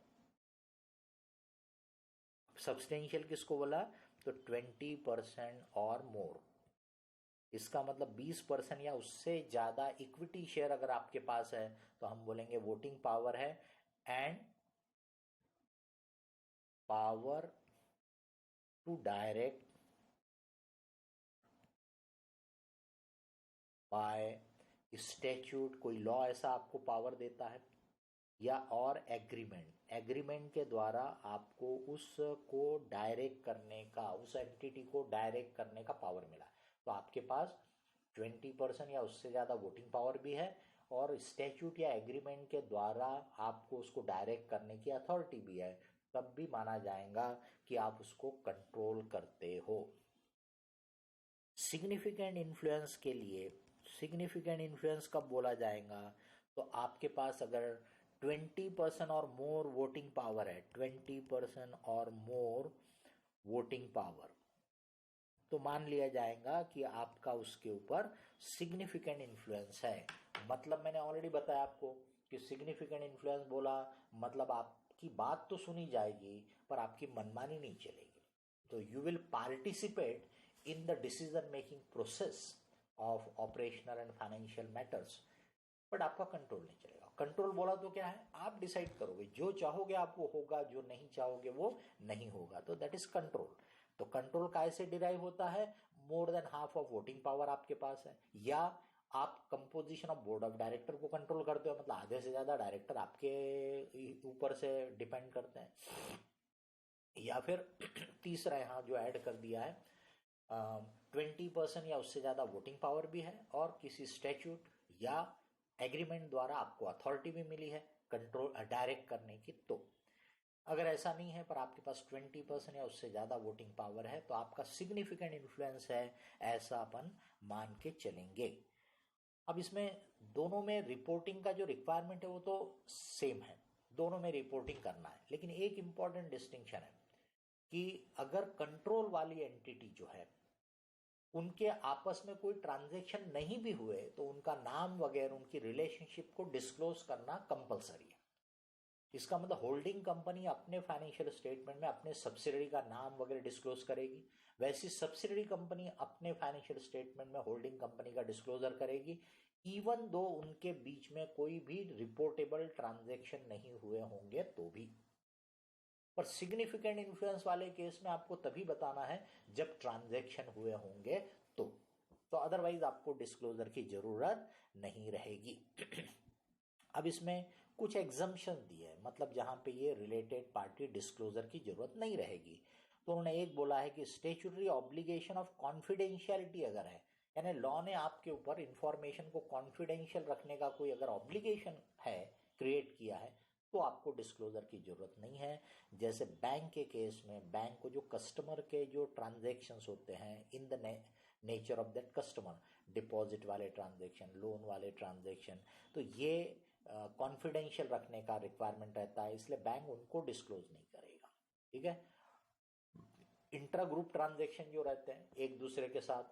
Substantial किसको बोला? तो 20% और मोर। इसका मतलब 20% या उससे ज्यादा इक्विटी शेयर अगर आपके पास है तो हम बोलेंगे वोटिंग पावर है। And power to direct by statute, कोई लॉ ऐसा आपको पावर देता है, या और एग्रीमेंट के द्वारा आपको उसको डायरेक्ट करने का, उस एंटिटी को डायरेक्ट करने का पावर मिला। तो आपके पास 20% या उससे ज़्यादा वोटिंग पावर भी है, और स्टैट्यूट या एग्रीमेंट के द्वारा आपको उसको डायरेक्ट करने की अथॉरिटी भी है, तब भी माना जाएगा कि आप उसको कंट्रोल करते हो। सिग्निफिकेंट इन्फ्लुएंस के लिए, सिग्निफिकेंट इन्फ्लुएंस कब बोला जाएगा? तो आपके पास अगर 20% और मोर वोटिंग पावर है, 20% और मोर वोटिंग पावर, तो मान लिया जाएगा कि आपका उसके ऊपर सिग्निफिकेंट इन्फ्लुएंस है। मतलब मैंने ऑलरेडी बताया आपको कि सिग्निफिकेंट इन्फ्लुएंस बोला मतलब आपकी बात तो सुनी जाएगी पर आपकी मनमानी नहीं चलेगी। तो you will participate in the decision making process of operational and financial matters, but आपका कंट्रोल नहीं चलेगा। कंट्रोल बोला तो क्या है? आप डिसाइड करोगे, जो चाहोगे आप वो होगा, जो नहीं चाहोगे वो नहीं होगा, तो दैट इज कंट्रोल। तो कंट्रोल कैसे डिराइव होता है? More than half of voting power आपके पास है, या आप composition of board of director को कंट्रोल करते हो, मतलब आधे से ज्यादा डायरेक्टर आपके ऊपर से डिपेंड करते हैं, या फिर तीसरा यहाँ जो ऐड कर दिया है 20% या उससे ज्यादा वोटिंग पावर भी है, और किसी स्टैट्यूट या एग्रीमेंट द्वारा आपको अथॉरिटी भी मिली है कंट्रोल डायरेक्ट करने की। तो अगर ऐसा नहीं है पर आपके पास 20% या उससे ज्यादा वोटिंग पावर है तो आपका सिग्निफिकेंट इन्फ्लुएंस है, ऐसा अपन मान के चलेंगे। अब इसमें दोनों में रिपोर्टिंग का जो रिक्वायरमेंट है वो तो सेम है, दोनों में रिपोर्टिंग करना है, लेकिन एक इंपॉर्टेंट डिस्टिंक्शन है कि अगर कंट्रोल वाली एंटिटी जो है उनके आपस में कोई ट्रांजैक्शन नहीं भी हुए तो उनका नाम वगैरह, उनकी रिलेशनशिप को डिस्क्लोज करना कंपलसरी है। इसका मतलब होल्डिंग कंपनी अपने फाइनेंशियल स्टेटमेंट में अपने सब्सिडरी का नाम वगैरह डिस्क्लोज करेगी, वैसी सब्सिडरी कंपनी अपने फाइनेंशियल स्टेटमेंट में होल्डिंग कंपनी का डिस्क्लोजर करेगी, इवन दो उनके बीच में कोई भी रिपोर्टेबल ट्रांजैक्शन नहीं हुए होंगे तो भी। पर सिग्निफिकेंट इन्फ्लुएंस वाले केस में आपको तभी बताना है जब ट्रांजैक्शन हुए होंगे तो अदरवाइज आपको डिस्क्लोजर की जरूरत नहीं रहेगी। अब इसमें कुछ एग्जम्पशन दिए हैं, मतलब जहां पे ये रिलेटेड पार्टी डिस्क्लोजर की जरूरत नहीं रहेगी। तो उन्होंने एक बोला है कि स्टेचुटरी ऑब्लिगेशन ऑफ कॉन्फिडेंशियलिटी अगर है, यानी लॉ ने आपके ऊपर इंफॉर्मेशन को कॉन्फिडेंशियल रखने का कोई अगर ऑब्लिगेशन है, क्रिएट किया है, तो आपको डिस्क्लोजर की जरूरत नहीं है। जैसे बैंक के केस में बैंक को जो कस्टमर के जो ट्रांजैक्शंस होते हैं इन the nature of that customer, deposit वाले ट्रांजैक्शन, लोन वाले ट्रांजैक्शन, तो ये कॉन्फिडेंशियल रखने का रिक्वायरमेंट रहता है, इसलिए बैंक उनको डिस्क्लोज नहीं करेगा। ठीक है। इंट्रा ग्रुप ट्रांजैक्शन जो रहते हैं एक दूसरे के साथ,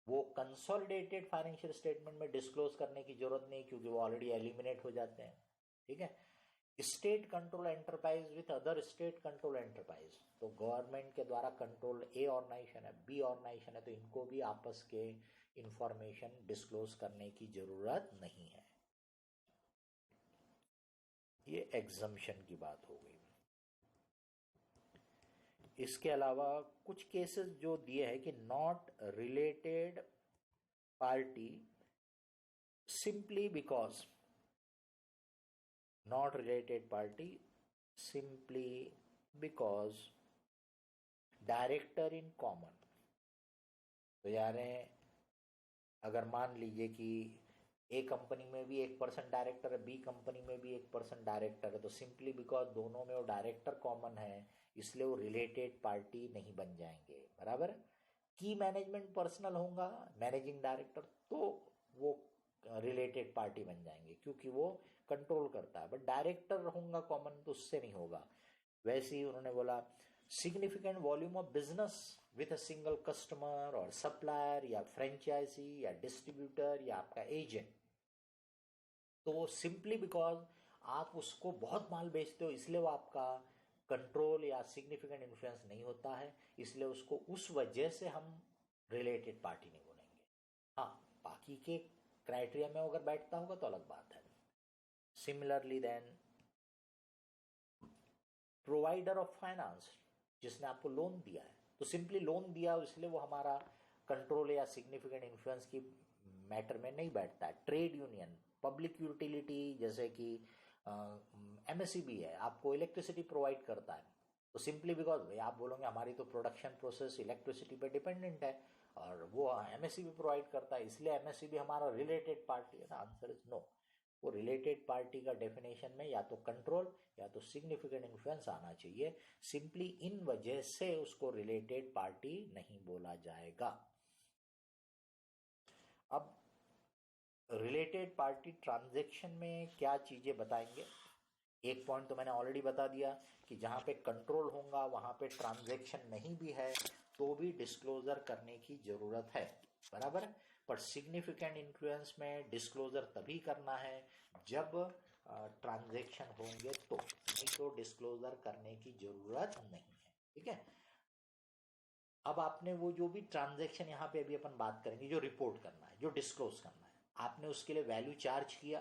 वो कंसोलिडेटेड फाइनेंशियल स्टेटमेंट में डिस्क्लोज करने की जरूरत नहीं, क्योंकि वो ऑलरेडी एलिमिनेट हो जाते हैं। ठीक है। State control enterprise with other state control enterprise, तो गवर्नमेंट के द्वारा कंट्रोल ए ऑर्गेनाइजेशन है, बी ऑर्गेनाइजेशन है, तो इनको भी आपस के इंफॉर्मेशन डिस्क्लोज करने की जरूरत नहीं है। ये एग्जम्पशन की बात हो गई। इसके अलावा कुछ केसेस जो दिए हैं कि not related party simply because, not related party simply because director in common. तो यार अगर मान लीजिए कि ए कंपनी में भी एक पर्सन डायरेक्टर है, बी कंपनी में भी एक पर्सन डायरेक्टर है, तो सिंपली बिकॉज दोनों में वो डायरेक्टर कॉमन है, इसलिए वो रिलेटेड पार्टी नहीं बन जाएंगे। बराबर। की मैनेजमेंट पर्सनल होगा, मैनेजिंग डायरेक्टर, तो वो रिलेटेड पार्टी बन जाएंगे क्योंकि वो कंट्रोल करता है। बट डायरेक्टर होगा कॉमन तो उससे नहीं होगा। वैसे ही उन्होंने बोला significant volume of business with a single customer और सप्लायर या फ्रेंचाइजी या डिस्ट्रीब्यूटर या आपका एजेंट, तो वो सिंपली बिकॉज आप उसको बहुत माल बेचते हो इसलिए वो आपका कंट्रोल या सिग्निफिकेंट इन्फ्लुएंस नहीं होता है, इसलिए उसको उस वजह से हम रिलेटेड पार्टी नहीं बोलेंगे। हाँ, बाकी के क्राइटेरिया में अगर बैठता होगा तो अलग बात है। Similarly then provider of finance, जिसने आपको लोन दिया है, तो सिंपली लोन दिया इसलिए वो हमारा कंट्रोल या सिग्निफिकेंट इन्फ्लुएंस की मैटर में नहीं बैठता है। ट्रेड यूनियन, पब्लिक यूटिलिटी, जैसे कि एमएसईबी है, आपको इलेक्ट्रिसिटी प्रोवाइड करता है, तो सिंपली बिकॉज भाई आप बोलोगे हमारी तो प्रोडक्शन प्रोसेस इलेक्ट्रिसिटी पे डिपेंडेंट है और वो एमएसईबी प्रोवाइड करता है, इसलिए एमएसईबी हमारा रिलेटेड पार्टी है ना। Answer is no. वो रिलेटेड पार्टी का डेफिनेशन में या तो कंट्रोल या तो सिग्निफिकेंट इन्फ्लुएंस आना चाहिए। सिंपली इन वजह से उसको रिलेटेड पार्टी नहीं बोला जाएगा। अब रिलेटेड पार्टी ट्रांजैक्शन में क्या चीजें बताएंगे। एक पॉइंट तो मैंने ऑलरेडी बता दिया कि जहां पे कंट्रोल होगा वहां पे ट्रांजैक्शन नहीं भी है तो भी डिस्क्लोजर करने की जरूरत है। बराबर। पर सिग्निफिकेंट इन्फ्लुएंस में डिस्क्लोजर तभी करना है जब ट्रांजैक्शन होंगे, तो नहीं तो डिस्क्लोजर करने की जरूरत नहीं है। ठीक है। अब आपने वो जो भी ट्रांजैक्शन यहाँ पे अभी अपन बात करेंगे, जो रिपोर्ट करना है, जो डिस्क्लोज करना है, आपने उसके लिए वैल्यू चार्ज किया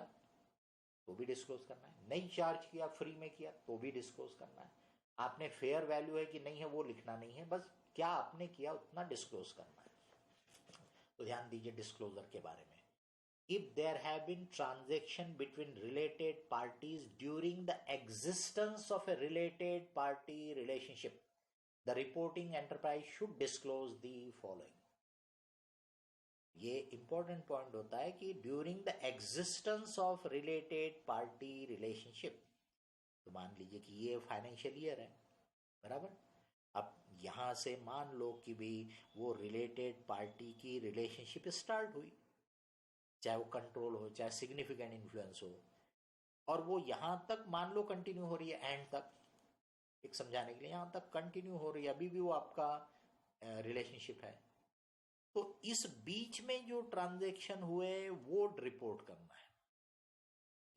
तो भी डिस्क्लोज करना है, नहीं चार्ज किया, फ्री में किया तो भी डिस्क्लोज करना है। आपने फेयर वैल्यू है कि नहीं है वो लिखना नहीं है, बस क्या आपने किया उतना डिस्क्लोज करना है। तो ध्यान दीजिए डिस्क्लोजर के बारे में। If there have been transaction between related parties during the existence of a related party relationship, the reporting enterprise should disclose the following. ये इंपॉर्टेंट पॉइंट होता है कि during the existence of related party relationship, तो मान लीजिए कि ये financial year है। बराबर। अब यहां से मान लो कि भी वो रिलेटेड पार्टी की रिलेशनशिप स्टार्ट हुई, चाहे वो कंट्रोल हो चाहे सिग्निफिकेंट इन्फ्लुएंस हो, और वो यहां तक मान लो कंटिन्यू हो रही है, एंड तक, एक समझाने के लिए, यहां तक कंटिन्यू हो रही है, अभी भी वो आपका रिलेशनशिप है, तो इस बीच में जो ट्रांजैक्शन हुए वो रिपोर्ट करना है,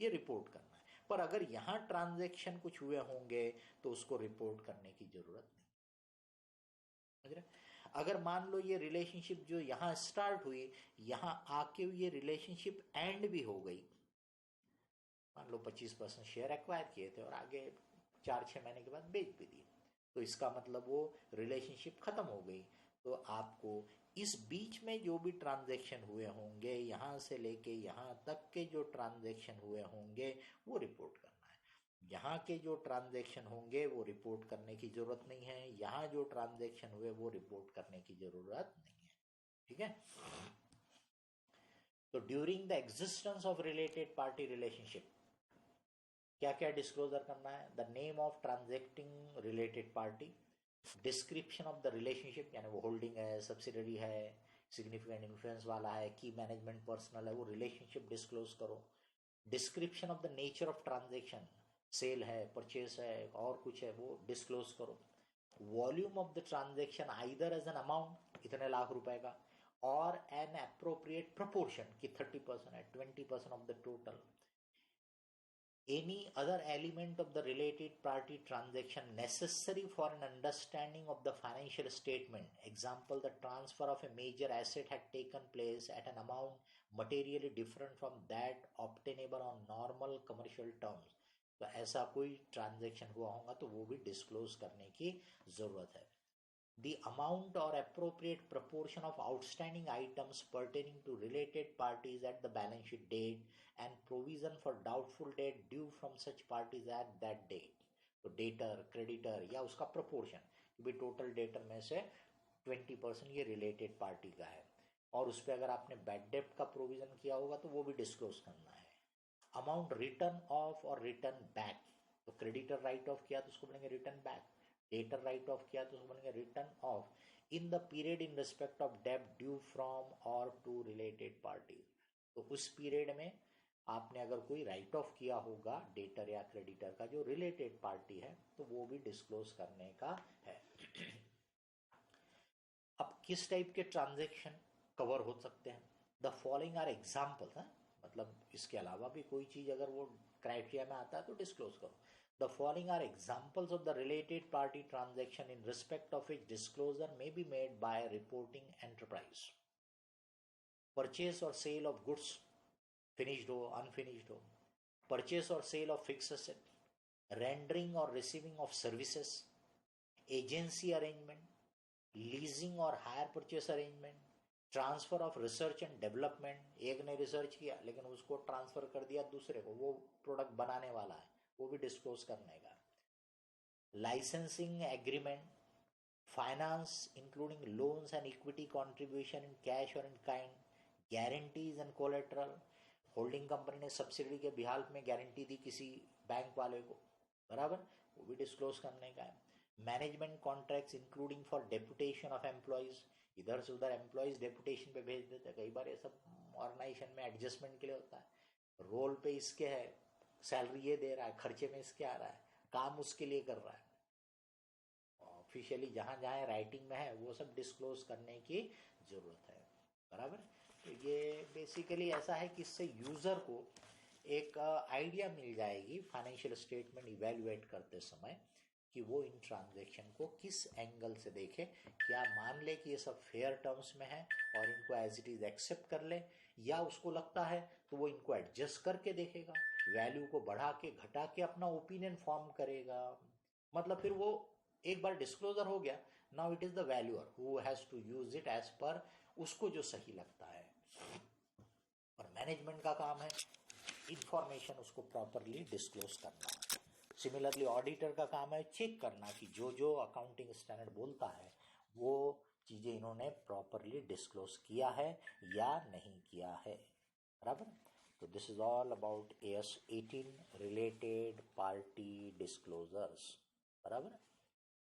ये रिपोर्ट करना है। पर अगर यहां ट्रांजैक्शन कुछ हुए होंगे तो उसको रिपोर्ट करने की जरूरत नहीं। समझ रहे। अगर मान लो ये रिलेशनशिप जो यहां स्टार्ट हुई, यहां आके ये रिलेशनशिप एंड भी हो गई, मान लो 25% शेयर एक्वायर किए थे और आगे 4-6 महीने के बाद बेच भी दिए, तो इसका मतलब वो रिलेशनशिप खत्म हो गई। तो आपको इस बीच में जो भी ट्रांजैक्शन हुए होंगे, यहां से लेके यहां तक के जो ट्रांजैक्शन हुए होंगे वो रिपोर्ट करना है। यहाँ के जो ट्रांजैक्शन होंगे वो रिपोर्ट करने की जरूरत नहीं है, यहाँ जो ट्रांजैक्शन हुए वो रिपोर्ट करने की जरूरत नहीं है। ठीक है। तो during the existence of related party relationship क्या क्या डिस्क्लोजर करना है? The name of transacting related party, description of the relationship, यानी वो होल्डिंग है, सब्सिडरी है, सिग्निफिकेंट इन्फ्लुएंस वाला है, की मैनेजमेंट पर्सनल है, वो रिलेशनशिप डिस्क्लोज करो। Description of the nature of transaction, sale है, परचेस है, और कुछ है, वो डिस्क्लोज करो। Volume of the transaction either as an amount, इतने लाख रुपए का, और एन अप्रोप्रिएट प्रपोर्शन कि 30% है, 20% of the total. Any other element of the related party transaction necessary for an understanding of the financial statement. Example, the transfer of a major asset had taken place at an amount materially different from that obtainable on normal commercial terms. तो ऐसा कोई transaction हुआ होगा तो वो भी disclose करने की जरूरत है। The amount or appropriate proportion of outstanding items pertaining to related parties at the balance sheet date and provision for doubtful debt due from such parties at that date. तो डेटर क्रेडिटर या उसका proportion कि भाई total debtor में से 20% ये related party का है, और उस पर अगर आपने बैड डेप्ट का प्रोविजन किया होगा तो वो भी डिस्क्लोज करना है। अमाउंट रिटर्न ऑफ और रिटर्न बैक, तो क्रेडिटर राइट ऑफ किया तो उसको बोलेंगे return back, debtor right of किया तो उसको बोलेंगे return of in the period in respect of डेब्ट ड्यू फ्रॉम और टू रिलेटेड पार्टीज। तो उस पीरियड में आपने अगर कोई राइट ऑफ किया होगा डेटर या क्रेडिटर का जो रिलेटेड पार्टी है तो वो भी डिस्क्लोज करने का है। अब किस टाइप के ट्रांजेक्शन कवर हो सकते हैं? द फॉलोइंग आर एग्जाम्पल्स हैं, मतलब इसके अलावा भी कोई चीज अगर वो क्राइटेरिया में आता है तो डिस्क्लोज करो। The following are examples of the related party transaction in respect of which disclosure may be made by a reporting enterprise. Purchase or sale of goods, finished हो, unfinished हो. Purchase or sale of fixed asset. Rendering or receiving of services. Agency arrangement. Leasing or hire purchase arrangement. Transfer of research and development, एक ने research किया लेकिन उसको transfer कर दिया दूसरे को, वो प्रोडक्ट बनाने वाला है, वो भी डिस्क्लोज करने का। Licensing agreement, finance including loans and equity contribution in cash और in kind, guarantees and collateral, holding company ने सब्सिडी के बिहाल में गारंटी दी किसी बैंक वाले को, बराबर, वो भी डिस्क्लोज करने का है। Management contracts including for deputation of employees, इधर से उधर एम्प्लॉयज डेपुटेशन पे भेज देते हैं, कई बार ये सब ऑर्गेनाइजेशन में एडजस्टमेंट के लिए होता है, रोल पे इसके है, सैलरी ये दे रहा है, खर्चे में इसके आ रहा है, काम उसके लिए कर रहा है, ऑफिशियली जहां जहां राइटिंग में है वो सब डिस्क्लोज करने की जरूरत है, बराबर। तो ये बेसिकली ऐसा है कि इससे यूजर को एक आइडिया मिल जाएगी फाइनेंशियल स्टेटमेंट इवेल्युएट करते समय कि वो इन ट्रांजैक्शन को किस एंगल से देखे, क्या मान ले कि ये सब फेयर टर्म्स में है और इनको एज इट इज एक्सेप्ट कर ले, या उसको लगता है तो वो इनको एडजस्ट करके देखेगा, वैल्यू को बढ़ा के घटा के अपना ओपिनियन फॉर्म करेगा। मतलब फिर वो एक बार डिस्क्लोजर हो गया, now it is the valuer who has to use it as per उसको जो सही लगता है। और मैनेजमेंट का काम है इंफॉर्मेशन उसको प्रॉपरली डिस्क्लोज करना। सिमिलरली ऑडिटर का काम है चेक करना कि जो जो अकाउंटिंग स्टैंडर्ड बोलता है वो चीजें इन्होंने प्रॉपरली डिस्क्लोज किया है या नहीं किया है, बराबर। तो this is all about AS 18 related party disclosures, बराबर।